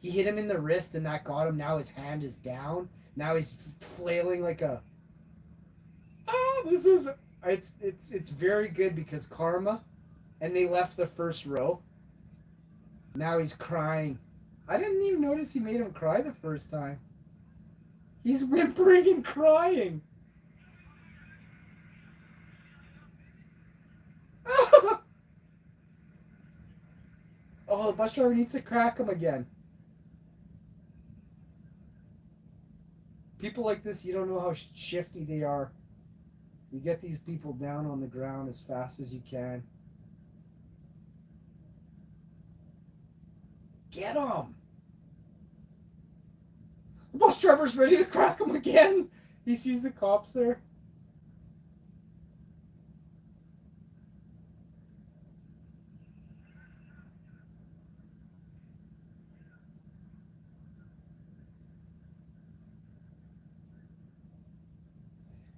He hit him in the wrist and that got him. Now his hand is down. Now he's flailing like a... this is... It's very good because karma. And they left the first row. Now he's crying. I didn't even notice he made him cry the first time. He's whimpering and crying. Oh, the bus driver needs to crack him again. People like this, you don't know how shifty they are. You get these people down on the ground as fast as you can. Get him! The bus driver's ready to crack him again. He sees the cops there.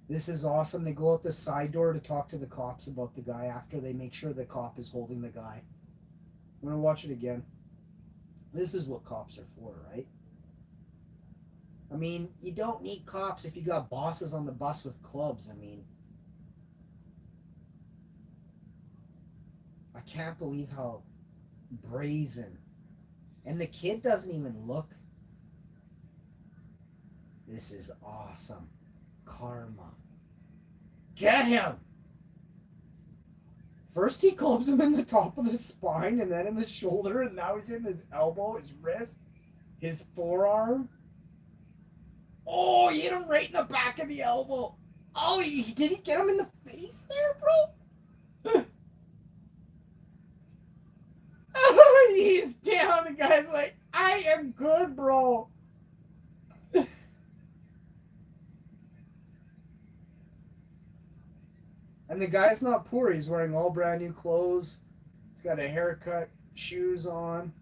This is awesome. They go out the side door to talk to the cops about the guy after they make sure the cop is holding the guy. I'm going to watch it again. This is what cops are for, right? I mean, you don't need cops if you got bosses on the bus with clubs. I mean, I can't believe how brazen. And the kid doesn't even look. This is awesome. Karma. Get him! First he clubs him in the top of the spine and then in the shoulder, and now he's in his elbow, his wrist, his forearm. Oh, he hit him right in the back of the elbow. Oh, did he get him in the face there, bro? He's down. The guy's like, I am good, bro. And the guy's not poor. He's wearing all brand new clothes. He's got a haircut, shoes on.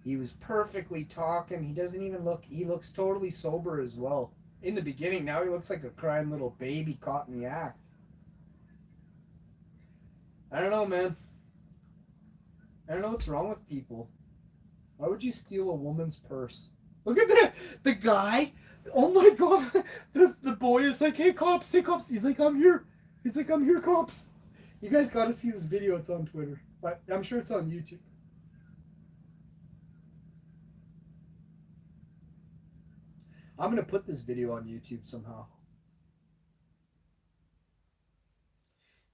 He was perfectly talking. He doesn't even look, he looks totally sober as well. In the beginning, now he looks like a crying little baby caught in the act. I don't know, man. I don't know what's wrong with people. Why would you steal a woman's purse? Look at that! The guy! Oh my god! The boy is like, hey cops, hey cops! He's like, I'm here! He's like, I'm here, cops! You guys gotta see this video, it's on Twitter. But I'm sure it's on YouTube. I'm gonna put this video on YouTube somehow.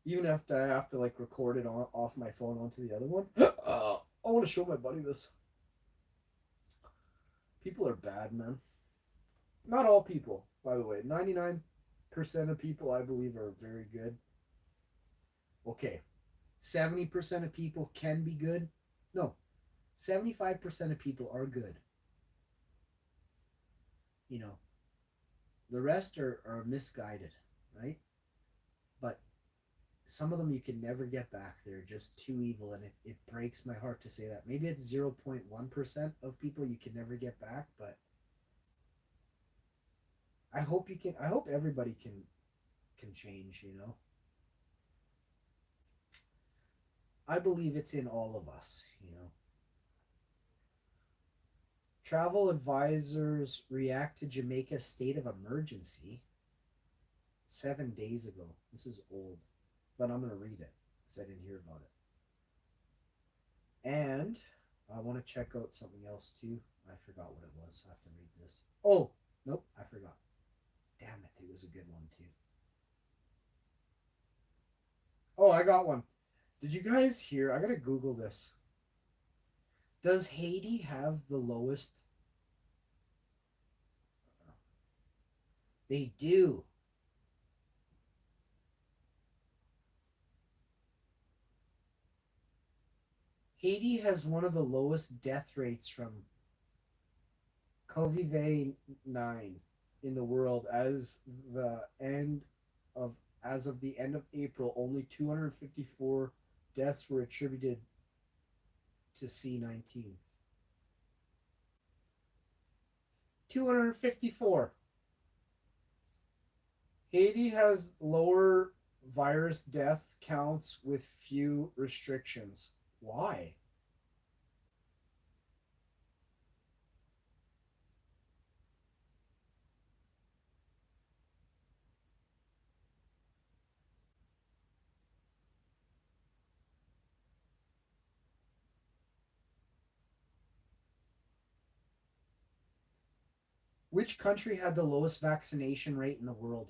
Even if I have to like record it off my phone onto the other one. I want to show my buddy this. People are bad, man. Not all people, by the way. 99% of people, I believe, are very good. Okay. 70% of people can be good. No. 75% of people are good. You know. The rest are misguided, right? But some of them you can never get back. They're just too evil, and it breaks my heart to say that. Maybe it's 0.1% of people you can never get back, but I hope everybody can change, you know. I believe it's in all of us, you know. Travel advisors react to Jamaica's state of emergency 7 days ago. This is old, but I'm going to read it because I didn't hear about it. And I want to check out something else too. I forgot what it was. I have to read this. Oh, nope, I forgot. Damn it, it was a good one too. Oh, I got one. Did you guys hear? I gotta Google this. Does Haiti have the lowest? They do. Haiti has one of the lowest death rates from COVID-9 in the world as of the end of April. Only 254 deaths were attributed to C-19. 254. Haiti has lower virus death counts with few restrictions. Why? Which country had the lowest vaccination rate in the world?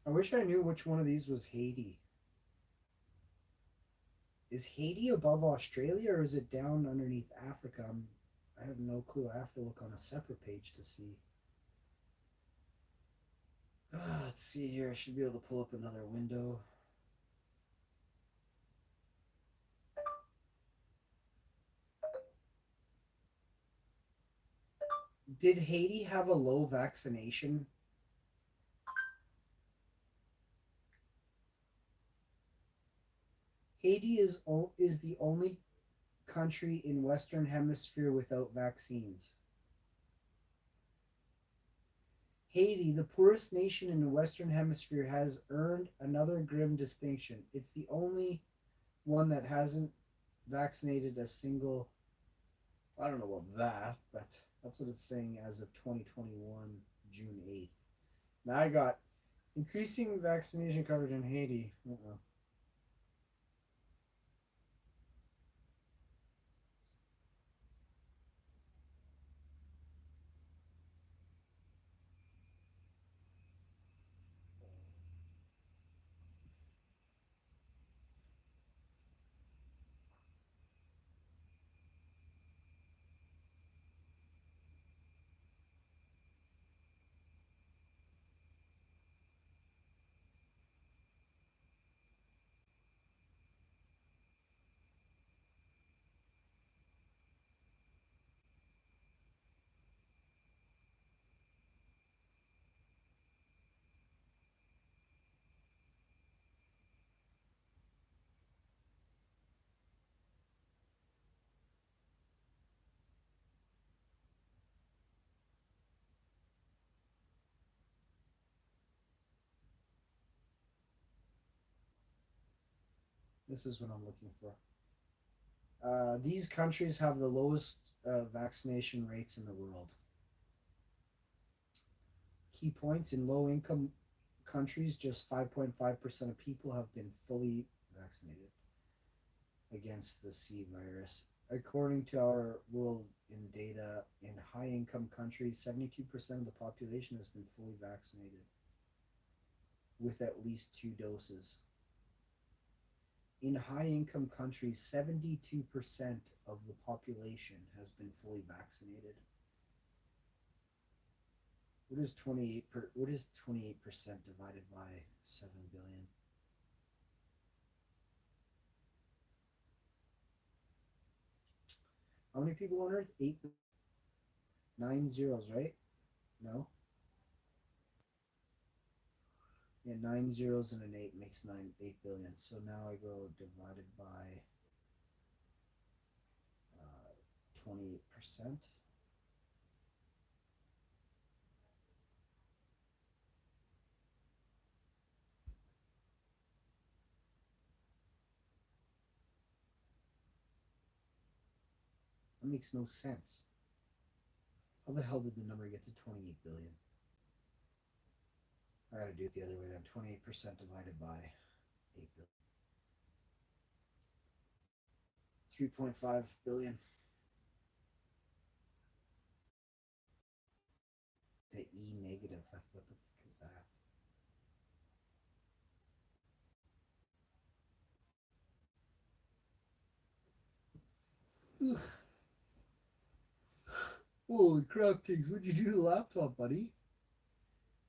I wish I knew which one of these was Haiti. Is Haiti above Australia or is it down underneath Africa? I have no clue. I have to look on a separate page to see. Let's see here. I should be able to pull up another window. Did Haiti have a low vaccination? Haiti is the only country in Western Hemisphere without vaccines. Haiti, the poorest nation in the Western Hemisphere, has earned another grim distinction. It's the only one that hasn't vaccinated a single. I don't know about that, but that's what it's saying as of 2021, June 8th. Now I got increasing vaccination coverage in Haiti. Uh-oh. This is what I'm looking for. These countries have the lowest vaccination rates in the world. Key points: in low income countries, just 5.5% of people have been fully vaccinated against the C virus. According to our world in data, in high income countries, 72% of the population has been fully vaccinated with at least 2 doses. In high income countries, 72% of the population has been fully vaccinated. What is 28% divided by 7 billion? How many people on Earth? 9 zeros, right? No. Yeah, 9 zeros and an 8 makes 8 billion. So now I go divided by 28%. That makes no sense. How the hell did the number get to 28 billion? I gotta do it the other way then. 28% divided by 8 billion. 3.5 billion. The E negative. What the fuck is that? Ugh. Holy crap, Tiggs. What'd you do to the laptop, buddy?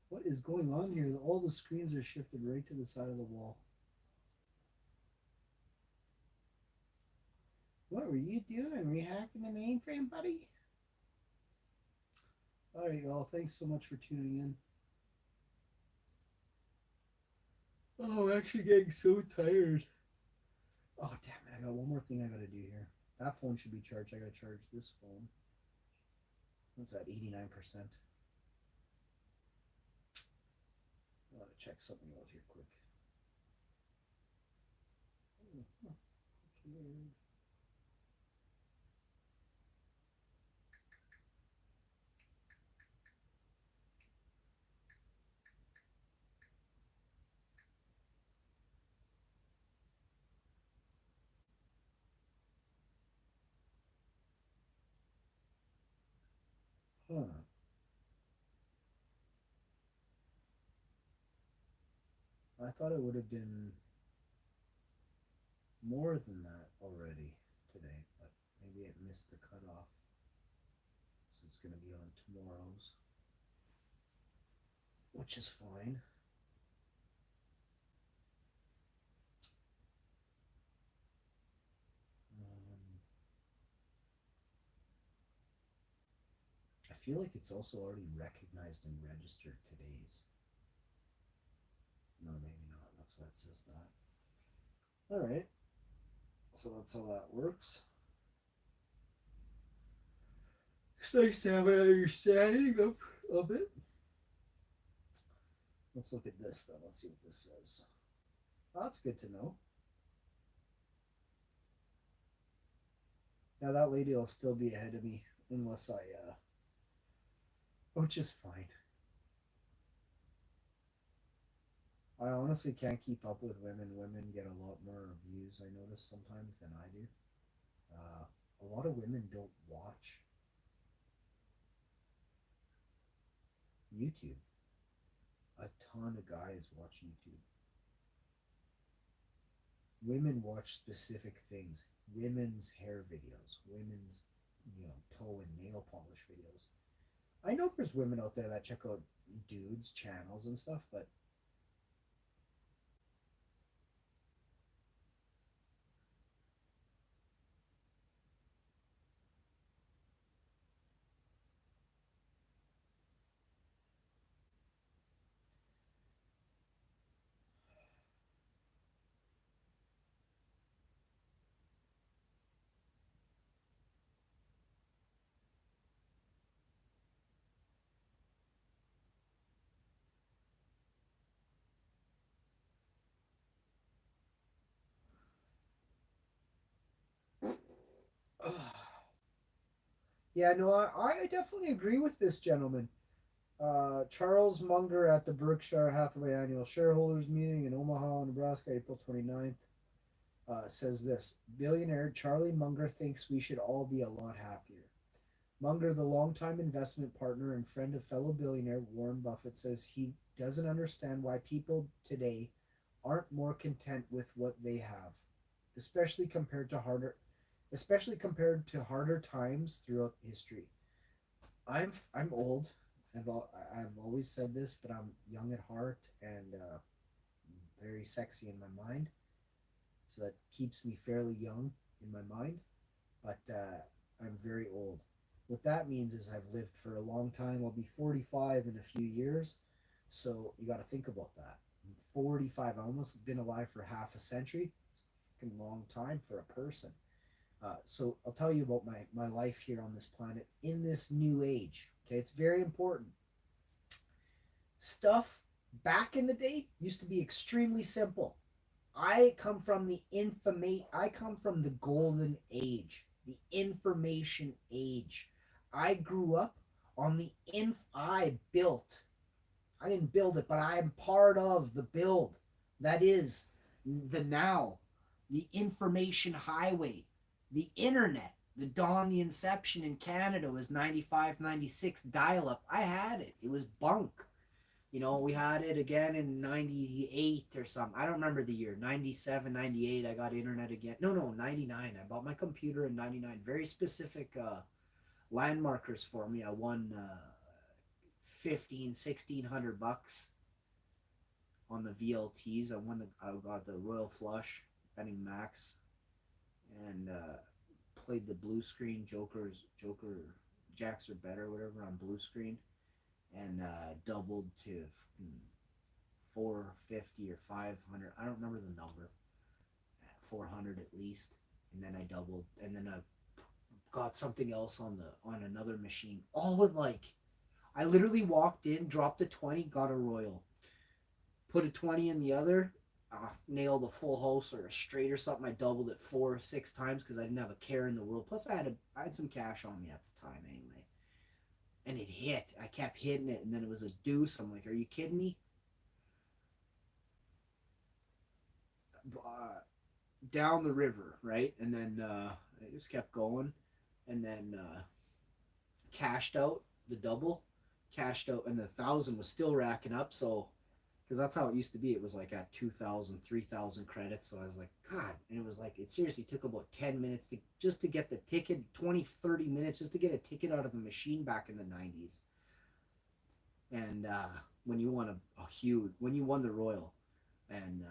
What is going on here? All the screens are shifted right to the side of the wall. What were you doing? Rehacking the mainframe, buddy? Alright, y'all. Thanks so much for tuning in. Oh, I'm actually getting so tired. Oh, damn it. I got one more thing I gotta do here. That phone should be charged. I gotta charge this phone. What's that? 89%. I gotta check something out here quick. Okay. Huh. I thought it would have been more than that already today, but maybe it missed the cutoff. So it's going to be on tomorrow's, which is fine. I feel like it's also already recognized and registered today's. No, maybe not. That's why it says that. All right. So that's how that works. It's nice to have an understanding of it. Let's look at this then. Let's see what this says. Oh, that's good to know. Now that lady will still be ahead of me unless I, which is fine. I honestly can't keep up with women. Women get a lot more views, I notice sometimes, than I do. A lot of women don't watch YouTube. A ton of guys watch YouTube. Women watch specific things. Women's hair videos, women's, toe and nail polish videos. I know there's women out there that check out dudes' channels and stuff, but yeah, no, I definitely agree with this gentleman. Charles Munger at the Berkshire Hathaway annual shareholders meeting in Omaha, Nebraska, April 29th, says this: billionaire Charlie Munger thinks we should all be a lot happier. Munger, the longtime investment partner and friend of fellow billionaire Warren Buffett, says he doesn't understand why people today aren't more content with what they have, especially compared to harder times throughout history. I'm old. I've always said this, but I'm young at heart and very sexy in my mind, so that keeps me fairly young in my mind. But I'm very old. What that means is I've lived for a long time. I'll be 45 in a few years, so you got to think about that. I'm 45. I almost been alive for half a century. It's a long time for a person. So I'll tell you about my life here on this planet in this new age. Okay, it's very important. Stuff back in the day used to be extremely simple. I come from the golden age, The information age. I grew up on the I didn't build it, but I am part of the build. That is the now, the information highway, the internet. The dawn, the inception in Canada was 95, 96 dial up. I had it. It was bunk. You know, we had it again in 98 or something. I don't remember the year. 97, 98. I got internet again. No, 99. I bought my computer in 99. Very specific landmarkers for me. I won 1,600 bucks on the VLTs. I got the Royal Flush, betting max, and played the blue screen Joker Jacks are better, whatever, on blue screen, and doubled to 450 or 500. I don't remember the number. 400 at least, and then I doubled, and then I got something else on another machine. All in like, I literally walked in, dropped a 20, got a Royal, put a 20 in the other, nailed a full house or a straight or something. I doubled it 4 or 6 times because I didn't have a care in the world. Plus, I had some cash on me at the time anyway, and it hit. I kept hitting it, and then it was a deuce. I'm like, are you kidding me? Down the river, right? And then I just kept going, and then cashed out the double, cashed out, and the 1,000 was still racking up. So, because that's how it used to be, it was like at 2,000, 3,000 credits. So I was like, God, and it was like, it seriously took about 10 minutes just to get the ticket, 20, 30 minutes just to get a ticket out of a machine back in the 90s. And when you won when you won the Royal, and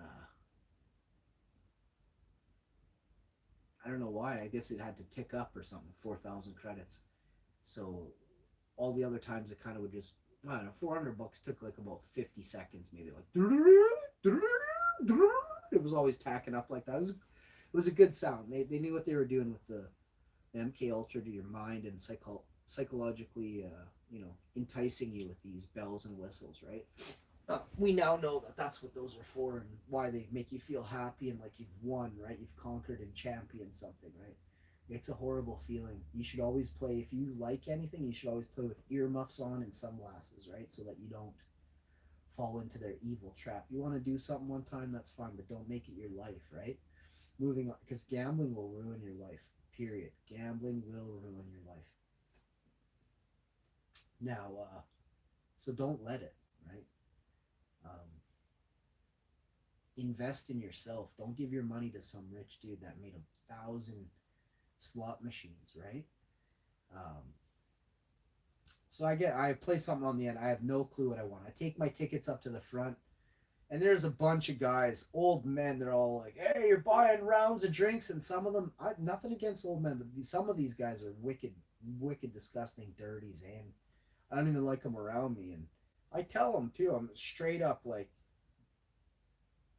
I don't know why. I guess it had to tick up or something. 4,000 credits. So all the other times it kind of would just, I don't know, $400 took like about 50 seconds, maybe, like it was always tacking up like that. It was a good sound. They knew what they were doing with the MK Ultra to your mind, and psychologically, enticing you with these bells and whistles, right? We now know that that's what those are for, and why they make you feel happy and like you've won, right? You've conquered and championed something, right? It's a horrible feeling. You should always play, if you like anything, you should always play with earmuffs on and sunglasses, right? So that you don't fall into their evil trap. You want to do something one time, that's fine, but don't make it your life, right? Moving on, because gambling will ruin your life, period. Gambling will ruin your life. Now, so don't let it, right? Invest in yourself. Don't give your money to some rich dude that made 1,000 slot machines, right? So I play something on the end. I have no clue what I want. I take my tickets up to the front, and there's a bunch of guys, old men. They're all like, "Hey, you're buying rounds of drinks," and some of them, nothing against old men, but some of these guys are wicked, wicked, disgusting, dirty, and I don't even like them around me. And I tell them too. I'm straight up like,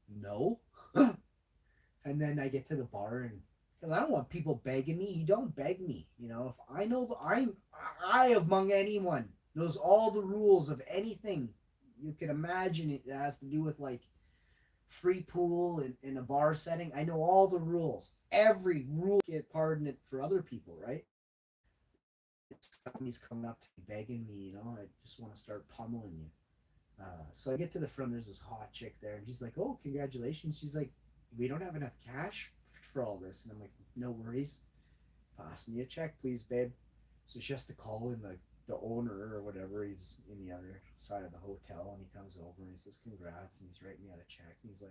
no. And then I get to the bar, and because I don't want people begging me. You don't beg me. If I know I among anyone knows all the rules of anything you can imagine, it has to do with like free pool in a bar setting. I know all the rules. Every rule, get pardon it for other people, right? He's coming up to me begging me, I just want to start pummeling you. So I get to the front, there's this hot chick there, and she's like, "Oh, congratulations." She's like, "We don't have enough cash for all this." And I'm like, "No worries. Pass me a check, please, babe." So she has to call in the owner or whatever. He's in the other side of the hotel, and he comes over and he says, "Congrats," and he's writing me out a check. And he's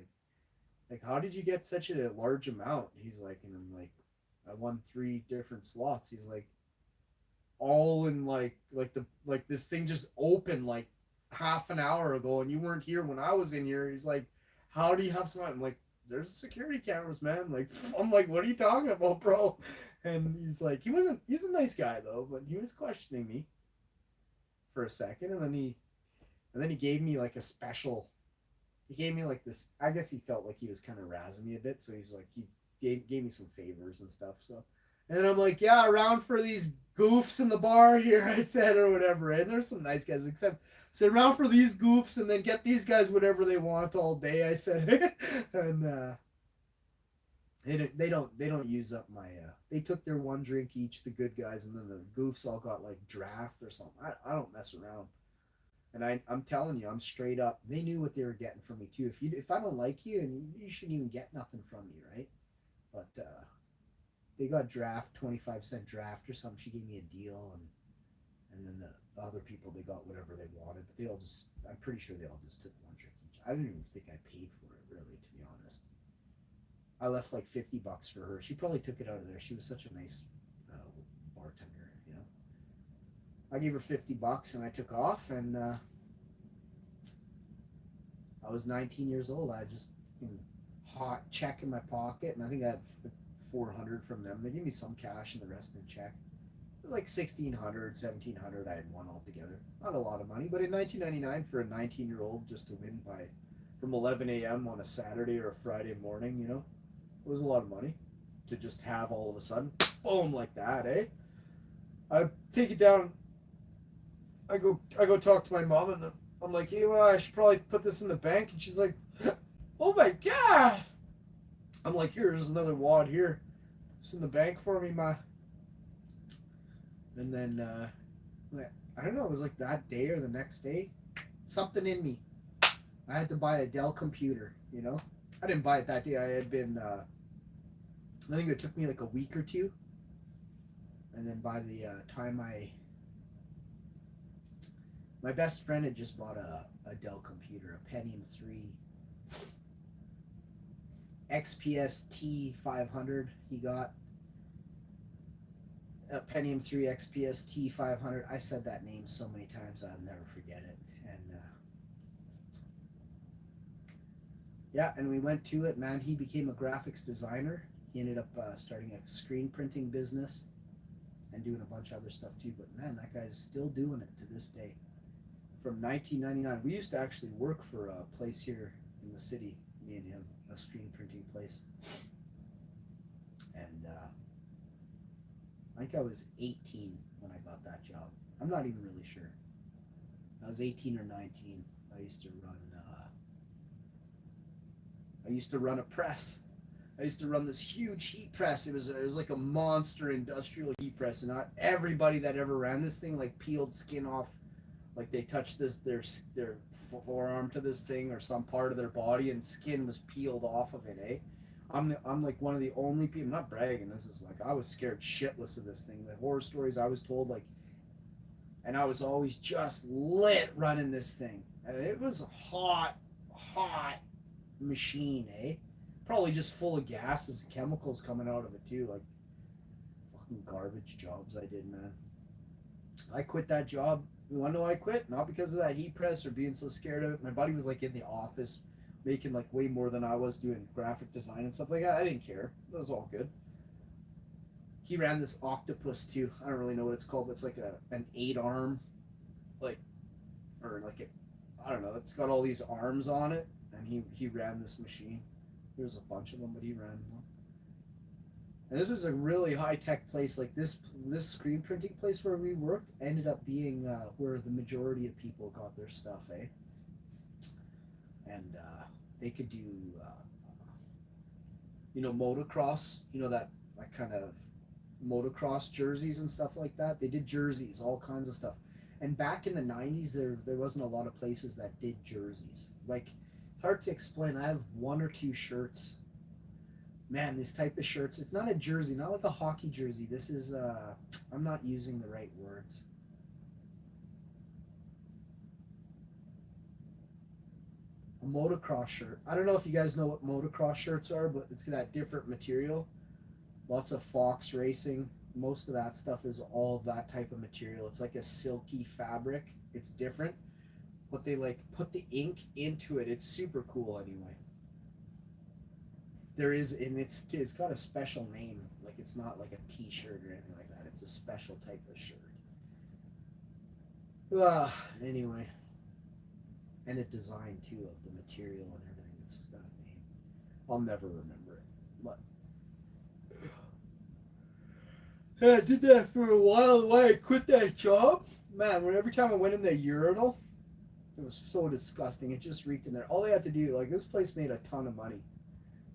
like, "How did you get such a large amount?" He's like, and I'm like, "I won 3 different slots." He's like, "All in like this thing just opened like half an hour ago, and you weren't here when I was in here." He's like, "How do you have some?" I'm like, "There's security cameras, man." Like, I'm like, "What are you talking about, bro?" And he's like, he's a nice guy though, but he was questioning me for a second, and then he gave me like a special. He gave me like this. I guess he felt like he was kind of razzing me a bit, so he's like, he gave me some favors and stuff. So, and I'm like, "Yeah, around for these goofs in the bar here," I said, or whatever. And there's some nice guys, except sit around for these goofs and then get these guys whatever they want all day, I said. And They don't use up my. They took their one drink each, the good guys, and then the goofs all got like draft or something. I don't mess around, and I'm telling you, I'm straight up. They knew what they were getting from me too. If I don't like you, and you shouldn't even get nothing from me, right? But they got draft 25-cent draft or something. She gave me a deal, and then the other people they got whatever they wanted. But they all just I'm pretty sure they all just took one drink each. I don't even think I paid for it really, to be honest. I left like $50 for her. She probably took it out of there. She was such a nice bartender, you know. I gave her $50 and I took off, and I was 19 years old. I just hot check in my pocket, and I think I had 400 from them. They gave me some cash and the rest in check. It was like 1,600, 1,700. I had won altogether. Not a lot of money, but in 1999 for a 19-year-old just to win by from 11 a.m. on a Saturday or a Friday morning, you know. It was a lot of money to just have all of a sudden, boom, like that, eh? I take it down. I go talk to my mom, and I'm like, hey, well, I should probably put this in the bank. And she's like, oh my God. I'm like, here's another wad here. It's in the bank for me, ma. And then, I don't know, it was like that day or the next day. Something in me. I had to buy a Dell computer, you know? I didn't buy it that day. I had been, I think it took me like a week or two. And then by the time my best friend had just bought a Dell computer, a Pentium 3 XPS T500 he got. A Pentium 3 XPS T500. I said that name so many times I'll never forget it. And yeah, and we went to it, man. He became a graphics designer. He ended up starting a screen printing business and doing a bunch of other stuff too. But man, that guy's still doing it to this day. From 1999, we used to actually work for a place here in the city, me and him, a screen printing place. And I think I was 18 when I got that job. I'm not even really sure. I was 18 or 19. I used to run a press. I used to run this huge heat press. It was like a monster industrial heat press, and everybody that ever ran this thing like peeled skin off, like they touched their forearm to this thing or some part of their body, and skin was peeled off of it. Eh, I'm like one of the only people. I'm not bragging. This is like I was scared shitless of this thing. The horror stories I was told, like, and I was always just lit running this thing, and it was a hot machine, eh? Probably just full of gases and chemicals coming out of it too, like fucking garbage jobs I did, man. I quit that job. You wanna know why I quit? Not because of that heat press or being so scared of it. My buddy was like in the office making like way more than I was doing graphic design and stuff like that. I didn't care. It was all good. He ran this octopus too. I don't really know what it's called, but it's like an 8-arm, like, or like it, I don't know. It's got all these arms on it, and he ran this machine. There's a bunch of them, but he ran one. And this was a really high-tech place. Like this screen printing place where we worked ended up being where the majority of people got their stuff, eh? And they could do, motocross, that kind of motocross jerseys and stuff like that. They did jerseys, all kinds of stuff. And back in the 90s, there wasn't a lot of places that did jerseys. Like, it's hard to explain. I have one or two shirts. Man, this type of shirts, it's not a jersey, not like a hockey jersey. This is, I'm not using the right words. A motocross shirt. I don't know if you guys know what motocross shirts are, but it's that different material. Lots of Fox Racing. Most of that stuff is all that type of material. It's like a silky fabric. It's different. But they like put the ink into it. It's super cool anyway. There is, and it's got a special name. Like it's not like a t-shirt or anything like that. It's a special type of shirt. Anyway. And a design too of the material and everything. It's got a name. I'll never remember it. But yeah, I did that for a while. Why I quit that job? Man, every time I went in the urinal, it was so disgusting. It just reeked in there. All they had to do, like this place made a ton of money.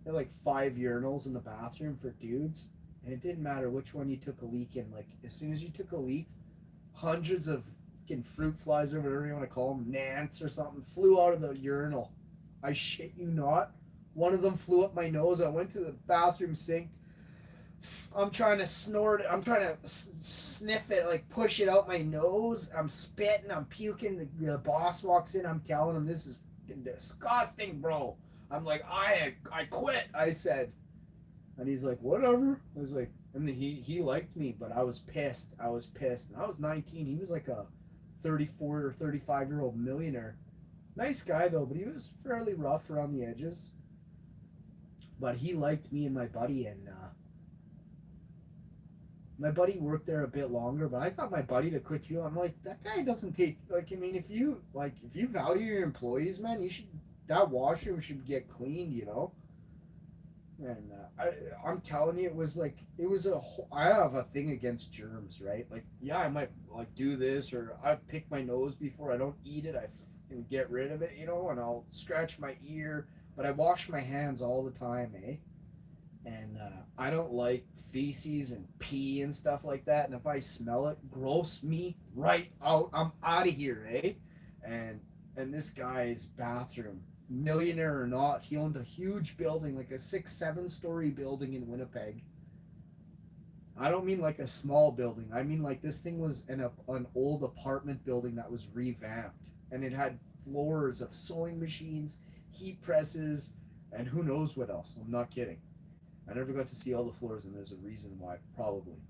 They had like 5 urinals in the bathroom for dudes, and it didn't matter which one you took a leak in. Like as soon as you took a leak, hundreds of fucking fruit flies or whatever you want to call them, gnats or something, flew out of the urinal. I shit you not. One of them flew up my nose. I went to the bathroom sink. I'm trying to snort it. I'm trying to sniff it, like push it out my nose. I'm spitting. I'm puking. The boss walks in. I'm telling him this is disgusting, bro. I'm like, I quit. I said, and he's like, whatever. I was like, and he liked me, but I was pissed. I was pissed. And I was 19. He was like a 34 or 35-year-old millionaire. Nice guy though, but he was fairly rough around the edges. But he liked me and my buddy, and my buddy worked there a bit longer. But I got my buddy to quit too. I'm like, that guy doesn't take like. I mean, if you value your employees, man, you should. That washroom should get cleaned, you know. And I'm telling you, it was like it was a. I have a thing against germs, right? Like, yeah, I might like do this, or I pick my nose before I don't eat it. I can get rid of it, you know, and I'll scratch my ear, but I wash my hands all the time, eh? And I don't like feces and pee and stuff like that. And if I smell it, gross me right out. I'm out of here, eh? And this guy's bathroom, millionaire or not, he owned a huge building, like a 6, 7 story building in Winnipeg. I don't mean like a small building. I mean like this thing was an old apartment building that was revamped, and it had floors of sewing machines, heat presses, and who knows what else. I'm not kidding. I never got to see all the floors, and there's a reason why, probably.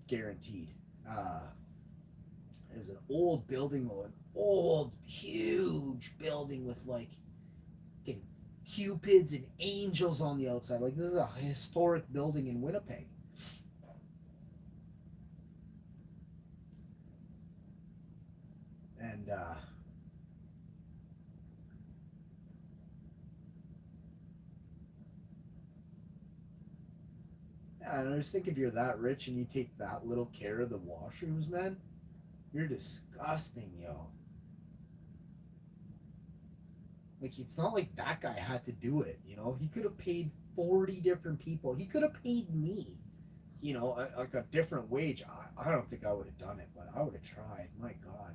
Guaranteed. It was an old building, though, an old, huge building with like cupids and angels on the outside. Like, this is a historic building in Winnipeg. And I just think if you're that rich and you take that little care of the washrooms, man, you're disgusting, yo. Like, it's not like that guy had to do it, you know? He could have paid 40 different people. He could have paid me, you know, like a different wage. I don't think I would have done it, but I would have tried. My God.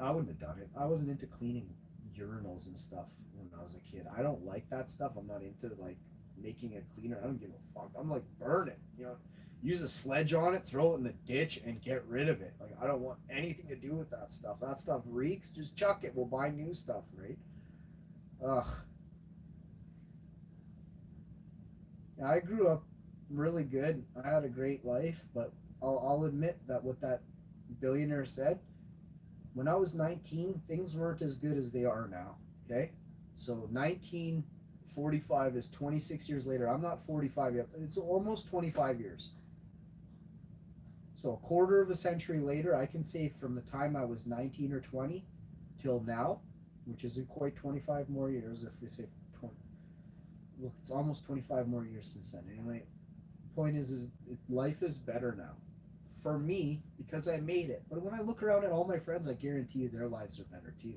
I wouldn't have done it. I wasn't into cleaning urinals and stuff when I was a kid. I don't like that stuff. I'm not into like making it cleaner. I don't give a fuck. I'm like, burn it. You know, use a sledge on it, throw it in the ditch, and get rid of it. Like, I don't want anything to do with that stuff. That stuff reeks. Just chuck it. We'll buy new stuff, right? Ugh. Yeah, I grew up really good. I had a great life, but I'll admit that what that billionaire said, when I was 19, things weren't as good as they are now. Okay? So 1945 is 26 years later. I'm not 45 yet. It's almost 25 years. So a quarter of a century later, I can say from the time I was 19 or 20 till now, which isn't quite 25 more years, if we say 20. Look, it's almost 25 more years since then. Anyway, point is life is better now for me because I made it. But when I look around at all my friends, I guarantee you their lives are better too.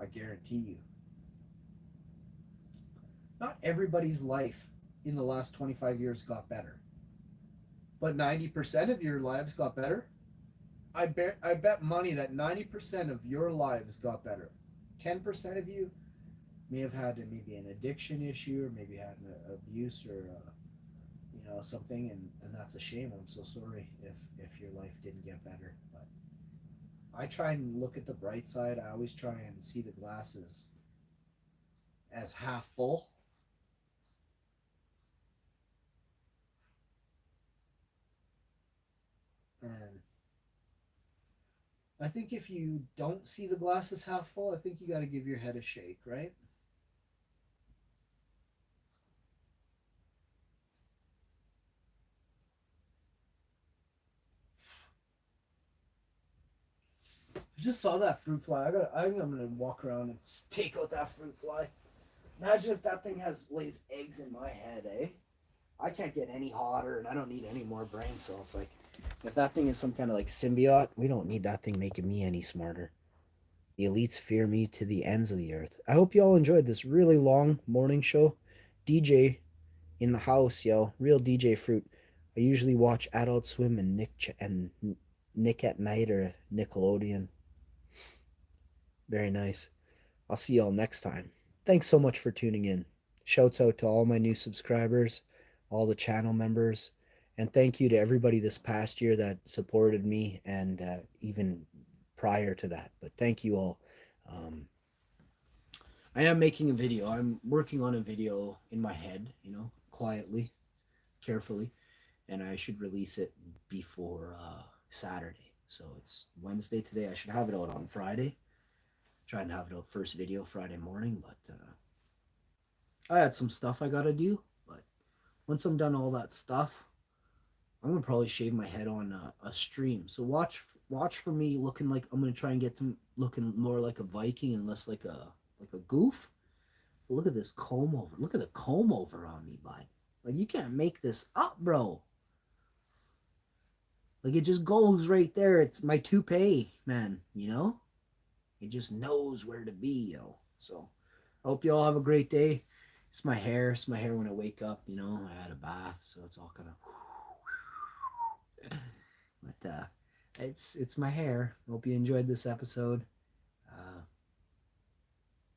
I guarantee you. Not everybody's life in the last 25 years got better, but 90% of your lives got better. I bet money that 90% of your lives got better. 10% of you may have had maybe an addiction issue, or maybe had an abuse, or something, and that's a shame. I'm so sorry if your life didn't get better, but I try and look at the bright side. I always try and see the glasses as half full. And I think if you don't see the glasses half full, I think you got to give your head a shake, right? I just saw that fruit fly. I think I'm gonna walk around and take out that fruit fly. Imagine if that thing lays eggs in my head, eh? I can't get any hotter, and I don't need any more brain cells. Like, if that thing is some kind of like symbiote, we don't need that thing making me any smarter. The elites fear me to the ends of the earth. I hope you all enjoyed this really long morning show. DJ in the house, yo. Real DJ Fruit. I usually watch Adult Swim and Nick at Night or Nickelodeon. Very nice. I'll see y'all next time. Thanks so much for tuning in. Shouts out to all my new subscribers, all the channel members, and thank you to everybody this past year that supported me and even prior to that. But thank you all. Um, I am making a video. I'm working on a video in my head, quietly, carefully, and I should release it before Saturday. So it's Wednesday today. I should have it out on Friday. Trying to have it out first video Friday morning, but I had some stuff I gotta do. But once I'm done all that stuff, I'm gonna probably shave my head on a stream. So watch for me looking like I'm gonna try and get to looking more like a Viking and less like a goof. But look at this comb over. Look at the comb over on me, bud. Like you can't make this up, bro. Like it just goes right there. It's my toupee, man. It just knows where to be, yo. So I hope you all have a great day. It's my hair. It's my hair when I wake up. I had a bath, so it's all kind of. But it's my hair. Hope you enjoyed this episode.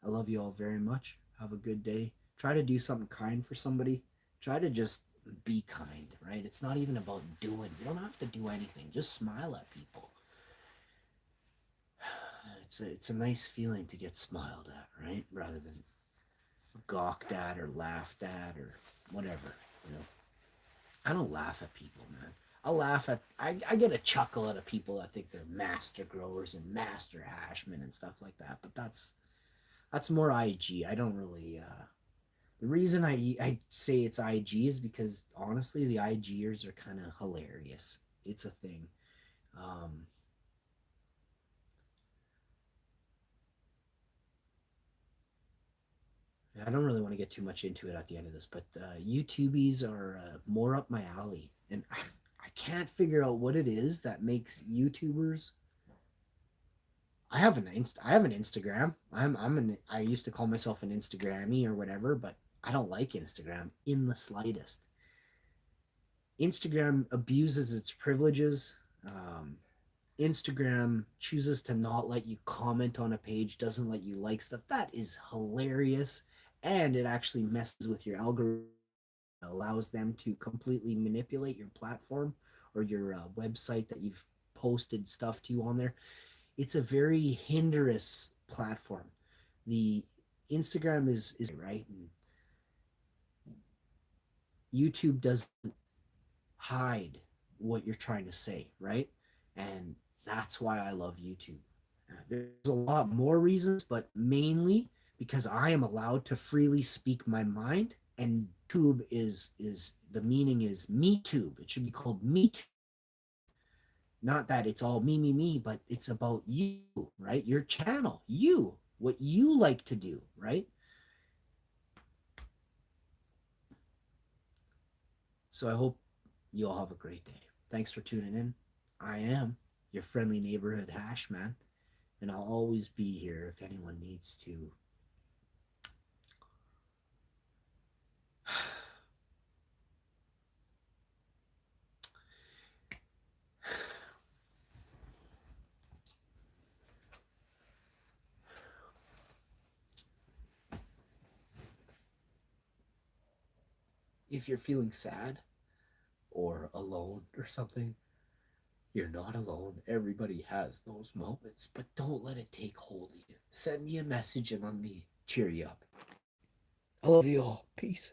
I love you all very much. Have a good day. Try to do something kind for somebody. Try to just be kind, right? It's not even about doing. You don't have to do anything. Just smile at people. It's a nice feeling to get smiled at, right? Rather than gawked at or laughed at or whatever, I don't laugh at people, man. I get a chuckle out of people that think they're master growers and master hashmen and stuff like that, but that's more IG. I don't really the reason I say it's IG is because honestly the IGers are kind of hilarious. It's a thing. I don't really want to get too much into it at the end of this, but YouTubies are more up my alley, and I can't figure out what it is that makes YouTubers. I have an Instagram. I used to call myself an Instagrammy or whatever, but I don't like Instagram in the slightest. Instagram abuses its privileges. Instagram chooses to not let you comment on a page, doesn't let you like stuff. That is hilarious. And it actually messes with your algorithm, allows them to completely manipulate your platform or your website that you've posted stuff to on there. It's a very hinderous platform. The Instagram is right. And YouTube doesn't hide what you're trying to say, right? And that's why I love YouTube. There's a lot more reasons, but mainly because I am allowed to freely speak my mind. And tube is the meaning is me tube. It should be called me tube. Not that it's all me, but it's about you, right? Your channel, you, what you like to do, right? So I hope you all have a great day. Thanks for tuning in. I am your friendly neighborhood hash man, and I'll always be here if anyone needs to. If you're feeling sad or alone or something, you're not alone. Everybody has those moments, but don't let it take hold of you. Send me a message and let me cheer you up. I love you all. Peace.